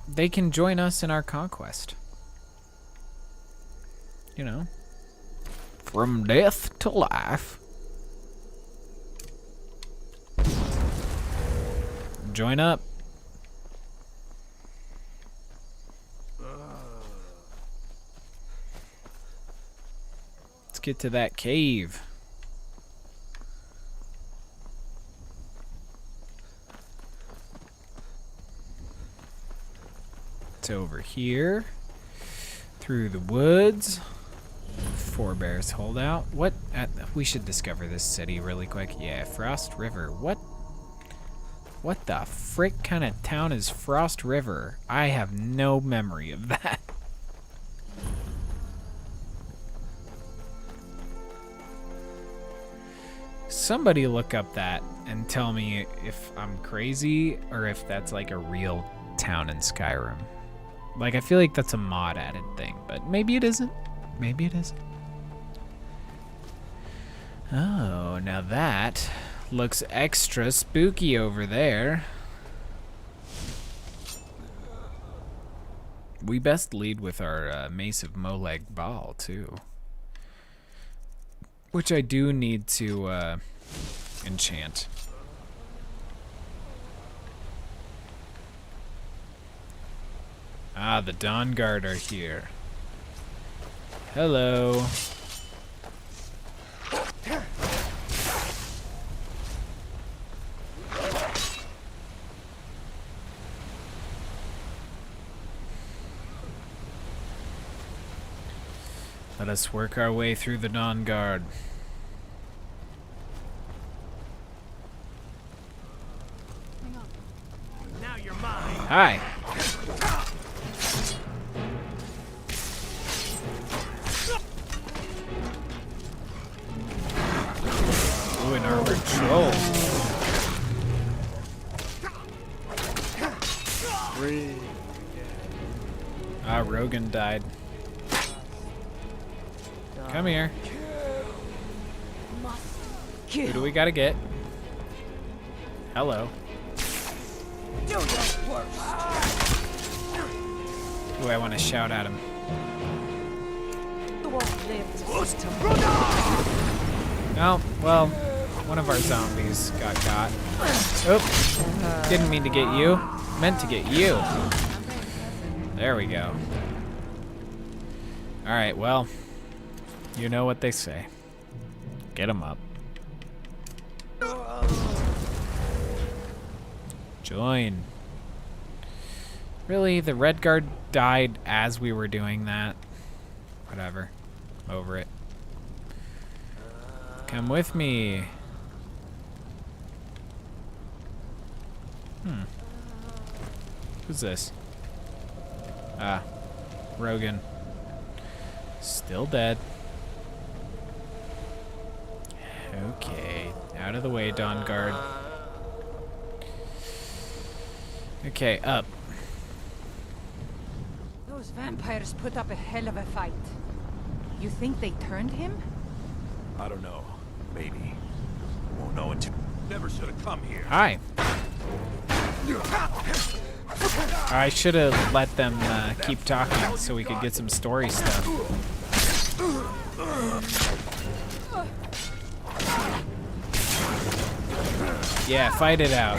they can join us in our conquest. You know. From death to life. Join up. Let's get to that cave. It's over here. Through the woods. Forebears holdout. What? We should discover this city really quick. Yeah, Frost River. What the frick kind of town is Frost River? I have no memory of that. Somebody look up that and tell me if I'm crazy or if that's like a real town in Skyrim. Like, I feel like that's a mod added thing, but maybe it isn't. Maybe it isn't. Oh, now that looks extra spooky over there. We best lead with our Mace of Molag Bal, too. Which I do need to enchant. Ah, the Dawnguard are here. Hello. Let us work our way through the Dawnguard. Now you're mine. Hi. Ooh, an armored troll. Ah, Rogan died. Come here. Who do we gotta get? Hello. Do your worst. Ooh, I want to shout at him. The wolf lives. Oh, well, one of our zombies got got. Oop. Didn't mean to get you. Meant to get you. There we go. Alright, well, you know what they say. Get them up. Join. Really, the Red Guard died as we were doing that. Whatever. Over it. Come with me. Who's this? Ah, Rogan. Still dead. Okay, out of the way, Dawnguard. Okay, up. Those vampires put up a hell of a fight. You think they turned him? I don't know. Maybe. Won't know until... Never should have come here. Hi. I should have let them keep talking so we could get some story stuff. Yeah, fight it out.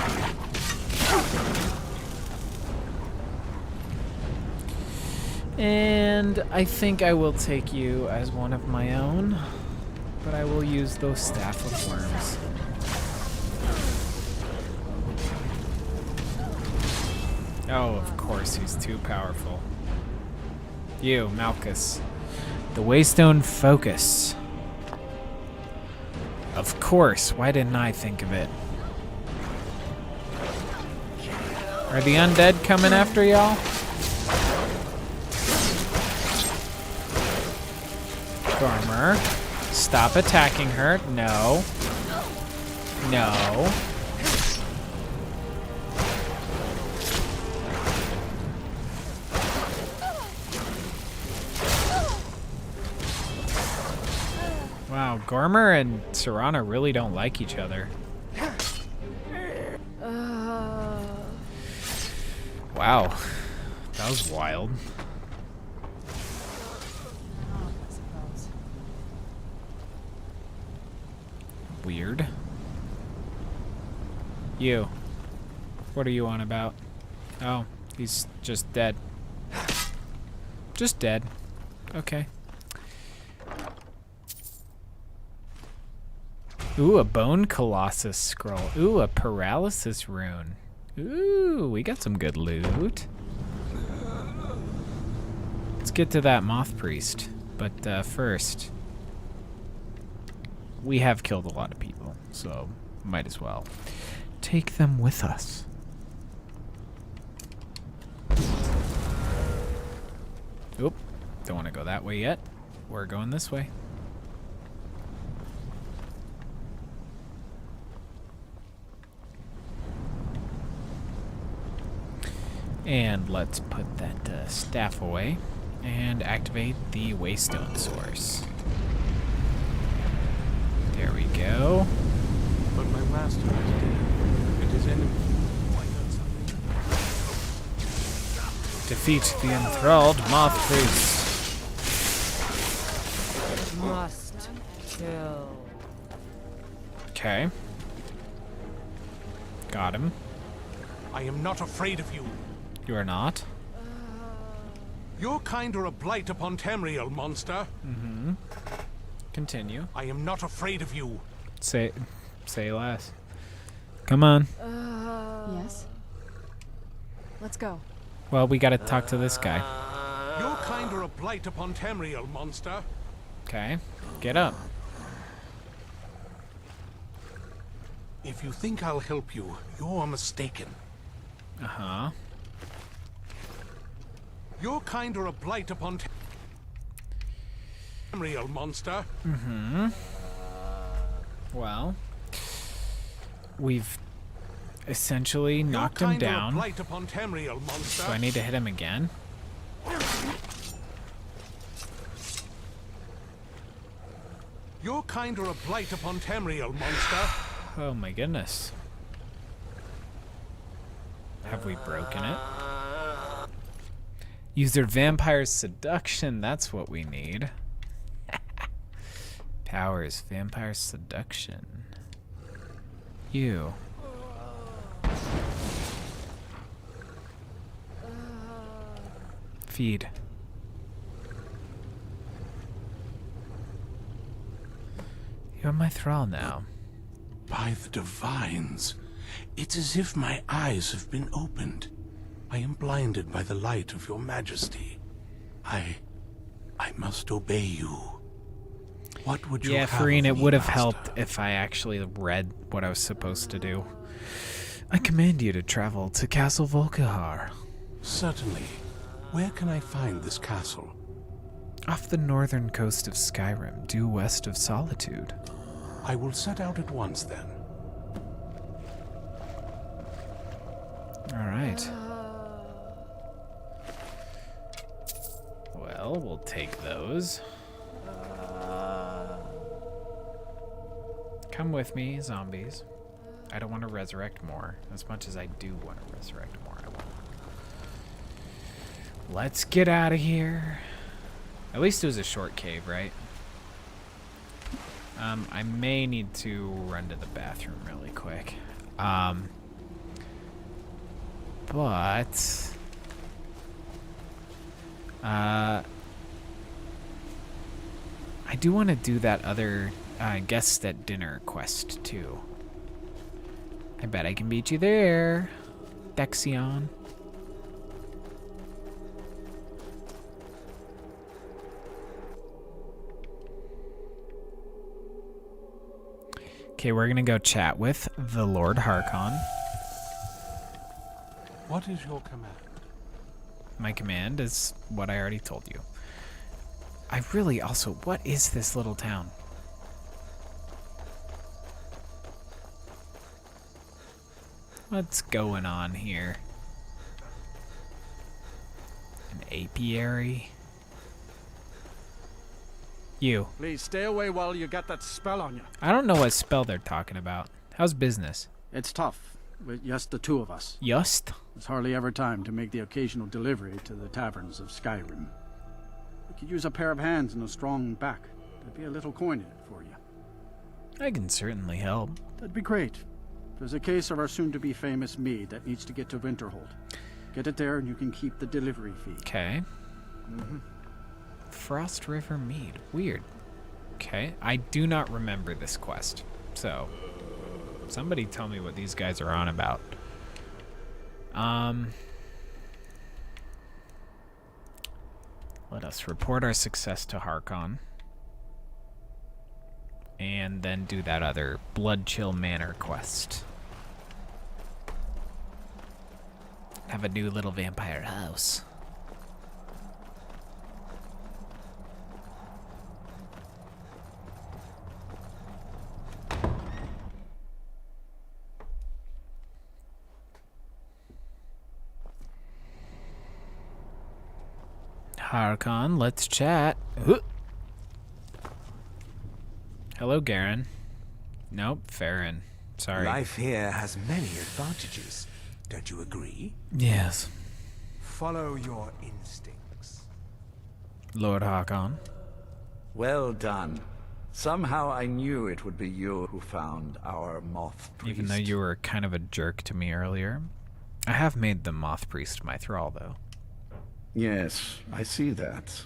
And I think I will take you as one of my own, but I will use those Staff of Worms. Oh, of course, he's too powerful. You, Malchus. The Waystone Focus. Of course, why didn't I think of it? Are the undead coming after y'all? Gormer, stop attacking her. No. No. Wow, Gormer and Serana really don't like each other. Wow, that was wild. Weird. You. What are you on about? Oh, he's just dead. Just dead. Okay. Ooh, a Bone Colossus scroll. Ooh, a Paralysis rune. Ooh, we got some good loot. Let's get to that Moth Priest. But first, we have killed a lot of people, so might as well take them with us. Oop, don't want to go that way yet. We're going this way. And let's put that staff away and activate the Waystone source. There we go. But my master is dead. And his enemy. Defeat the enthralled Moth Priest. Must kill. Okay. Got him. I am not afraid of you. You are not? Your kind are a blight upon Tamriel, monster. Mm-hmm. Continue. I am not afraid of you. Say less. Come on. Yes? Let's go. Well, we gotta talk to this guy. Your kind are a blight upon Tamriel, monster. Okay. Get up. If you think I'll help you, you're mistaken. Uh-huh. Your kind are a blight upon Tamriel, monster. Mm-hmm. Well, we've essentially knocked him down. Blight upon Tamriel, monster. Do I need to hit him again? Your kind are a blight upon Tamriel, monster. Oh my goodness. Have we broken it? Use their vampire seduction. That's what we need. Powers, vampire seduction. You. Feed. You're my thrall now. By the divines, it's as if my eyes have been opened. I am blinded by the light of your majesty. I must obey you. What would you have Farine, of it me, would have master? helped if I actually read what I was supposed to do. I command you to travel to Castle Volkihar. Certainly. Where can I find this castle? Off the northern coast of Skyrim, due west of Solitude. I will set out at once then. All right. Well, we'll take those. Come with me, zombies. I don't want to resurrect more. As much as I do want to resurrect more, I won't. Let's get out of here. At least it was a short cave, right? I may need to run to the bathroom really quick. But I do want to do that other guest at dinner quest too. I bet I can beat you there, Dexion. Okay, we're gonna go chat with the Lord Harkon. What is your command? My command is what I already told you. I really also, what is this little town? What's going on here? An apiary? You. Please stay away while you got that spell on you. I don't know what spell they're talking about. How's business? It's tough, with just the two of us. Just? There's hardly ever time to make the occasional delivery to the taverns of Skyrim. We could use a pair of hands and a strong back. There'd be a little coin in it for you. I can certainly help. That'd be great. There's a case of our soon-to-be famous mead that needs to get to Winterhold. Get it there and you can keep the delivery fee. Okay. Frost River Mead. Weird. Okay. I do not remember this quest. So, somebody tell me what these guys are on about. Let us report our success to Harkon. And then do that other Bloodchill Manor quest. Have a new little vampire house. Harkon, let's chat. Hello, Garen. Nope, Farron. Sorry. Life here has many advantages. Don't you agree? Yes. Follow your instincts. Lord Harkon. Well done. Somehow I knew it would be you who found our Moth Priest. Even though you were kind of a jerk to me earlier. I have made the Moth Priest my thrall, though. Yes, I see that.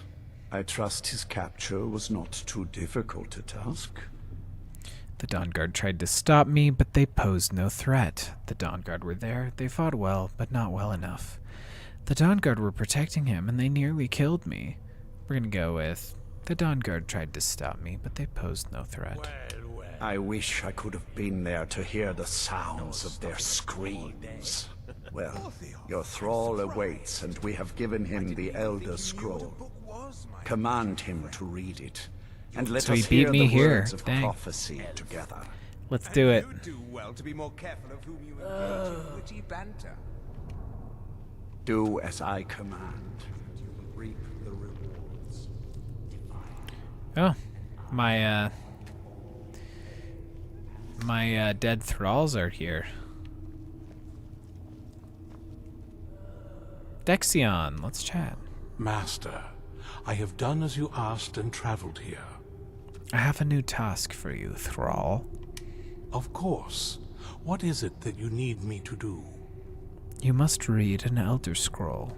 I trust his capture was not too difficult a task. The Dawnguard tried to stop me, but they posed no threat. The Dawnguard were there. They fought well, but not well enough. The Dawnguard were protecting him, and they nearly killed me. We're gonna go with, the Dawnguard tried to stop me, but they posed no threat. I wish I could have been there to hear the sounds of their screams. Well, your thrall awaits, and we have given him the Elder Scroll. Command him to read it, and let So he us beat hear me the here. words of Dang. prophecy together. Let's do it. You'd do well to be more careful of whom you engage in witty banter. Do as I command. You will reap the rewards. Oh, my dead thralls are here. Dexion, let's chat. Master, I have done as you asked and traveled here. I have a new task for you, Thrall. Of course. What is it that you need me to do? You must read an Elder Scroll.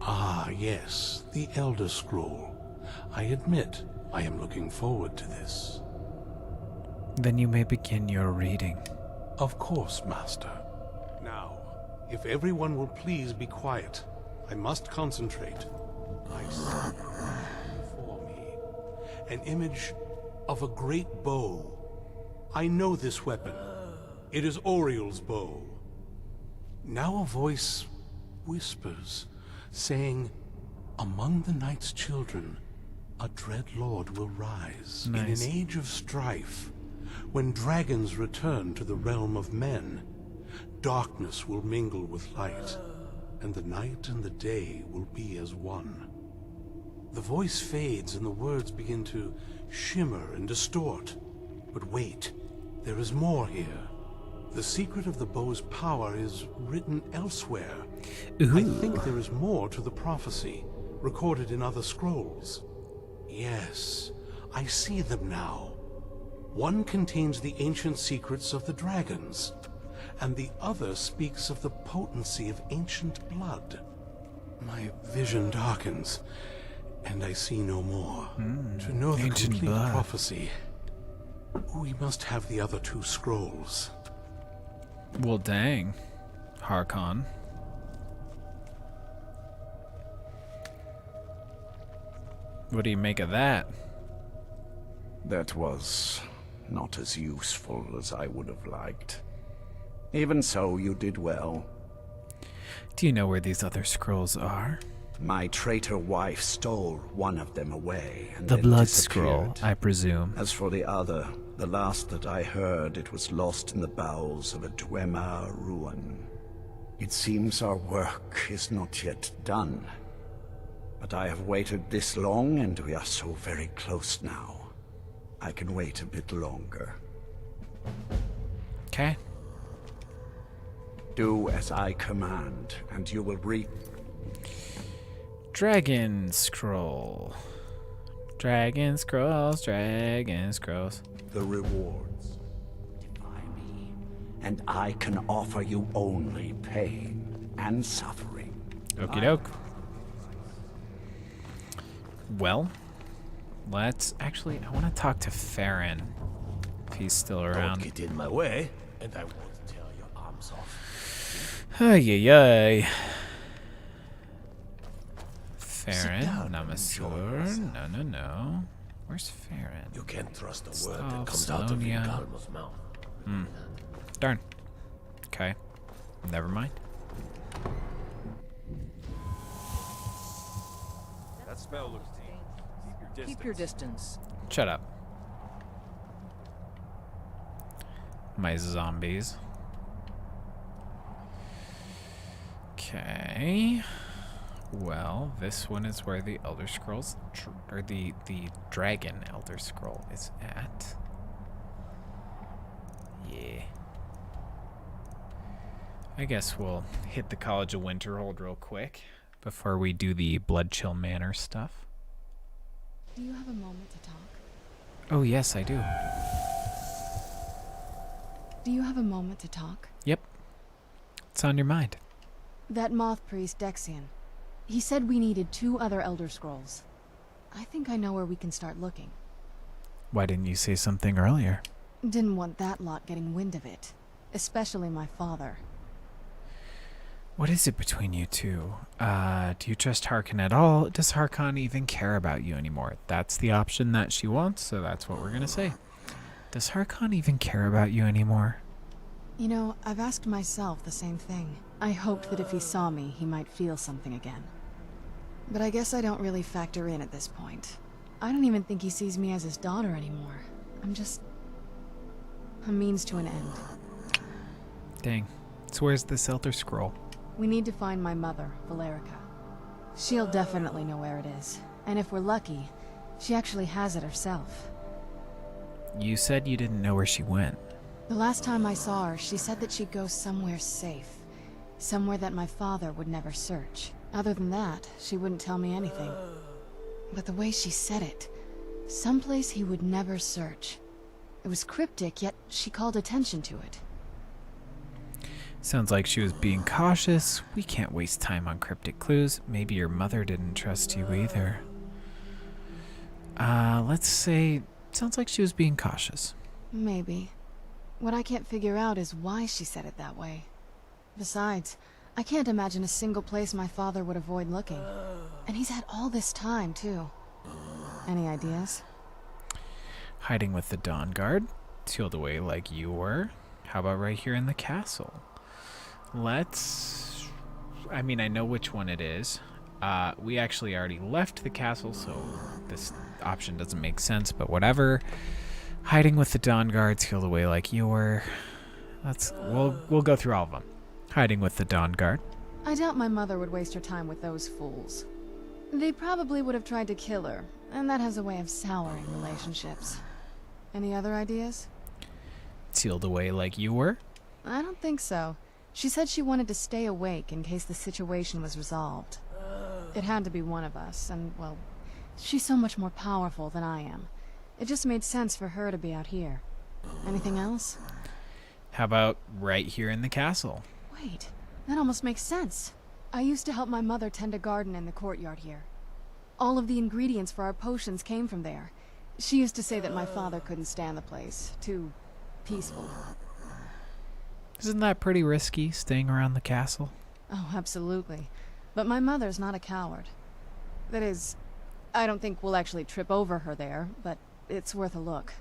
Ah, yes, the Elder Scroll. I admit, I am looking forward to this. Then you may begin your reading. Of course, Master. Now, if everyone will please be quiet, I must concentrate. I see before me an image of a great bow. I know this weapon. It is Oriel's bow. Now a voice whispers, saying, among the night's children, a dread lord will rise. Nice. In an age of strife, when dragons return to the realm of men, darkness will mingle with light, and the night and the day will be as one. The voice fades and the words begin to shimmer and distort. But wait, there is more here. The secret of the bow's power is written elsewhere. Ooh. I think there is more to the prophecy, recorded in other scrolls. Yes, I see them now. One contains the ancient secrets of the dragons, and the other speaks of the potency of ancient blood. My vision darkens, and I see no more. To know the ancient complete blood. prophecy, we must have the other two scrolls. Well, dang, Harkon. What do you make of that? That was not as useful as I would have liked. Even so, you did well. Do you know where these other scrolls are? My traitor wife stole one of them away and The then Blood disappeared. Scroll, I presume. As for the other, the last that I heard, it was lost in the bowels of a Dwemer ruin. It seems our work is not yet done. But I have waited this long, and we are so very close now. I can wait a bit longer. Okay. Do as I command, and you will reap. Dragon Scroll. Dragon Scrolls, Dragon Scrolls. The rewards. Defy me, and I can offer you only pain and suffering. Okie doke. Well, let's actually. I want to talk to Farron. If he's still around. Don't get in my way, and I won't tear your arms off. Ay, ay, ay. Sit Farron, down and Namasur. No, no, no. Where's Farron? You can't trust a word Stav, that comes out of Salonia. Ygalma's mouth. Darn. Okay. Never mind. That spell looks dangerous. Keep your distance. Shut up. My zombies. Okay. Well, this one is where the Elder Scrolls, or the Dragon Elder Scroll is at. Yeah. I guess we'll hit the College of Winterhold real quick before we do the Bloodchill Manor stuff. Do you have a moment to talk? Oh, yes, I do. Do you have a moment to talk? Yep. What's on your mind? That Moth Priest, Dexion. He said we needed 2 other Elder Scrolls. I think I know where we can start looking. Why didn't you say something earlier? Didn't want that lot getting wind of it. Especially my father. What is it between you two? Do you trust Harkon at all? Does Harkon even care about you anymore? That's the option that she wants, so that's what we're gonna say. Does Harkon even care about you anymore? You know, I've asked myself the same thing. I hoped that if he saw me, he might feel something again. But I guess I don't really factor in at this point. I don't even think he sees me as his daughter anymore. I'm just a means to an end. Dang. So where's this Elder Scroll? We need to find my mother, Valerica. She'll definitely know where it is. And if we're lucky, she actually has it herself. You said you didn't know where she went. The last time I saw her, she said that she'd go somewhere safe. Somewhere that my father would never search. Other than that, she wouldn't tell me anything. But the way she said it, someplace he would never search. It was cryptic, yet she called attention to it. Sounds like she was being cautious. We can't waste time on cryptic clues. Maybe your mother didn't trust you either. Let's say, sounds like she was being cautious. Maybe. What I can't figure out is why she said it that way. Besides, I can't imagine a single place my father would avoid looking. And he's had all this time, too. Any ideas? Hiding with the Dawnguard, sealed away like you were. How about right here in the castle? I mean, I know which one it is. We actually already left the castle, so this option doesn't make sense, but whatever. Hiding with the Dawnguard, sealed away like you were. We'll go through all of them. Hiding with the Dawnguard. I doubt my mother would waste her time with those fools. They probably would have tried to kill her, and that has a way of souring relationships. Any other ideas? Sealed away like you were? I don't think so. She said she wanted to stay awake in case the situation was resolved. It had to be one of us, and, well, she's so much more powerful than I am. It just made sense for her to be out here. Anything else? How about right here in the castle? Wait, that almost makes sense. I used to help my mother tend a garden in the courtyard here. All of the ingredients for our potions came from there. She used to say that my father couldn't stand the place. Too peaceful. Isn't that pretty risky, staying around the castle? Oh, absolutely. But my mother's not a coward. That is, I don't think we'll actually trip over her there, but it's worth a look.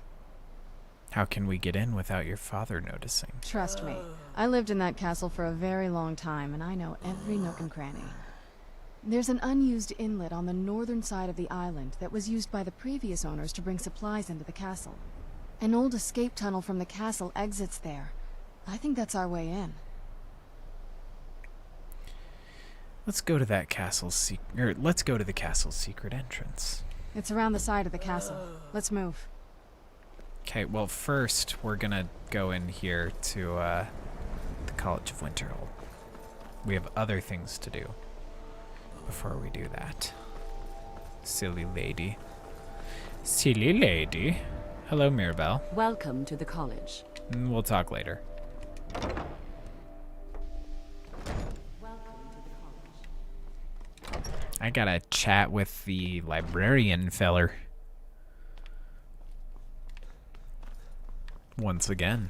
How can we get in without your father noticing? Trust me, I lived in that castle for a very long time, and I know every nook and cranny. There's an unused inlet on the northern side of the island that was used by the previous owners to bring supplies into the castle. An old escape tunnel from the castle exits there. I think that's our way in. Let's go to that castle's let's go to the castle's secret entrance. It's around the side of the castle. Let's move. Okay, well first we're gonna go in here to the College of Winterhold. We have other things to do before we do that. Silly lady. Silly lady. Hello, Mirabelle. Welcome to the college. We'll talk later. I gotta chat with the librarian feller. Once again.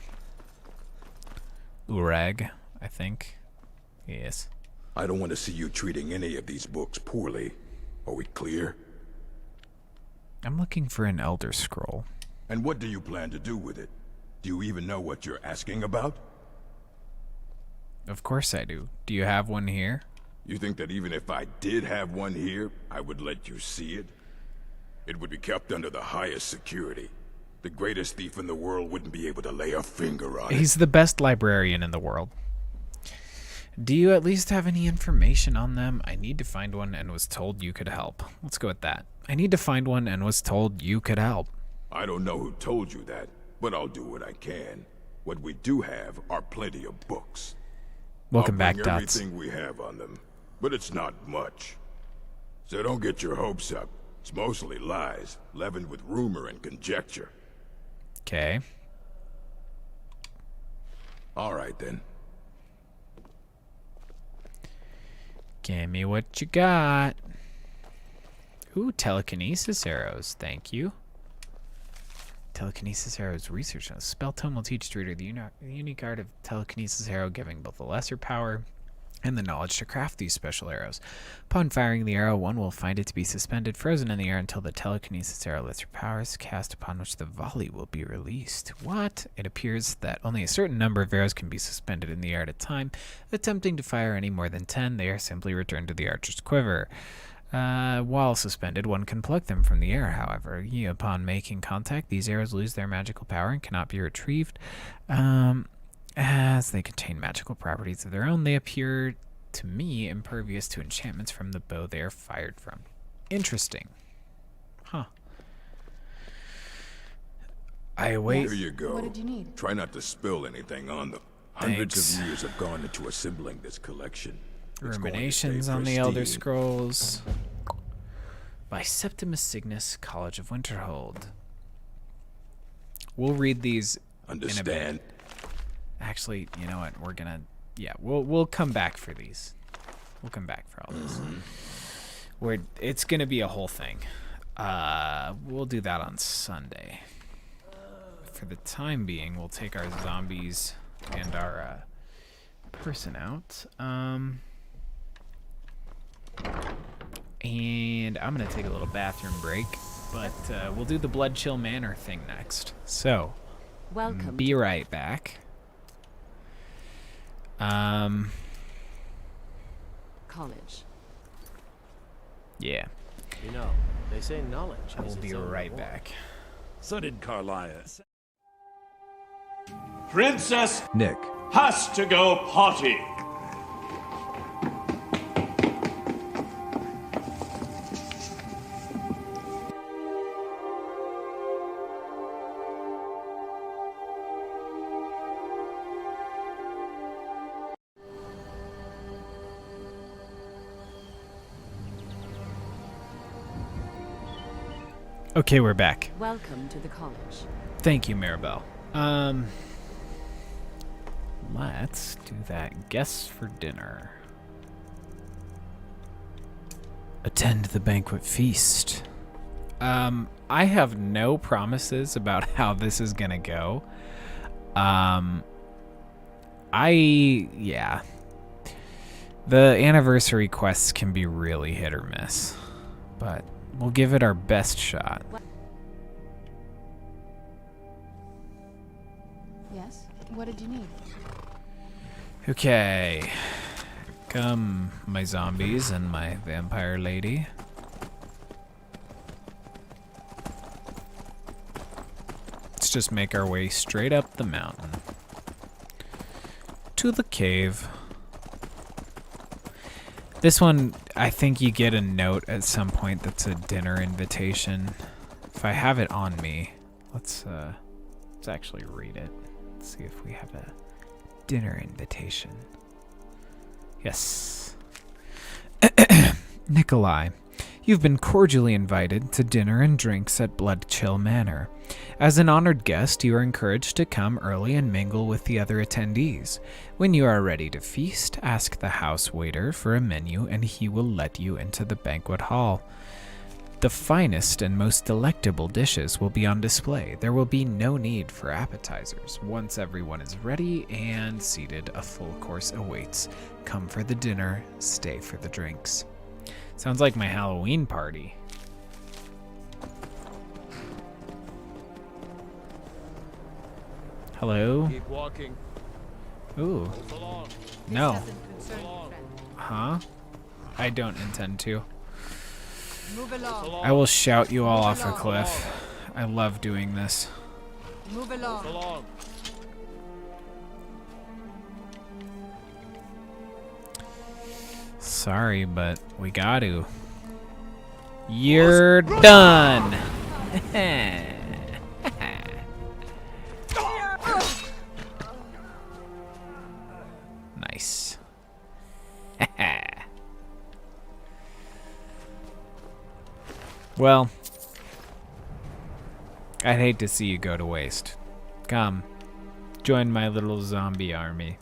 Urag, I think. Yes. I don't want to see you treating any of these books poorly. Are we clear? I'm looking for an Elder Scroll. And what do you plan to do with it? Do you even know what you're asking about? Of course I do. Do you have one here? You think that even if I did have one here, I would let you see it? It would be kept under the highest security. The greatest thief in the world wouldn't be able to lay a finger on it. He's the best librarian in the world. Do you at least have any information on them? I need to find one and was told you could help. Let's go with that. I need to find one and was told you could help. I don't know who told you that, but I'll do what I can. What we do have are plenty of books. Welcome back, I'll bring Dots. everything we have on them, but it's not much. So don't get your hopes up. It's mostly lies, leavened with rumor and conjecture. Okay. All right, then. Give me what you got. Ooh, telekinesis arrows. Thank you. Telekinesis arrows research. A spell tome will teach the reader the unique art of telekinesis arrow, giving both the lesser power and the knowledge to craft these special arrows. Upon firing the arrow, one will find it to be suspended, frozen in the air until the telekinesis arrow lesser power is cast, upon which the volley will be released. What? It appears that only a certain number of arrows can be suspended in the air at a time. Attempting to fire any more than 10, they are simply returned to the archer's quiver. While suspended, one can pluck them from the air, however. Upon making contact, these arrows lose their magical power and cannot be retrieved. As they contain magical properties of their own, they appear to me impervious to enchantments from the bow they are fired from. Interesting. Huh. I await. Here you go. What did you need? Try not to spill anything on them. Thanks. Hundreds of years have gone into assembling this collection. Ruminations on the Elder Scrolls by Septimus Cygnus, College of Winterhold. We'll read these in a bit. Actually, you know what? We're gonna, we'll come back for these. We'll come back for all this. It's gonna be a whole thing. We'll do that on Sunday. For the time being, we'll take our zombies and our person out. And I'm gonna take a little bathroom break, but we'll do the Bloodchill Manor thing next. So, welcome. Be right back. College. Yeah. You know, they say knowledge. We'll be right back. So did Carlisle. Princess Nick has to go potty. Okay, we're back. Welcome to the college. Thank you, Maribel. Let's do that. Guests for dinner. Attend the banquet feast. I have no promises about how this is gonna go. The anniversary quests can be really hit or miss, but we'll give it our best shot. Yes? What did you need? Okay. Come, my zombies and my vampire lady. Let's just make our way straight up the mountain. To the cave. This one, I think you get a note at some point that's a dinner invitation. If I have it on me, let's actually read it. Let's see if we have a dinner invitation. Yes. Nikolai, you've been cordially invited to dinner and drinks at Bloodchill Manor. As an honored guest, you are encouraged to come early and mingle with the other attendees. When you are ready to feast, ask the house waiter for a menu and he will let you into the banquet hall. The finest and most delectable dishes will be on display. There will be no need for appetizers. Once everyone is ready and seated, a full course awaits. Come for the dinner, stay for the drinks. Sounds like my Halloween party. Hello? Keep walking. Ooh. No. Huh? I don't intend to. Move along. I will shout you all off a cliff. I love doing this. Move along. Sorry, but we got to. You're done. Nice. Well, I'd hate to see you go to waste. Come, join my little zombie army.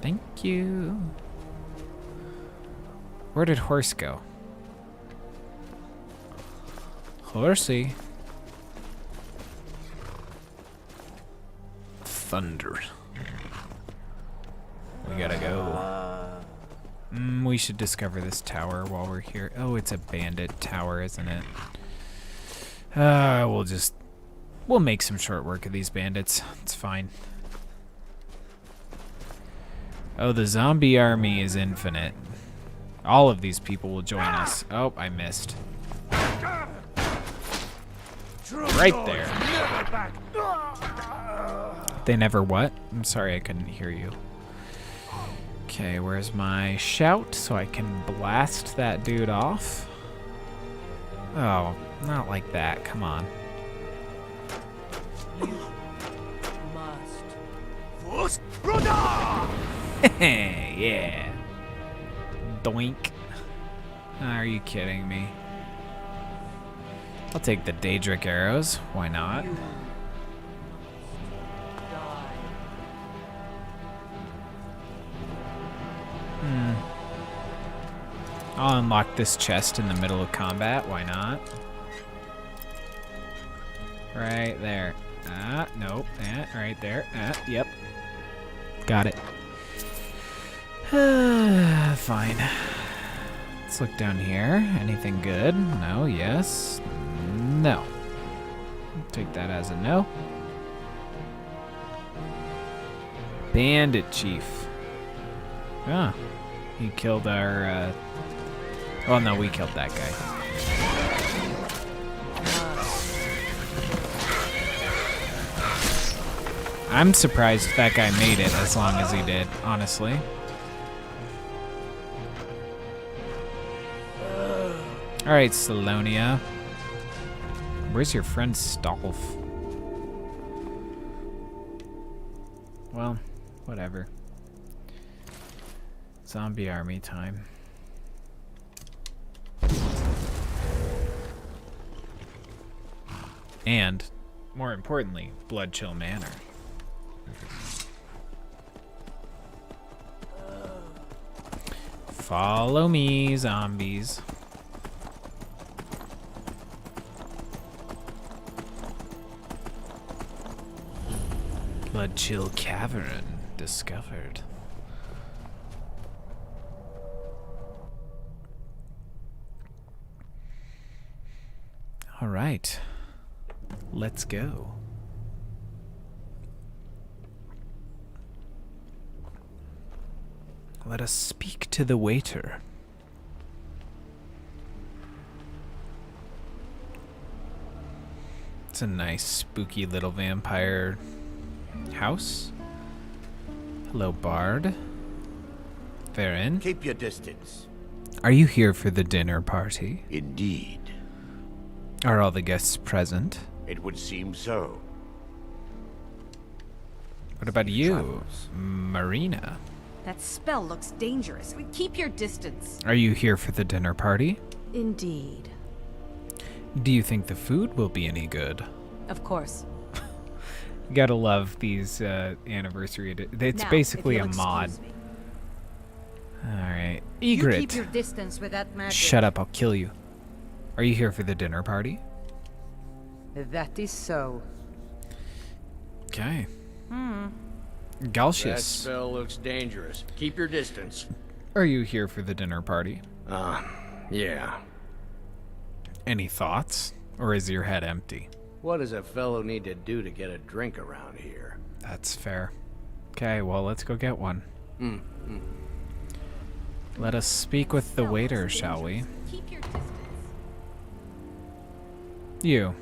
Thank you. Where did Horse go? Horsey. Thunder. We gotta go. We should discover this tower while we're here. Oh, it's a bandit tower, isn't it? We'll make some short work of these bandits. It's fine. Oh, the zombie army is infinite. All of these people will join us. Oh, I missed. Right there. They never what? I'm sorry, I couldn't hear you. Okay, where's my shout so I can blast that dude off? Oh, not like that. Come on. Yeah. Doink. Are you kidding me? I'll take the Daedric arrows. Why not? I'll unlock this chest in the middle of combat. Why not? Right there. Nope. Right there. Yep. Got it. Fine. Let's look down here. Anything good? No. Yes. No. Take that as a no. Bandit Chief. Ah. He killed our, Oh, no, we killed that guy. I'm surprised that guy made it as long as he did, honestly. Alright, Salonia. Where's your friend Stolf? Well, whatever. Zombie army time. And, more importantly, Bloodchill Manor. Follow me, zombies. Bloodchill Cavern discovered. All right, let's go. Let us speak to the waiter. It's a nice, spooky little vampire house. Hello, Bard. Varen. Keep your distance. Are you here for the dinner party? Indeed. Are all the guests present? It would seem so. What about you, Marina? That spell looks dangerous. Keep your distance. Are you here for the dinner party? Indeed. Do you think the food will be any good? Of course. You gotta love these anniversary editions. It's now, basically a if you'll mod. excuse me. Alright. You Egret. keep your distance with that magic. Shut up, I'll kill you. Are you here for the dinner party? That is so. Okay. Hmm. That Galcius. spell looks dangerous. Keep your distance. Are you here for the dinner party? Yeah. Any thoughts? Or is your head empty? What does a fellow need to do to get a drink around here? That's fair. Okay, well, let's go get one. Let us speak with the waiter, shall we? Keep your distance. You,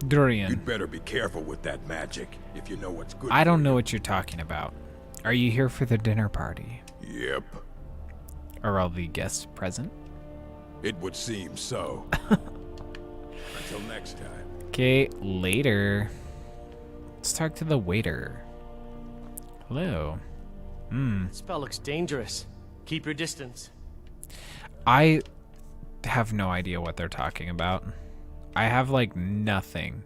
Durian. You'd better be careful with that magic if you know what's good. I don't know what you're talking about. Are you here for the dinner party? Yep. Are all the guests present? It would seem so. Until next time. Okay, later. Let's talk to the waiter. Hello. Spell looks dangerous. Keep your distance. I have no idea what they're talking about. I have, like, nothing.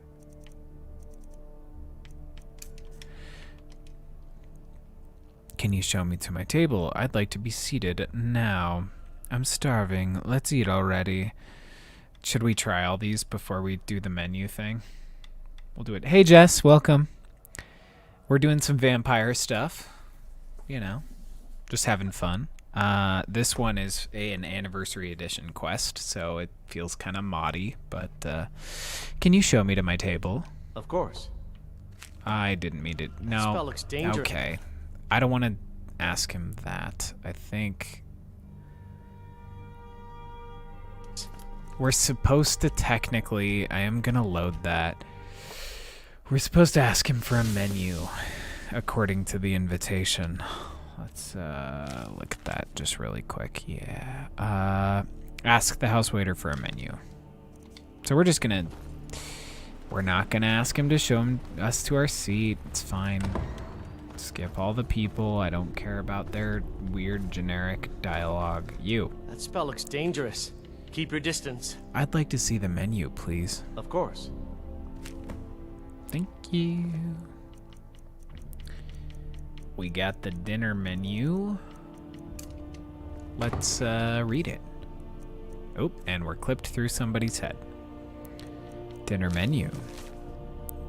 Can you show me to my table? I'd like to be seated now. I'm starving. Let's eat already. Should we try all these before we do the menu thing? We'll do it. Hey, Jess, welcome. We're doing some vampire stuff. You know, just having fun. This one is an Anniversary Edition quest, so it feels kind of moddy, but can you show me to my table? Of course. I didn't mean to. No. Spell looks dangerous. Okay. I don't want to ask him that. I think we're supposed to technically, I am going to load that. We're supposed to ask him for a menu according to the invitation. Let's look at that just really quick. Yeah. Ask the house waiter for a menu. So we're just gonna We're not gonna ask him to show us to our seat. It's fine. Skip all the people. I don't care about their weird generic dialogue. You. That spell looks dangerous. Keep your distance. I'd like to see the menu, please. Of course. Thank you. We got the dinner menu. Let's read it. Oh, and we're clipped through somebody's head. Dinner menu.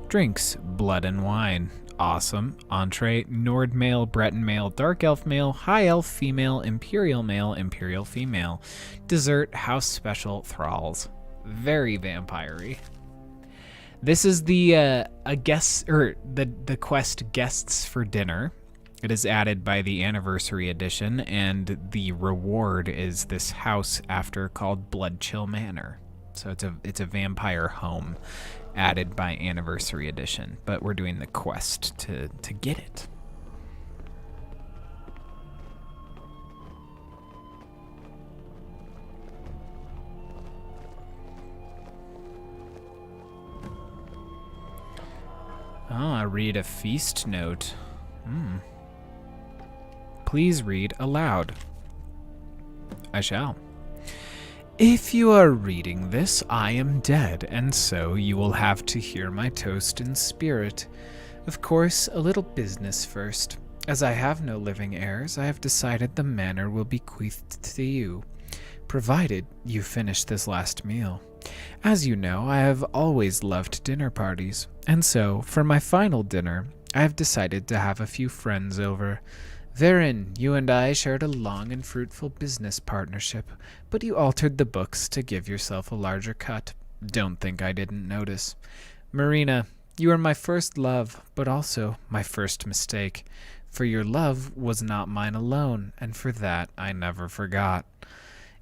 Drinks, blood and wine. Awesome. Entree, Nord male, Breton male, Dark Elf male, High Elf female, Imperial male, Imperial female. Dessert, house special, thralls. Very vampire-y. This is the the quest guests for dinner. It is added by the Anniversary Edition, and the reward is this house after called Bloodchill Manor. So it's a vampire home added by Anniversary Edition, but we're doing the quest to get it. Ah, read a feast note. Please read aloud. I shall. If you are reading this, I am dead, and so you will have to hear my toast in spirit. Of course, a little business first. As I have no living heirs, I have decided the manor will be bequeathed to you, provided you finish this last meal. As you know, I have always loved dinner parties, and so, for my final dinner, I have decided to have a few friends over. Therein, you and I shared a long and fruitful business partnership, but you altered the books to give yourself a larger cut. Don't think I didn't notice. Marina, you are my first love, but also my first mistake, for your love was not mine alone, and for that I never forgot.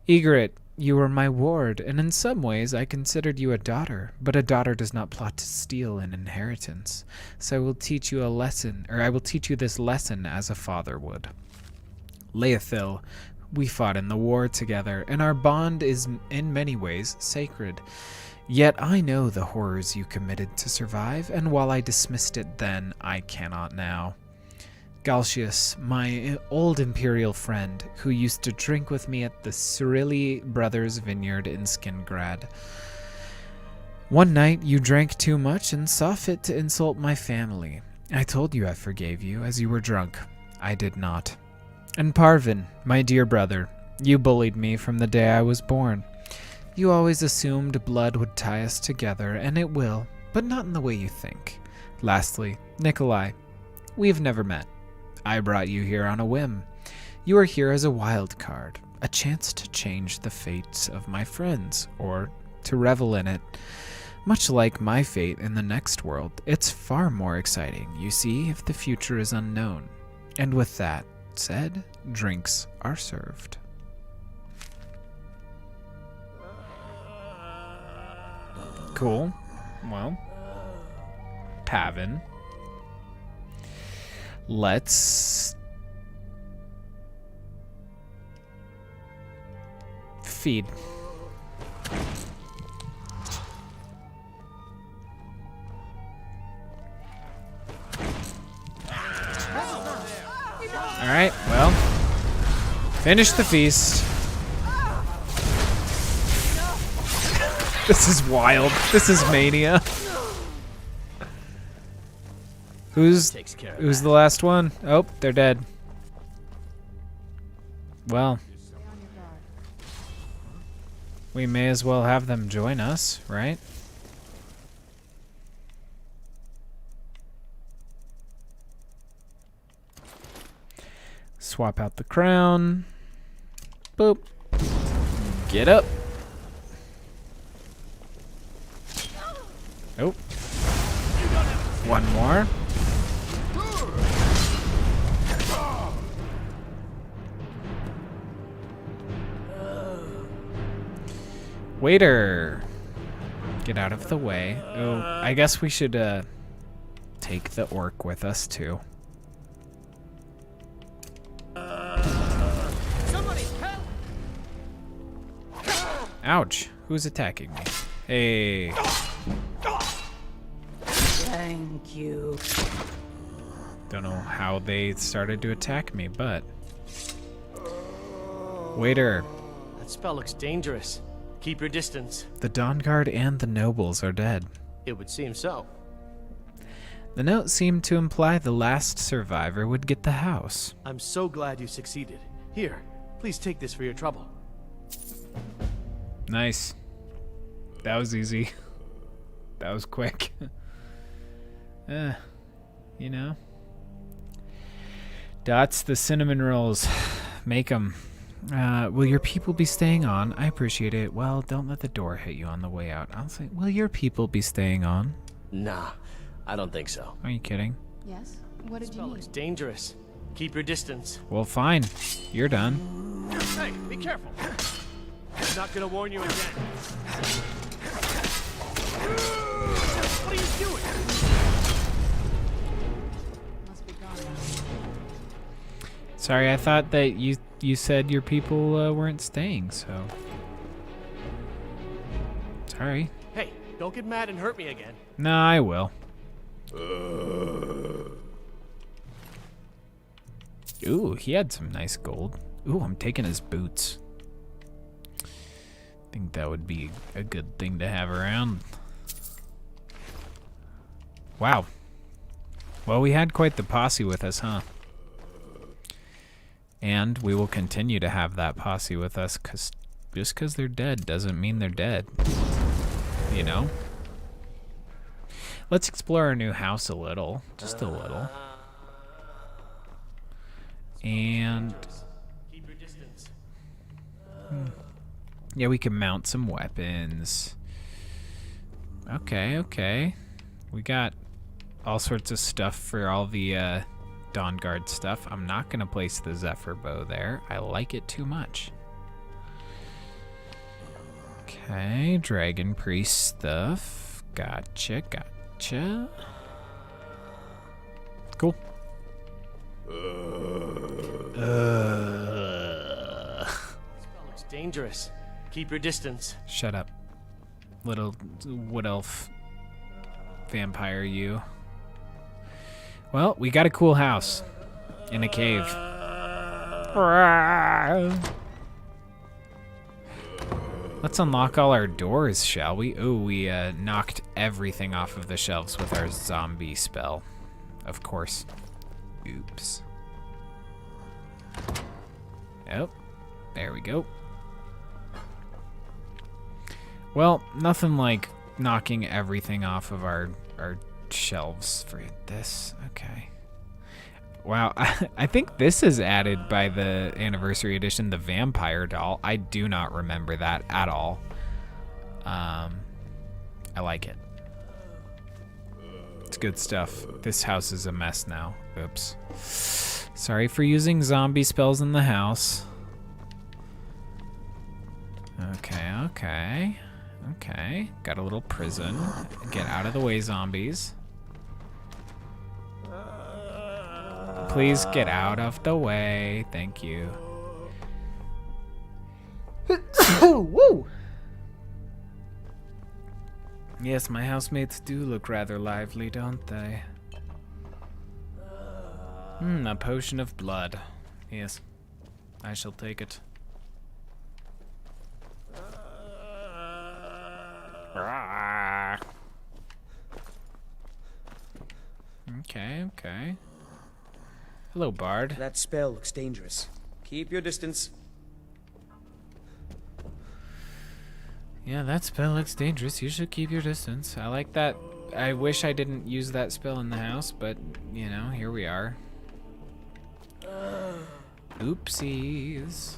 Egret, you were my ward, and in some ways I considered you a daughter, but a daughter does not plot to steal an inheritance. So I will teach you this lesson as a father would. Leothil, we fought in the war together, and our bond is in many ways sacred. Yet I know the horrors you committed to survive, and while I dismissed it then, I cannot now. Galtius, my old imperial friend, who used to drink with me at the Cyrilli Brothers Vineyard in Skingrad. One night you drank too much and saw fit to insult my family. I told you I forgave you, as you were drunk. I did not. And Parvin, my dear brother, you bullied me from the day I was born. You always assumed blood would tie us together, and it will, but not in the way you think. Lastly, Nikolai, we've never met. I brought you here on a whim. You are here as a wild card, a chance to change the fates of my friends, or to revel in it. Much like my fate in the next world, it's far more exciting, you see, if the future is unknown. And with that said, drinks are served. Cool. Well, Pavin. Let's feed. All right, well, finish the feast. This is wild. This is mania. Who's the last one? Oh, they're dead. Well, we may as well have them join us, right? Swap out the crown. Boop. Get up. Oh. One more. Waiter! Get out of the way. Oh, I guess we should take the orc with us too. Somebody help! Ouch! Who's attacking me? Hey. Thank you. Don't know how they started to attack me, but... Waiter. That spell looks dangerous. Keep your distance. The Dawnguard and the nobles are dead. It would seem so. The note seemed to imply the last survivor would get the house. I'm so glad you succeeded. Here, please take this for your trouble. Nice. That was easy. That was quick. You know. Dots, the cinnamon rolls. Make them. Will your people be staying on? I appreciate it. Well, don't let the door hit you on the way out. I'll say, will your people be staying on? Nah, I don't think so. Are you kidding? Yes? What did you Spell need? looks dangerous. Keep your distance. Well, fine. You're done. Hey, be careful. I'm not gonna warn you again. What are you doing? Must be gone now. Sorry, I thought that you said your people weren't staying, so... Sorry. Hey, don't get mad and hurt me again. No, I will. Ooh, he had some nice gold. Ooh, I'm taking his boots. I think that would be a good thing to have around. Wow. Well, we had quite the posse with us, huh? And we will continue to have that posse with us, because just because they're dead doesn't mean they're dead. You know? Let's explore our new house a little. Just a little. And... Keep your distance. Yeah, we can mount some weapons. Okay, okay. We got all sorts of stuff for all the Dawnguard stuff. I'm not going to place the Zephyr bow there. I like it too much. Okay, Dragon Priest stuff. Gotcha, gotcha. Cool. Spell looks dangerous. Keep your distance. Shut up. Little wood elf vampire you. Well, we got a cool house in a cave. Let's unlock all our doors, shall we? Oh, we knocked everything off of the shelves with our zombie spell. Of course. Oops. Oh, there we go. Well, nothing like knocking everything off of our shelves for this. Okay. Wow, I think this is added by the Anniversary Edition, the vampire doll. I do not remember that at all. I like it. It's good stuff. This house is a mess now. Oops. Sorry for using zombie spells in the house. Okay, okay. Okay, got a little prison. Get out of the way, zombies. Please get out of the way. Thank you. Woo! Yes, my housemates do look rather lively, don't they? A potion of blood. Yes, I shall take it. Okay, okay. Hello, Bard. That spell looks dangerous. Keep your distance. Yeah, that spell looks dangerous. You should keep your distance. I like that. I wish I didn't use that spell in the house, but, you know, here we are. Oopsies.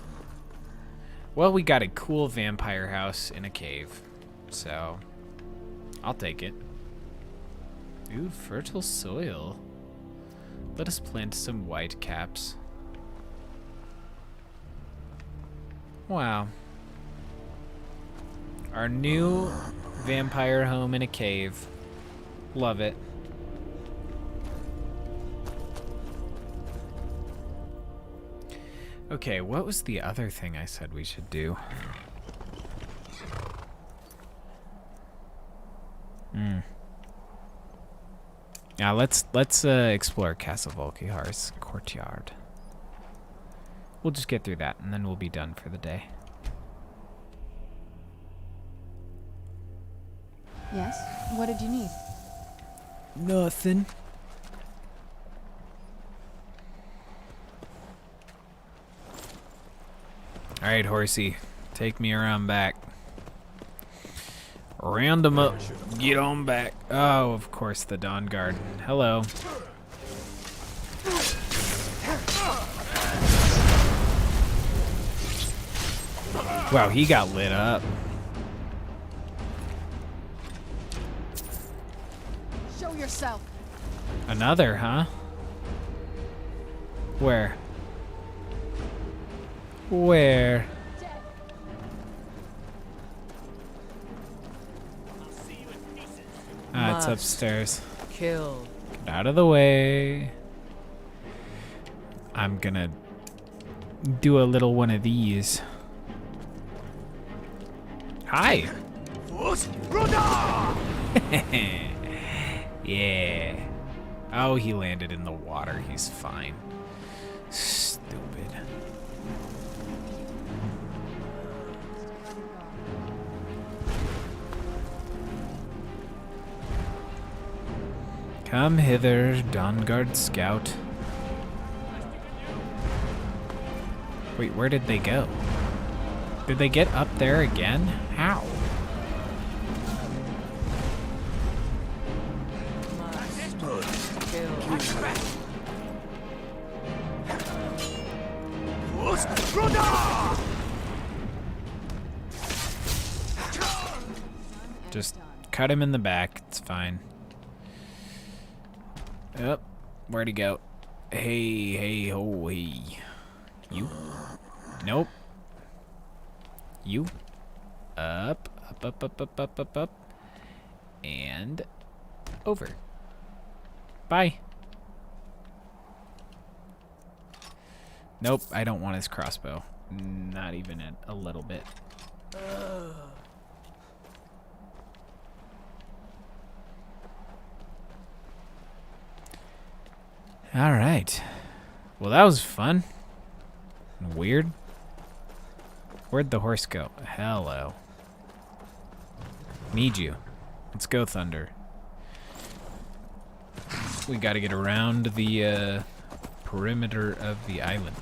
Well, we got a cool vampire house in a cave, so I'll take it. Ooh, fertile soil. Let us plant some white caps. Wow. Our new vampire home in a cave. Love it. Okay, what was the other thing I said we should do? Yeah, let's explore Castle Volkihar's Courtyard. We'll just get through that, and then we'll be done for the day. Yes? What did you need? Nothing. Alright, horsey. Take me around back. Round them up. Get on back. Oh, of course, the Dawnguard. Hello. Wow, he got lit up. Show yourself. Another, huh? Where? Where? Ah, it's upstairs. Kill. Get out of the way. I'm gonna do a little one of these. Hi. Yeah. Oh, he landed in the water. He's fine. Stupid. Come hither, Dawnguard Scout. Wait, where did they go? Did they get up there again? How? Just cut him in the back. It's fine. Yep. Where'd he go? Hey, hey, ho, hey. You? Nope. You? Up, up, up, up, up, up, up, up. And over. Bye. Nope, I don't want his crossbow. Not even a little bit. All right. Well, that was fun. Weird. Where'd the horse go? Hello. Need you. Let's go, Thunder. We gotta get around the perimeter of the island.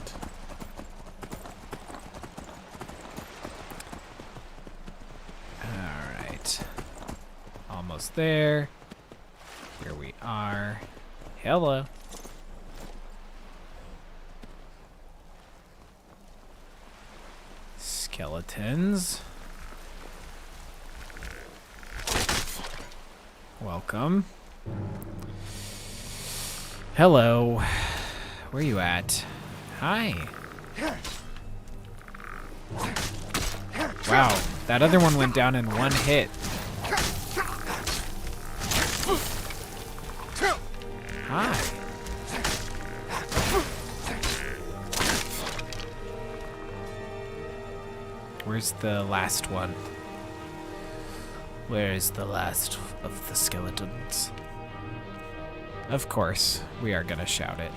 Alright. Almost there. Here we are. Hello. Skeletons. Welcome. Hello. Where you at? Hi. Wow, that other one went down in one hit. Hi. Where's the last one? Where is the last of the skeletons? Of course, we are gonna shout it.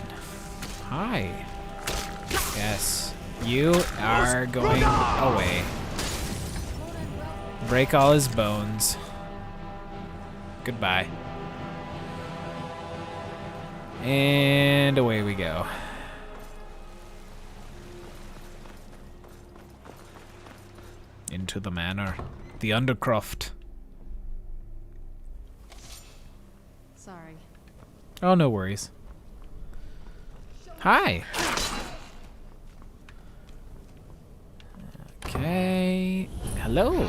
Hi. Yes, you are going away. Break all his bones. Goodbye. And away we go. Into the manor. The Undercroft. Sorry. Oh, no worries. Hi. Okay. Hello.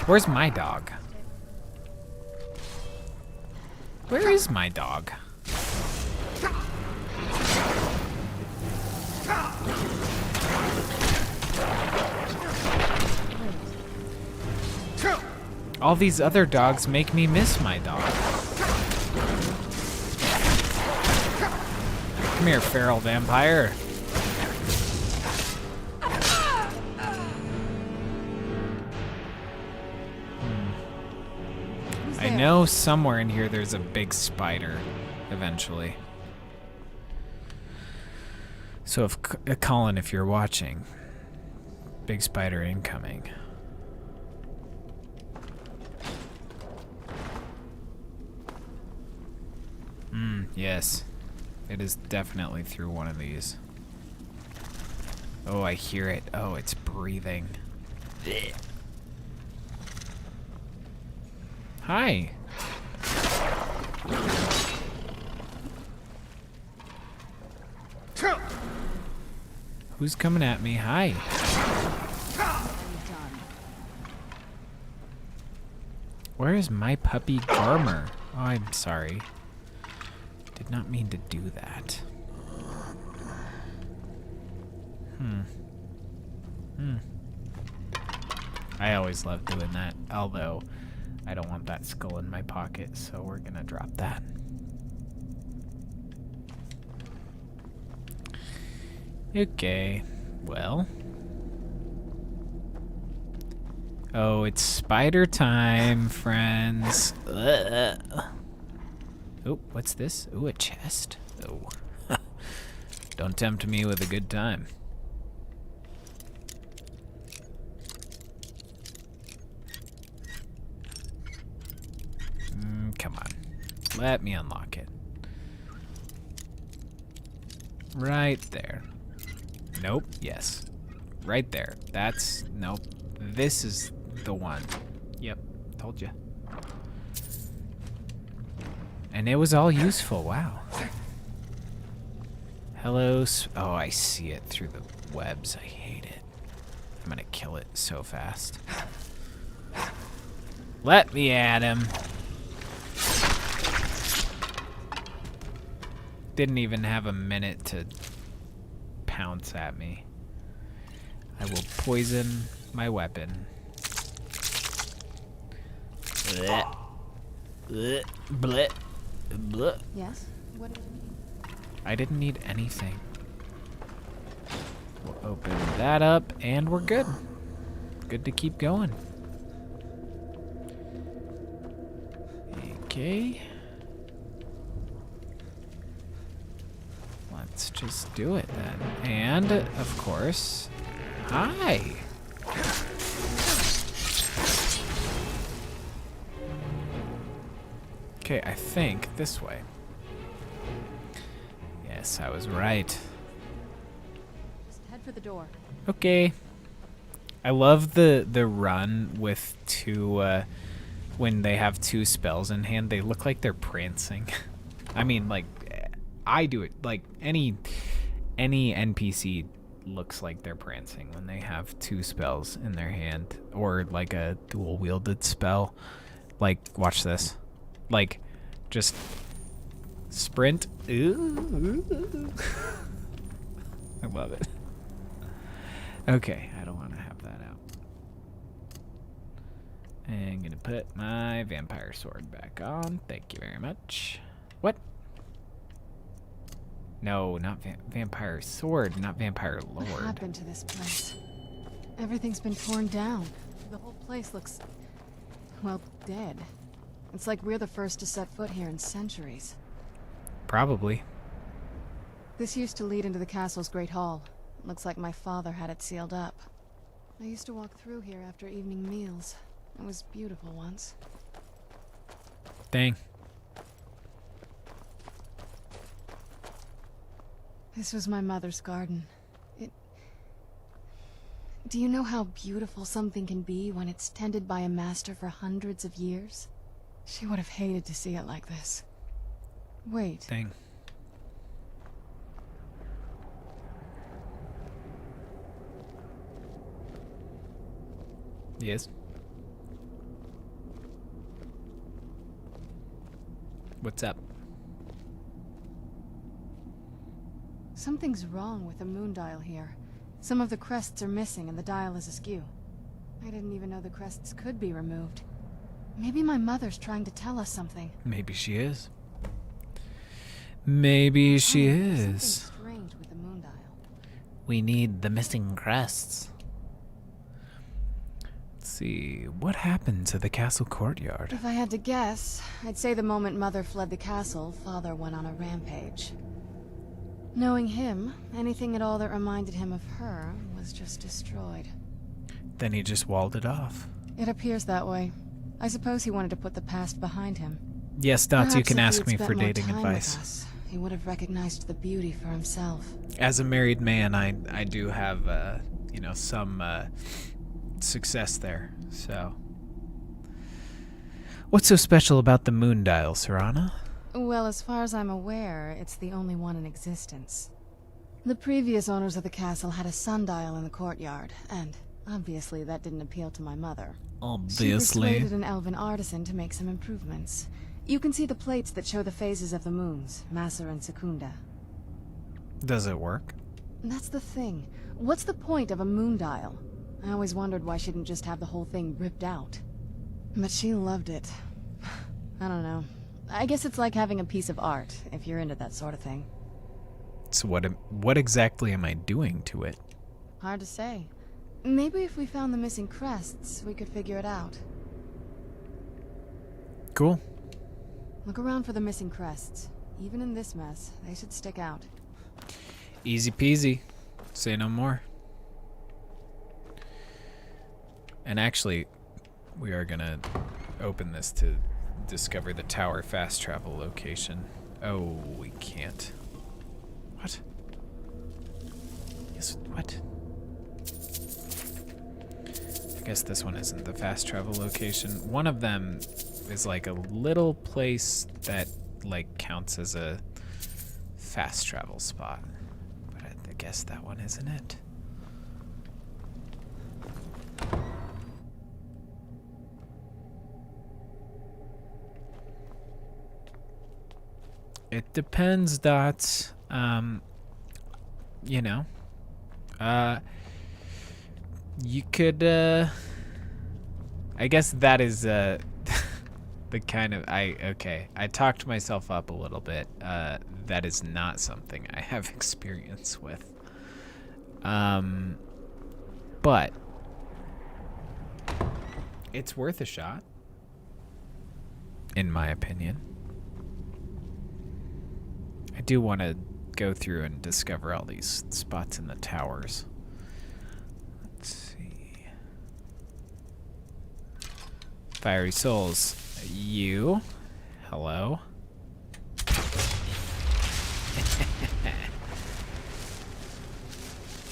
Where's my dog? Where is my dog? All these other dogs make me miss my dog. Come here, feral vampire. I know somewhere in here there's a big spider eventually. So if Colin, if you're watching, big spider incoming. Yes. It is definitely through one of these. Oh, I hear it. Oh, it's breathing. Hi. Who's coming at me? Hi. Where is my puppy Garmer? Oh, I'm sorry. Did not mean to do that. I always love doing that, although I don't want that skull in my pocket, so we're gonna drop that. Okay, well. Oh, it's spider time, friends. Ugh. Oh, what's this? Ooh, a chest. Oh. Don't tempt me with a good time. Come on. Let me unlock it. Right there. Nope. Yes. Right there. That's... Nope. This is the one. Yep. Told you. And it was all useful. Wow. Hello. Oh, I see it through the webs. I hate it. I'm gonna kill it so fast. Let me at him. Didn't even have a minute to pounce at me. I will poison my weapon. Blech. Blech. Blech. Blech. Yes? What did you need? I didn't need anything. We'll open that up and we're good. Good to keep going. Okay. Let's just do it then. And, of course, hi! Okay, I think this way. Yes, I was right. Just head for the door. Okay. I love the run with two, when they have two spells in hand, they look like they're prancing. I mean, like, I do it. Like, any NPC looks like they're prancing when they have two spells in their hand. Or, like, a dual-wielded spell. Like, watch this. Like, just sprint. Ooh. I love it. Okay, I don't want to have that out. And I'm going to put my vampire sword back on. Thank you very much. What? No, not vampire sword, not vampire lord. What happened to this place? Everything's been torn down. The whole place looks, well, dead. It's like we're the first to set foot here in centuries. Probably. This used to lead into the castle's great hall. Looks like my father had it sealed up. I used to walk through here after evening meals. It was beautiful once. Dang. This was my mother's garden. Do you know how beautiful something can be when it's tended by a master for hundreds of years? She would have hated to see it like this. Wait. Dang. Yes. What's up? Something's wrong with the moon dial here. Some of the crests are missing and the dial is askew. I didn't even know the crests could be removed. Maybe my mother's trying to tell us something. Maybe she is. Maybe she There's is. something strange with the moon dial. We need the missing crests. see. What happened to the castle courtyard? If I had to guess, I'd say the moment Mother fled the castle, Father went on a rampage. Knowing him, anything at all that reminded him of her was just destroyed. Then he just walled it off. It appears that way. I suppose he wanted to put the past behind him. Yes, Dots, you Perhaps can if ask he'd me spent for more dating time with advice. us, he would have recognized the beauty for himself. As a married man, I do have, you know, some success there, so. What's so special about the moon dial, Serana? Well, as far as I'm aware, it's the only one in existence. The previous owners of the castle had a sundial in the courtyard, and obviously that didn't appeal to my mother. She persuaded an elven artisan to make some improvements. You can see the plates that show the phases of the moons, Maser and Secunda. Does it work? That's the thing. What's the point of a moon dial? I always wondered why she didn't just have the whole thing ripped out. But she loved it. I don't know. I guess it's like having a piece of art, if you're into that sort of thing. So what exactly am I doing to it? Hard to say. Maybe if we found the missing crests, we could figure it out. Cool. Look around for the missing crests. Even in this mess, they should stick out. Easy peasy. Say no more. And actually, we are gonna open this to discover the tower fast travel location. Oh, we can't. What? Yes, what? I guess this one isn't the fast travel location. One of them is like a little place that like counts as a fast travel spot. But I guess that one isn't it. It depends, Dots. You know. You could, I guess that is, the kind of, okay. I talked myself up a little bit. That is not something I have experience with. But it's worth a shot, in my opinion. I do want to go through and discover all these spots in the towers. Let's see. Fiery Souls. You. Hello.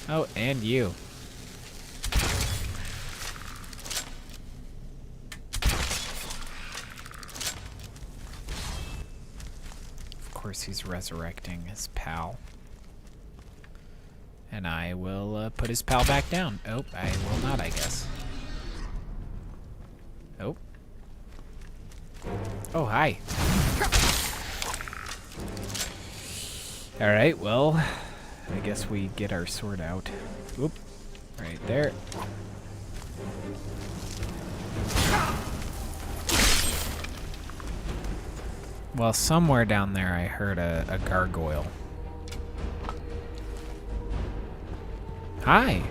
Oh, and you. Of course he's resurrecting his pal. And I will put his pal back down. Oh, I will not, I guess. Oh. Oh, hi. Alright, well, I guess we get our sword out. Oop. Right there. Well, somewhere down there I heard a gargoyle. Hi.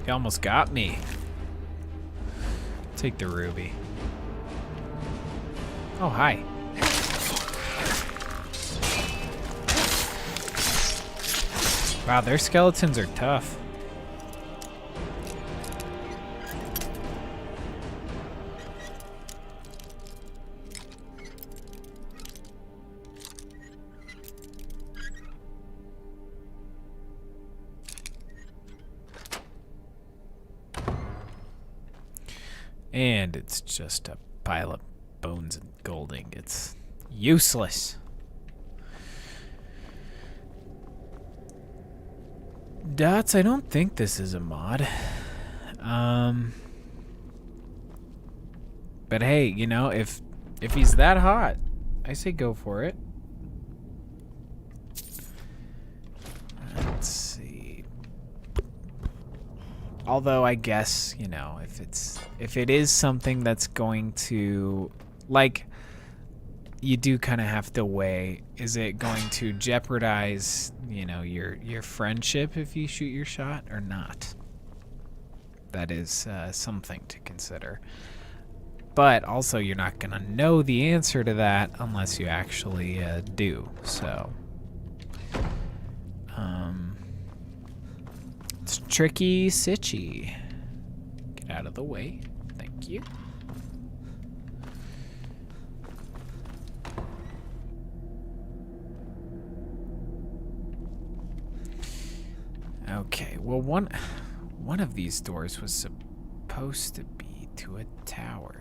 He almost got me. Take the ruby. Oh, hi. Wow, their skeletons are tough. And it's just a pile of bones and gold ingots. Useless. Dots, I don't think this is a mod. But hey, you know, if he's that hot, I say go for it. Let's see. Although I guess, you know, if it is something that's going to, like, you do kind of have to weigh, is it going to jeopardize, you know, your friendship if you shoot your shot or not? That is something to consider. But also, you're not going to know the answer to that unless you actually do. So, it's tricky sitchy. Get out of the way. Thank you. Okay, well, one of these doors was supposed to be to a tower.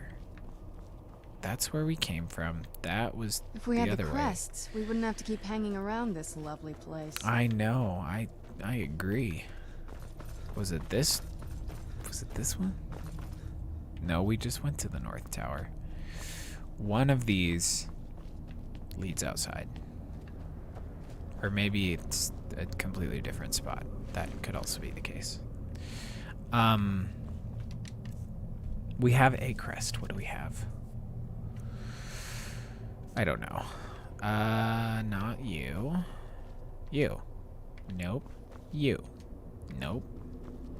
That's where we came from. That was If we the had other the way. crests, we wouldn't have to keep hanging around this lovely place. I know. I agree. Was it this? Was it this one? No, we just went to the North Tower. One of these leads outside. Or maybe it's a completely different spot. That could also be the case. We have a crest. What do we have? I don't know. Not you. You. Nope. You. Nope.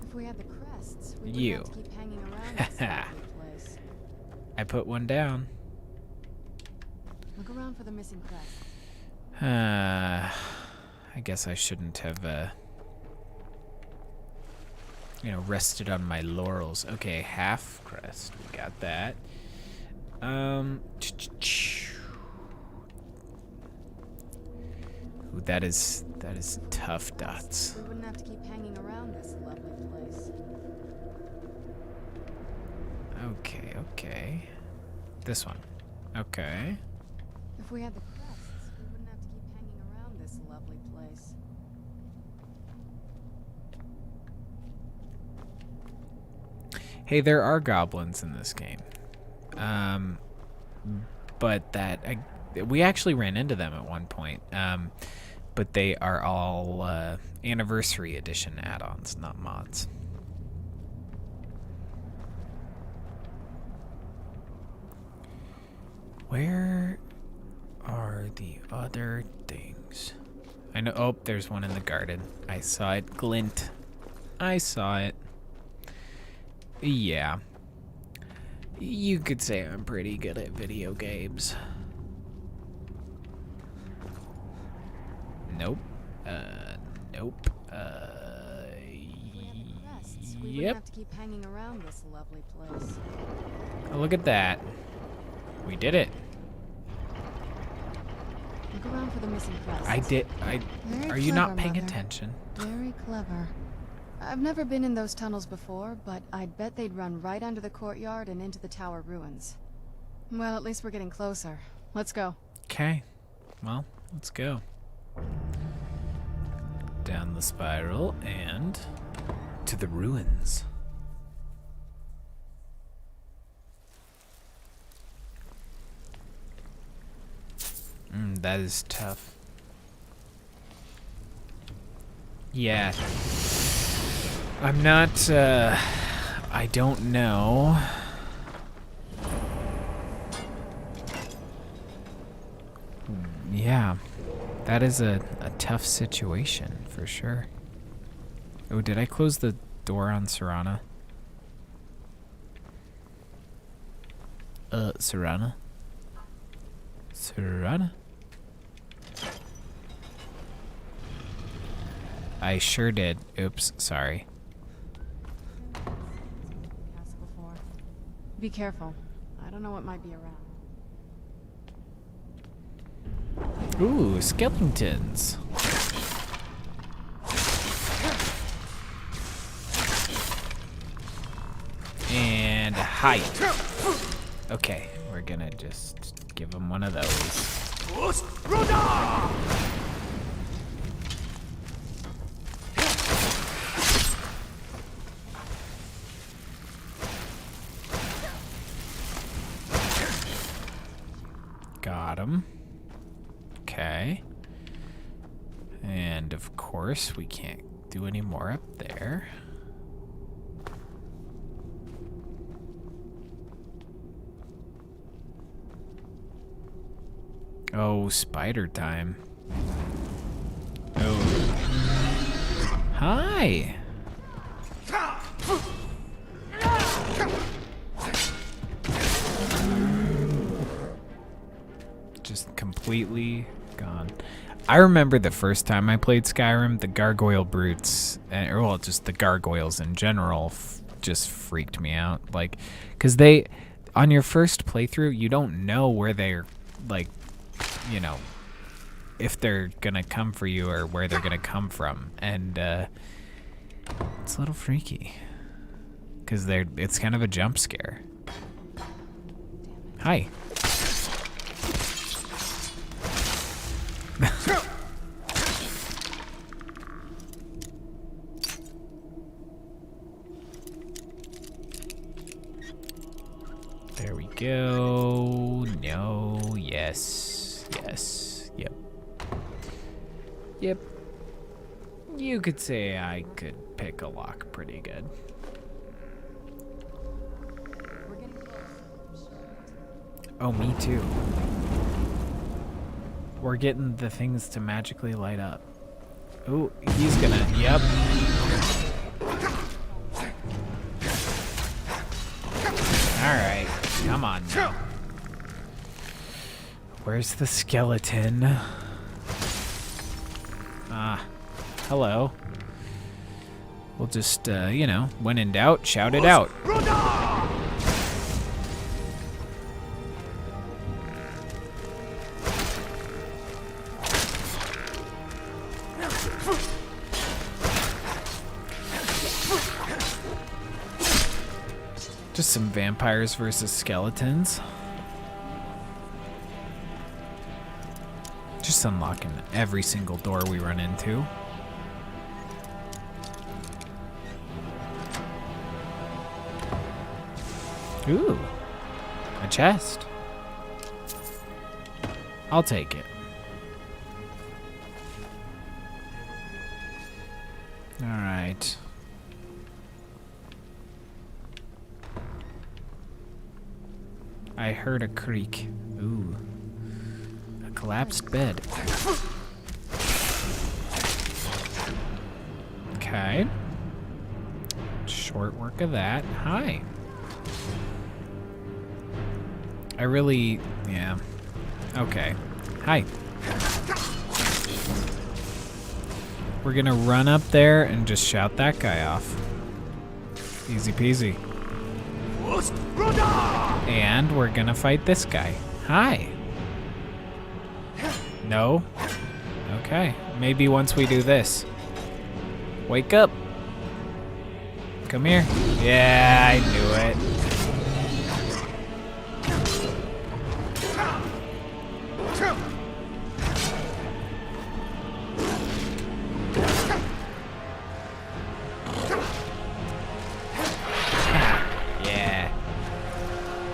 If we had the crests, we You. wouldn't have to keep hanging around this lovely place. I put one down. Look around for the missing crest. I guess I shouldn't have, you know, rested on my laurels. Okay, half crest. We got that. Ooh, that is tough dots. We wouldn't have to keep hanging around this lovely place. Okay. This one. Okay. If we had the crests, we wouldn't have to keep hanging around this lovely place. Hey, there are goblins in this game. But we actually ran into them at one point. But they are all Anniversary Edition add-ons, not mods. Where are the other things? I know. Oh, there's one in the garden. I saw it glint. I saw it. Yeah. You could say I'm pretty good at video games. Nope. Nope. We wouldn't have to keep hanging around this lovely place. Oh, look at that. We did it. Look around for the missing crest. I did. Very Are you not clever, paying Mother. attention? Very clever. I've never been in those tunnels before, but I'd bet they'd run right under the courtyard and into the tower ruins. Well, at least we're getting closer. Let's go. Okay. Well, let's go. Down the spiral and to the ruins. That is tough. Yeah. I'm not, I don't know. Yeah. That is a tough situation, for sure. Oh, did I close the door on Serana? Serana? Serana? I sure did. Oops, sorry. Be careful. I don't know what might be around. Ooh, skeletons. And height. Okay, we're gonna just give him one of those. Got him. Okay. And of course, we can't do any more up there. Oh, spider time. Oh. Hi. Just completely gone. I remember the first time I played Skyrim, the gargoyle brutes, or well, just the gargoyles in general, just freaked me out. Like, because they, on your first playthrough, you don't know where they're, like, you know, if they're gonna come for you or where they're gonna come from, and it's a little freaky because it's kind of a jump scare. Hi. There we go. No, yes, yes, yep. Yep. You could say I could pick a lock pretty good. Oh, me too. We're getting the things to magically light up. Ooh, he's gonna, yep. Alright, come on now. Where's the skeleton? Ah, hello. We'll just, you know, when in doubt, shout it out. Just some vampires versus skeletons. Just unlocking every single door we run into. Ooh, a chest. I'll take it. All right. I heard a creak. Ooh. A collapsed bed. Okay. Short work of that. Hi. I really... yeah. Okay. Hi. We're gonna run up there and just shout that guy off. Easy peasy. And we're gonna fight this guy. Hi. No? Okay. Maybe once we do this. Wake up. Come here. Yeah, I knew it.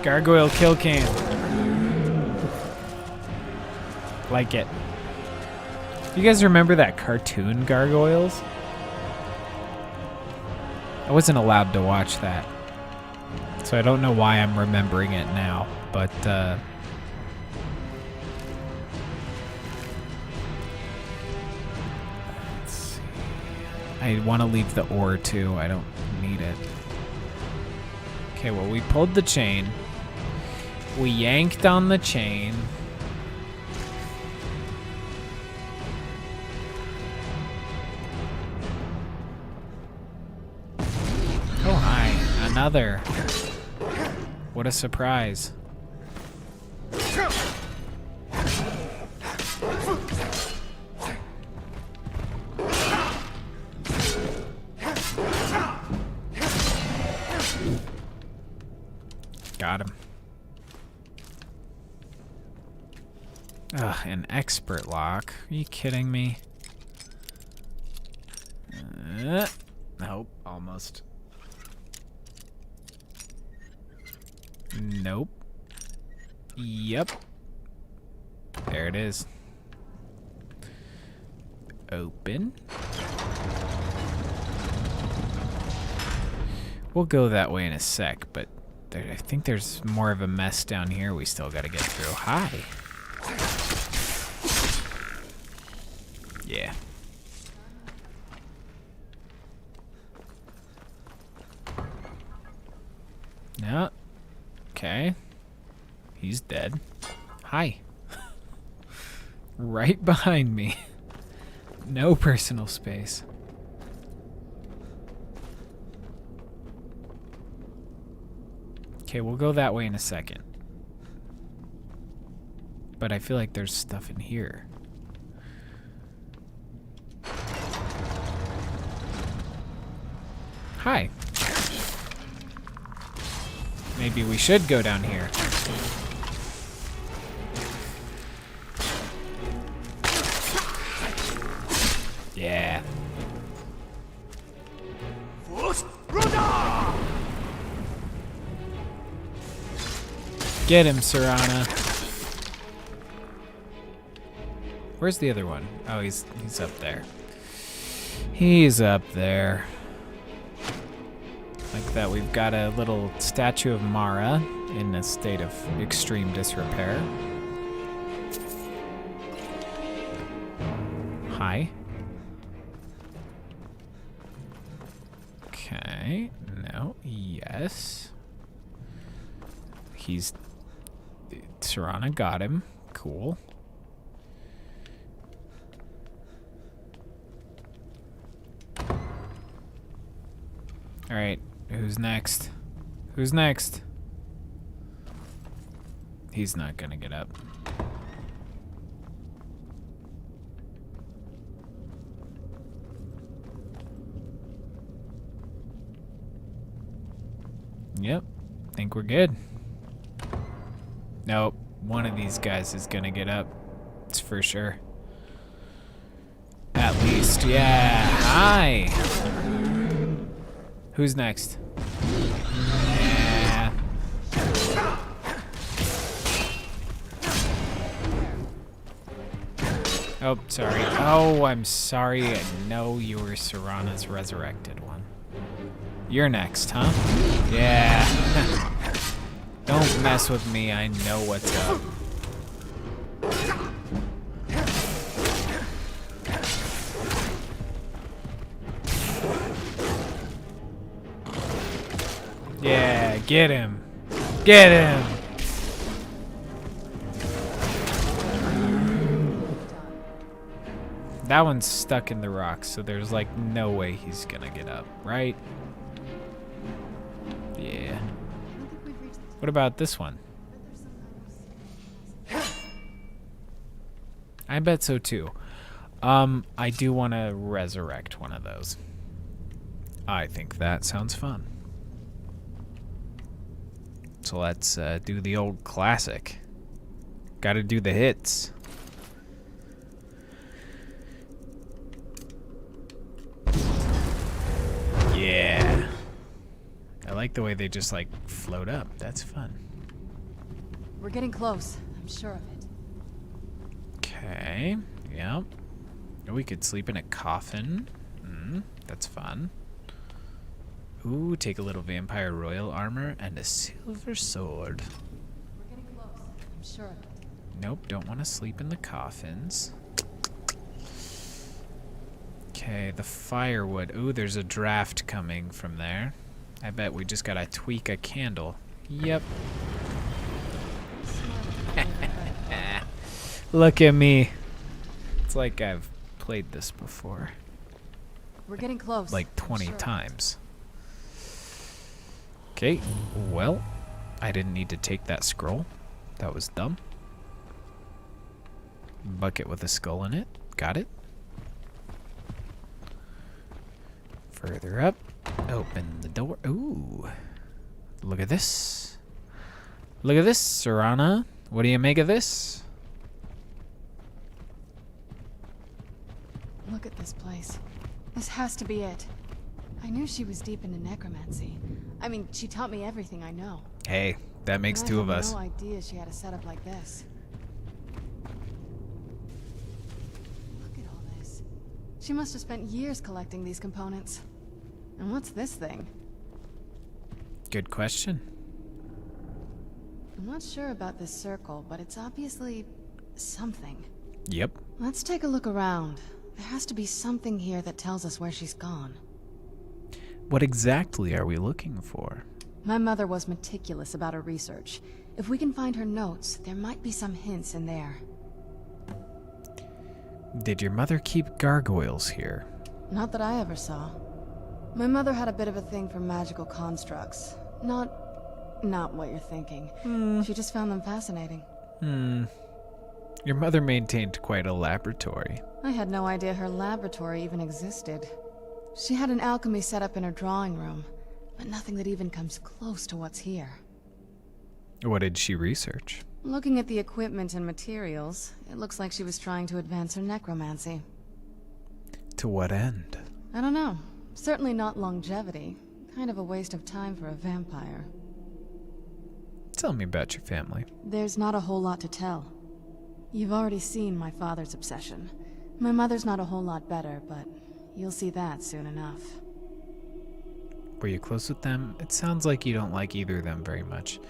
Gargoyle kill cam. Like it. You guys remember that cartoon Gargoyles? I wasn't allowed to watch that. So I don't know why I'm remembering it now, but let's see. I want to leave the ore too. I don't need it. Okay, well, we pulled the chain. We yanked on the chain. Oh, hi. Another. What a surprise. Got him. Ugh, an expert lock. Are you kidding me? Nope, almost. Nope. Yep. There it is. Open. We'll go that way in a sec, but I think there's more of a mess down here we still gotta get through. Hi. Yeah. No. Okay. He's dead. Hi. Right behind me. No personal space. Okay, we'll go that way in a second. But I feel like there's stuff in here. Hi. Maybe we should go down here. Yeah. Get him, Serana. Where's the other one? Oh, he's up there. He's up there. Like that, we've got a little statue of Mara in a state of extreme disrepair. Hi. Okay. No. Yes. He's... Serana got him. Cool. Alright. Who's next? Who's next? He's not gonna get up. Yep. Think we're good. Nope. One of these guys is gonna get up. It's for sure. At least. Yeah. Hi. Who's next? Yeah. Oh, sorry. Oh, I'm sorry. I know you were Serana's resurrected one. You're next, huh? Yeah. Don't mess with me. I know what's up. Yeah, get him. Get him. That one's stuck in the rocks, so there's like no way he's gonna get up, right? Yeah. What about this one? I bet so too. I do want to resurrect one of those. I think that sounds fun. So let's do the old classic. Gotta do the hits. Yeah. I like the way they just like float up. That's fun. We're getting close. I'm sure of it. Okay. Yep. We could sleep in a coffin. That's fun. Ooh, take a little vampire royal armor and a silver sword. We're getting close. I'm sure of it. Nope, don't want to sleep in the coffins. Okay, the firewood. Ooh, there's a draft coming from there. I bet we just gotta tweak a candle. Yep. Look at me. It's like I've played this before. We're getting close. Like 20 times. Okay, well, I didn't need to take that scroll. That was dumb. Bucket with a skull in it. Got it. Further up. Open the door. Ooh. Look at this. Look at this, Serana. What do you make of this? Look at this place. This has to be it. I knew she was deep into necromancy. I mean, she taught me everything I know. Hey, that makes two of us. I had no idea she had a setup like this. Look at all this. She must have spent years collecting these components. And what's this thing? Good question. I'm not sure about this circle, but it's obviously something. Yep. Let's take a look around. There has to be something here that tells us where she's gone. What exactly are we looking for? My mother was meticulous about her research. If we can find her notes, there might be some hints in there. Did your mother keep gargoyles here? Not that I ever saw. My mother had a bit of a thing for magical constructs. Not what you're thinking. She just found them fascinating. Your mother maintained quite a laboratory. I had no idea her laboratory even existed. She had an alchemy set up in her drawing room, but nothing that even comes close to what's here. What did she research? Looking at the equipment and materials, it looks like she was trying to advance her necromancy. To what end? I don't know. Certainly not longevity. Kind of a waste of time for a vampire. Tell me about your family. There's not a whole lot to tell. You've already seen my father's obsession. My mother's not a whole lot better, but you'll see that soon enough. Were you close with them? It sounds like you don't like either of them very much.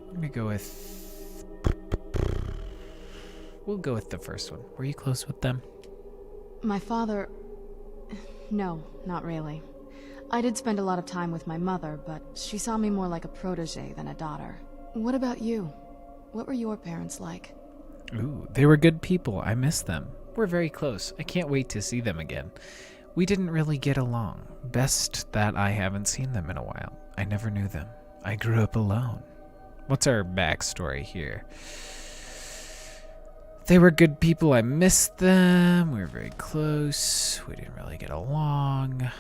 I'm gonna go with... We'll go with the first one. Were you close with them? My father... No, not really. I did spend a lot of time with my mother, but she saw me more like a protege than a daughter. What about you? What were your parents like? Ooh, they were good people. I miss them. We're very close. I can't wait to see them again. We didn't really get along. Best that I haven't seen them in a while. I never knew them. I grew up alone. What's our backstory here? They were good people. I missed them. We were very close. We didn't really get along.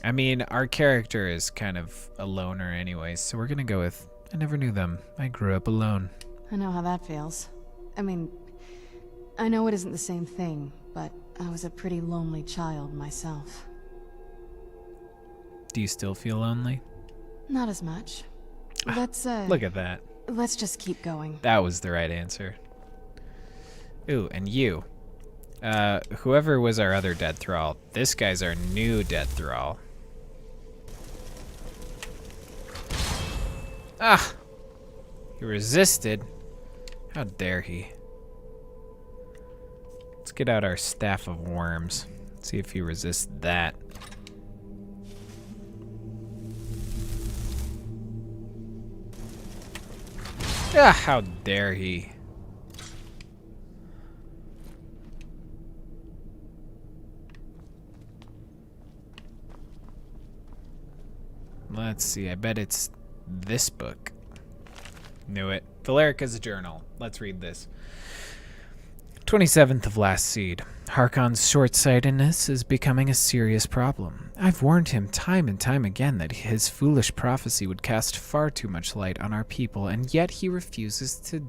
I mean, our character is kind of a loner anyways, so we're gonna go with, I never knew them. I grew up alone. I know how that feels. I mean, I know it isn't the same thing, but I was a pretty lonely child myself. Do you still feel lonely? Not as much. Let's, Look at that. Let's just keep going. That was the right answer. Ooh, and you. Whoever was our other dead thrall, this guy's our new dead thrall. Ah! He resisted. How dare he? Let's get out our staff of worms. See if he resists that. Ah, how dare he? Let's see, I bet it's this book. Knew it. Valerica's journal. Let's read this. 27th of last seed. Harkon's short-sightedness is becoming a serious problem. I've warned him time and time again that his foolish prophecy would cast far too much light on our people, and yet he refuses to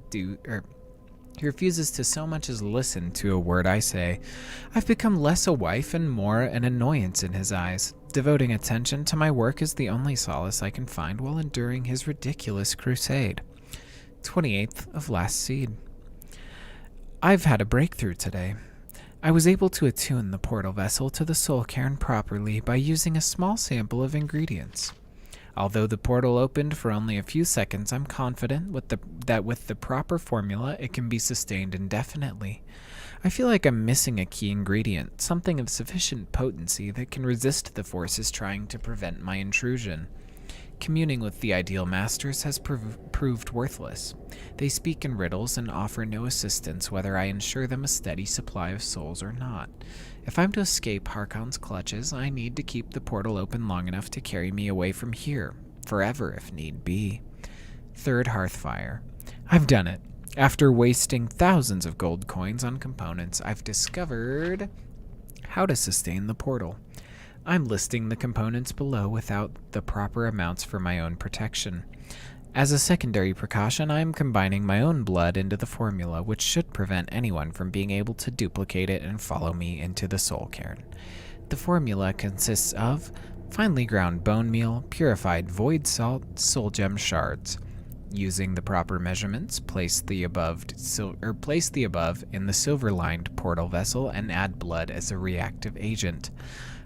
so much as listen to a word I say. I've become less a wife and more an annoyance in his eyes. Devoting attention to my work is the only solace I can find while enduring his ridiculous crusade. 28th of last seed. I've had a breakthrough today. I was able to attune the portal vessel to the soul cairn properly by using a small sample of ingredients. Although the portal opened for only a few seconds, I'm confident that with the proper formula, it can be sustained indefinitely. I feel like I'm missing a key ingredient, something of sufficient potency that can resist the forces trying to prevent my intrusion. Communing with the ideal masters has proved worthless. They speak in riddles and offer no assistance whether I ensure them a steady supply of souls or not. If I'm to escape Harkon's clutches, I need to keep the portal open long enough to carry me away from here, forever if need be. 3rd Hearthfire. I've done it. After wasting thousands of gold coins on components, I've discovered how to sustain the portal. I'm listing the components below without the proper amounts for my own protection. As a secondary precaution, I am combining my own blood into the formula, which should prevent anyone from being able to duplicate it and follow me into the soul cairn. The formula consists of finely ground bone meal, purified void salt, soul gem shards. Using the proper measurements, place the above in the silver-lined portal vessel and add blood as a reactive agent.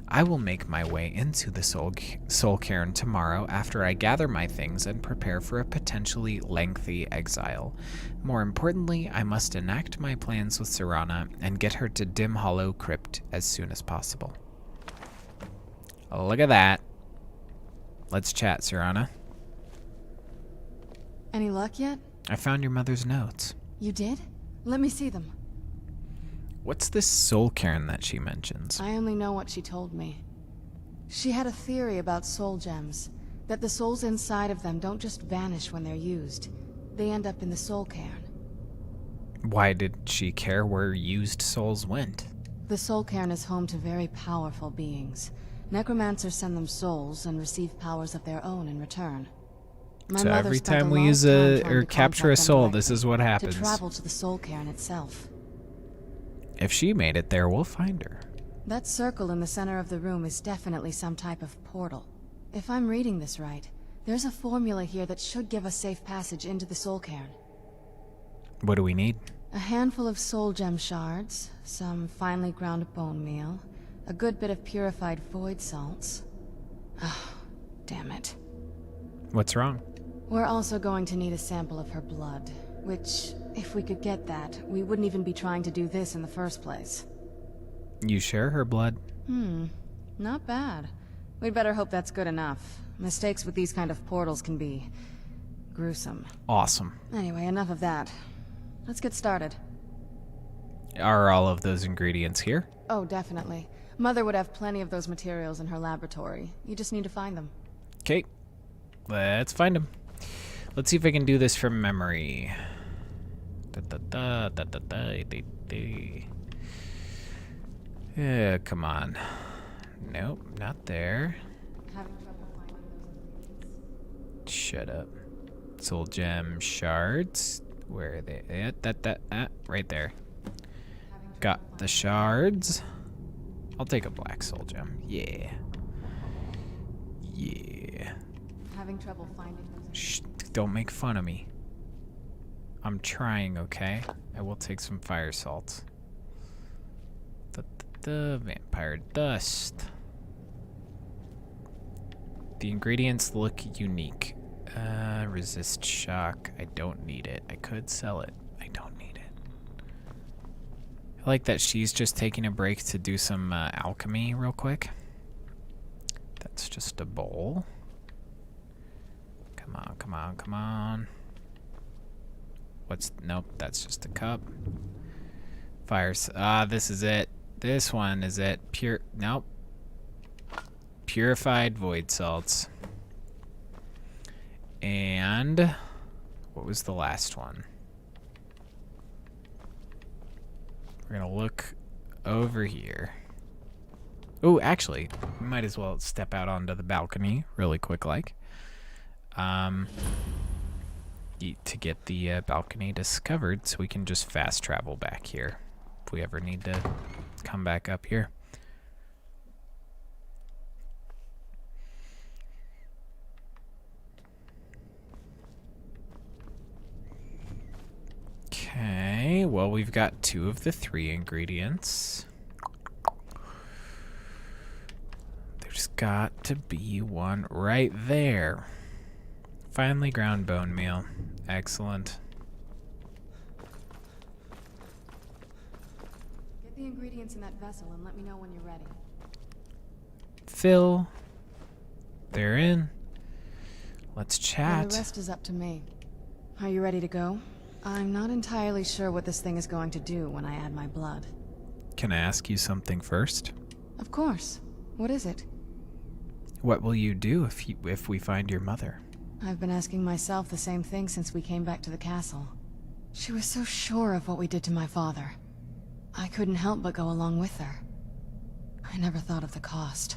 I will make my way into the soul cairn tomorrow after I gather my things and prepare for a potentially lengthy exile. More importantly, I must enact my plans with Serana and get her to Dim Hollow Crypt as soon as possible. Look at that. Let's chat, Serana. Any luck yet? I found your mother's notes. You did? Let me see them. What's this soul cairn that she mentions? I only know what she told me. She had a theory about soul gems, that the souls inside of them don't just vanish when they're used. They end up in the soul cairn. Why did she care where used souls went? The soul cairn is home to very powerful beings. Necromancers send them souls and receive powers of their own in return. So every time we use or capture a soul, this is what happens. To travel to the soul cairn itself. If she made it there, we'll find her. That circle in the center of the room is definitely some type of portal. If I'm reading this right, there's a formula here that should give us safe passage into the soul cairn. What do we need? A handful of soul gem shards, some finely ground bone meal, a good bit of purified void salts. Oh, damn it. What's wrong? We're also going to need a sample of her blood, which, if we could get that, we wouldn't even be trying to do this in the first place. You share her blood? Not bad. We'd better hope that's good enough. Mistakes with these kind of portals can be gruesome. Awesome. Anyway, enough of that. Let's get started. Are all of those ingredients here? Oh, definitely. Mother would have plenty of those materials in her laboratory. You just need to find them. Okay. Let's find them. Let's see if I can do this from memory. Yeah, come on. Nope, not there. Shut up. Soul gem shards. Where are they? Right there. Got the shards. I'll take a black soul gem. Yeah. Yeah. Having trouble finding those. Shh, don't make fun of me. I'm trying, okay? I will take some fire salts. The vampire dust. The ingredients look unique. Resist shock. I don't need it. I could sell it. I don't need it. I like that she's just taking a break to do some alchemy real quick. That's just a bowl. Come on, come on, come on. Nope, that's just a cup. This is it. This one is it. Nope. Purified void salts. And what was the last one? We're gonna look over here. Oh, actually, we might as well step out onto the balcony really quick like. To get the balcony discovered so we can just fast travel back here if we ever need to come back up here. Okay, well, we've got 2 of the 3 ingredients. There's got to be one right there. Finely ground bone meal. Excellent. Get the ingredients in that vessel and let me know when you're ready. Fill. They're in. Let's chat. Well, the rest is up to me. Are you ready to go? I'm not entirely sure what this thing is going to do when I add my blood. Can I ask you something first? Of course. What is it? What will you do if we find your mother? I've been asking myself the same thing since we came back to the castle. She was so sure of what we did to my father. I couldn't help but go along with her. I never thought of the cost.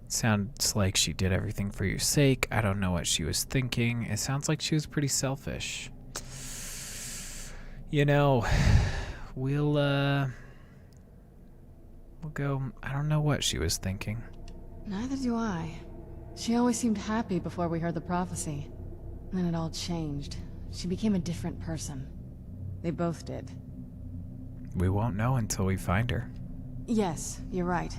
Sounds like she did everything for your sake. I don't know what she was thinking. It sounds like she was pretty selfish. You know, we'll go. I don't know what she was thinking. Neither do I. She always seemed happy before we heard the prophecy. Then it all changed. She became a different person. They both did. We won't know until we find her. Yes, you're right.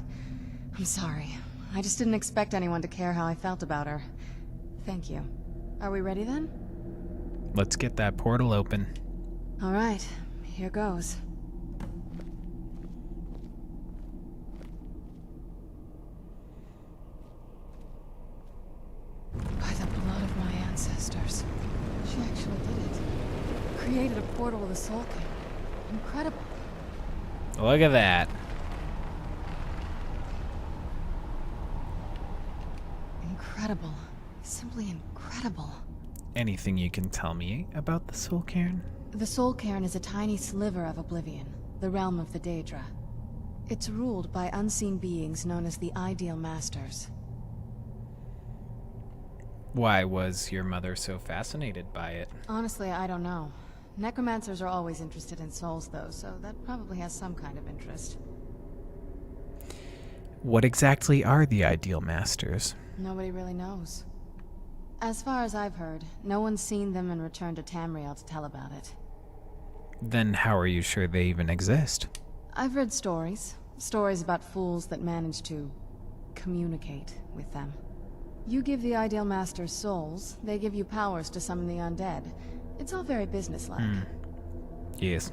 I'm sorry. I just didn't expect anyone to care how I felt about her. Thank you. Are we ready then? Let's get that portal open. All right, here goes. By the blood of my ancestors. She actually did it. Created a portal with a soul king. Incredible. Look at that. Incredible. Simply incredible. Anything you can tell me about the Soul Cairn? The Soul Cairn is a tiny sliver of Oblivion, the realm of the Daedra. It's ruled by unseen beings known as the Ideal Masters. Why was your mother so fascinated by it? Honestly, I don't know. Necromancers are always interested in souls, though, so that probably has some kind of interest. What exactly are the Ideal Masters? Nobody really knows. As far as I've heard, no one's seen them and returned to Tamriel to tell about it. Then how are you sure they even exist? I've read stories. Stories about fools that manage to communicate with them. You give the Ideal Masters souls, they give you powers to summon the undead. It's all very businesslike. Yes.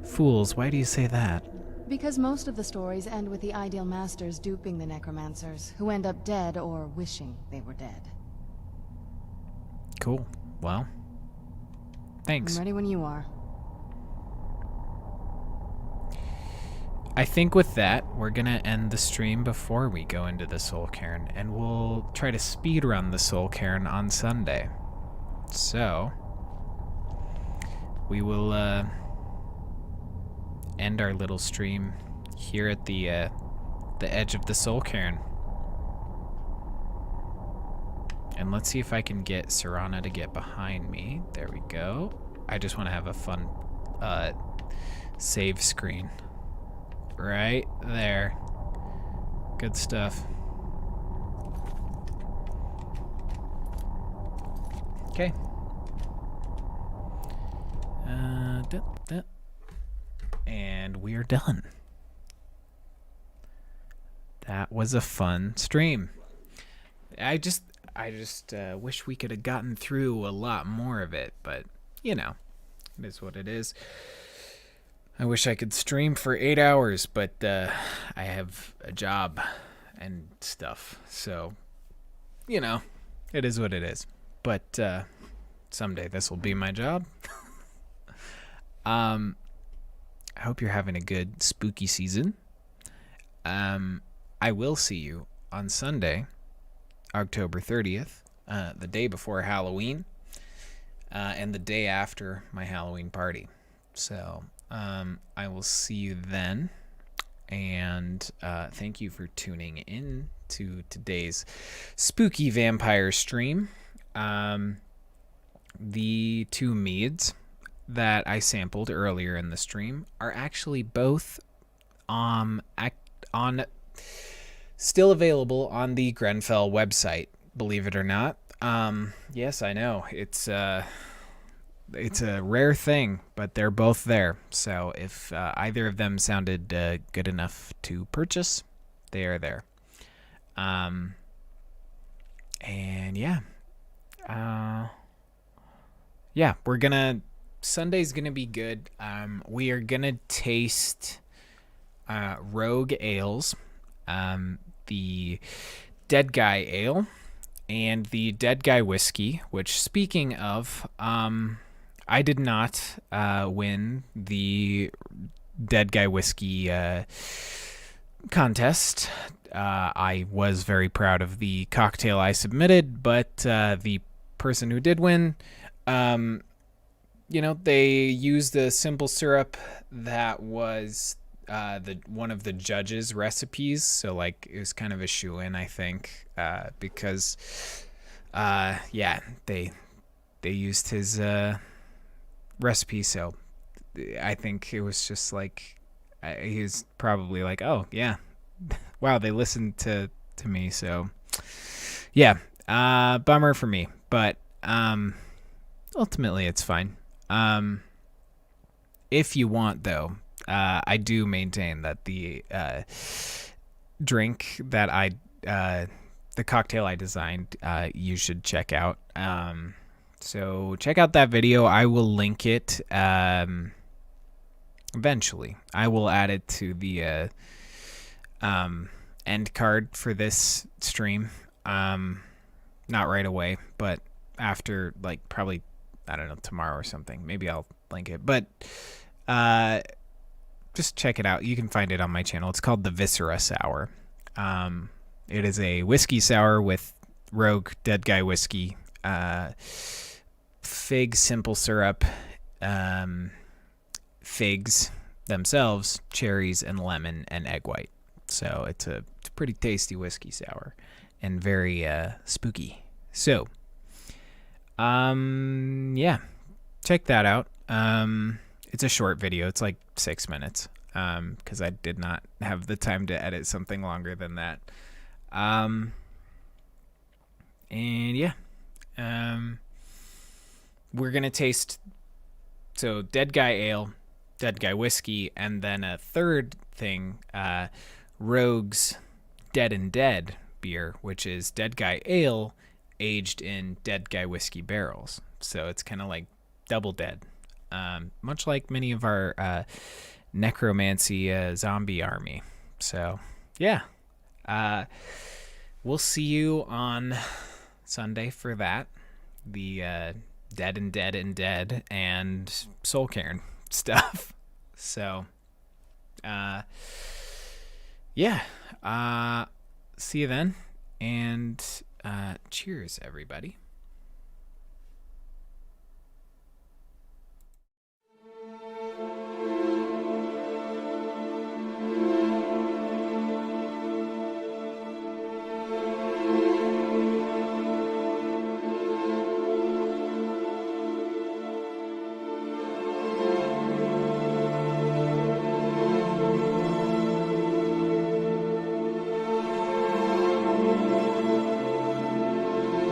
Fools, why do you say that? Because most of the stories end with the Ideal Masters duping the necromancers, who end up dead or wishing they were dead. Cool. Well, thanks. I'm ready when you are. I think with that, we're gonna end the stream before we go into the Soul Cairn, and we'll try to speedrun the Soul Cairn on Sunday. So, we will end our little stream here at the edge of the Soul Cairn. And let's see if I can get Serana to get behind me. There we go. I just want to have a fun save screen. Right there. Good stuff. Okay. And we're done. That was a fun stream. I just wish we could have gotten through a lot more of it, but you know, it is what it is. I wish I could stream for 8 hours, but I have a job and stuff, so you know, it is what it is. But someday this will be my job. I hope you're having a good spooky season. I will see you on Sunday, October 30th, the day before Halloween, and the day after my Halloween party. So I will see you then, and thank you for tuning in to today's spooky vampire stream. The two meads that I sampled earlier in the stream are actually both still available on the Groennfell website, believe it or not. Yes, I know. It's a rare thing, but they're both there. So if either of them sounded good enough to purchase, they are there. And yeah. Sunday's gonna be good. We are gonna taste Rogue Ales, the Dead Guy Ale, and the Dead Guy Whiskey, which, speaking of, I did not win the Dead Guy Whiskey contest. I was very proud of the cocktail I submitted, but the person who did win, they used a simple syrup that was one of the judges' recipes, so like it was kind of a shoo-in, I think, because they used his recipe, so I think it was just like he was probably like, oh yeah, wow, they listened to me, so yeah, bummer for me, but ultimately it's fine. If you want, though, I do maintain that the drink that the cocktail I designed, you should check out. So check out that video. I will link it eventually. I will add it to the end card for this stream. Not right away, but after, like, probably, I don't know, tomorrow or something. Maybe I'll link it. But just check it out. You can find it on my channel. It's called the Viscera Sour. It is a whiskey sour with rogue dead guy whiskey, fig simple syrup, figs themselves, cherries, and lemon, and egg white. So it's a pretty tasty whiskey sour and very spooky. So, yeah, check that out. It's a short video. It's like 6 minutes because I did not have the time to edit something longer than that. And yeah, we're going to taste, so Dead Guy Ale, Dead Guy Whiskey, and then a third thing, Rogue's Dead and Dead beer, which is Dead Guy Ale aged in Dead Guy Whiskey barrels. So it's kind of like double dead, much like many of our necromancy zombie army. So yeah, we'll see you on Sunday for that, the Dead and Dead and Dead and Soul Cairn stuff. So yeah, see you then, and cheers everybody.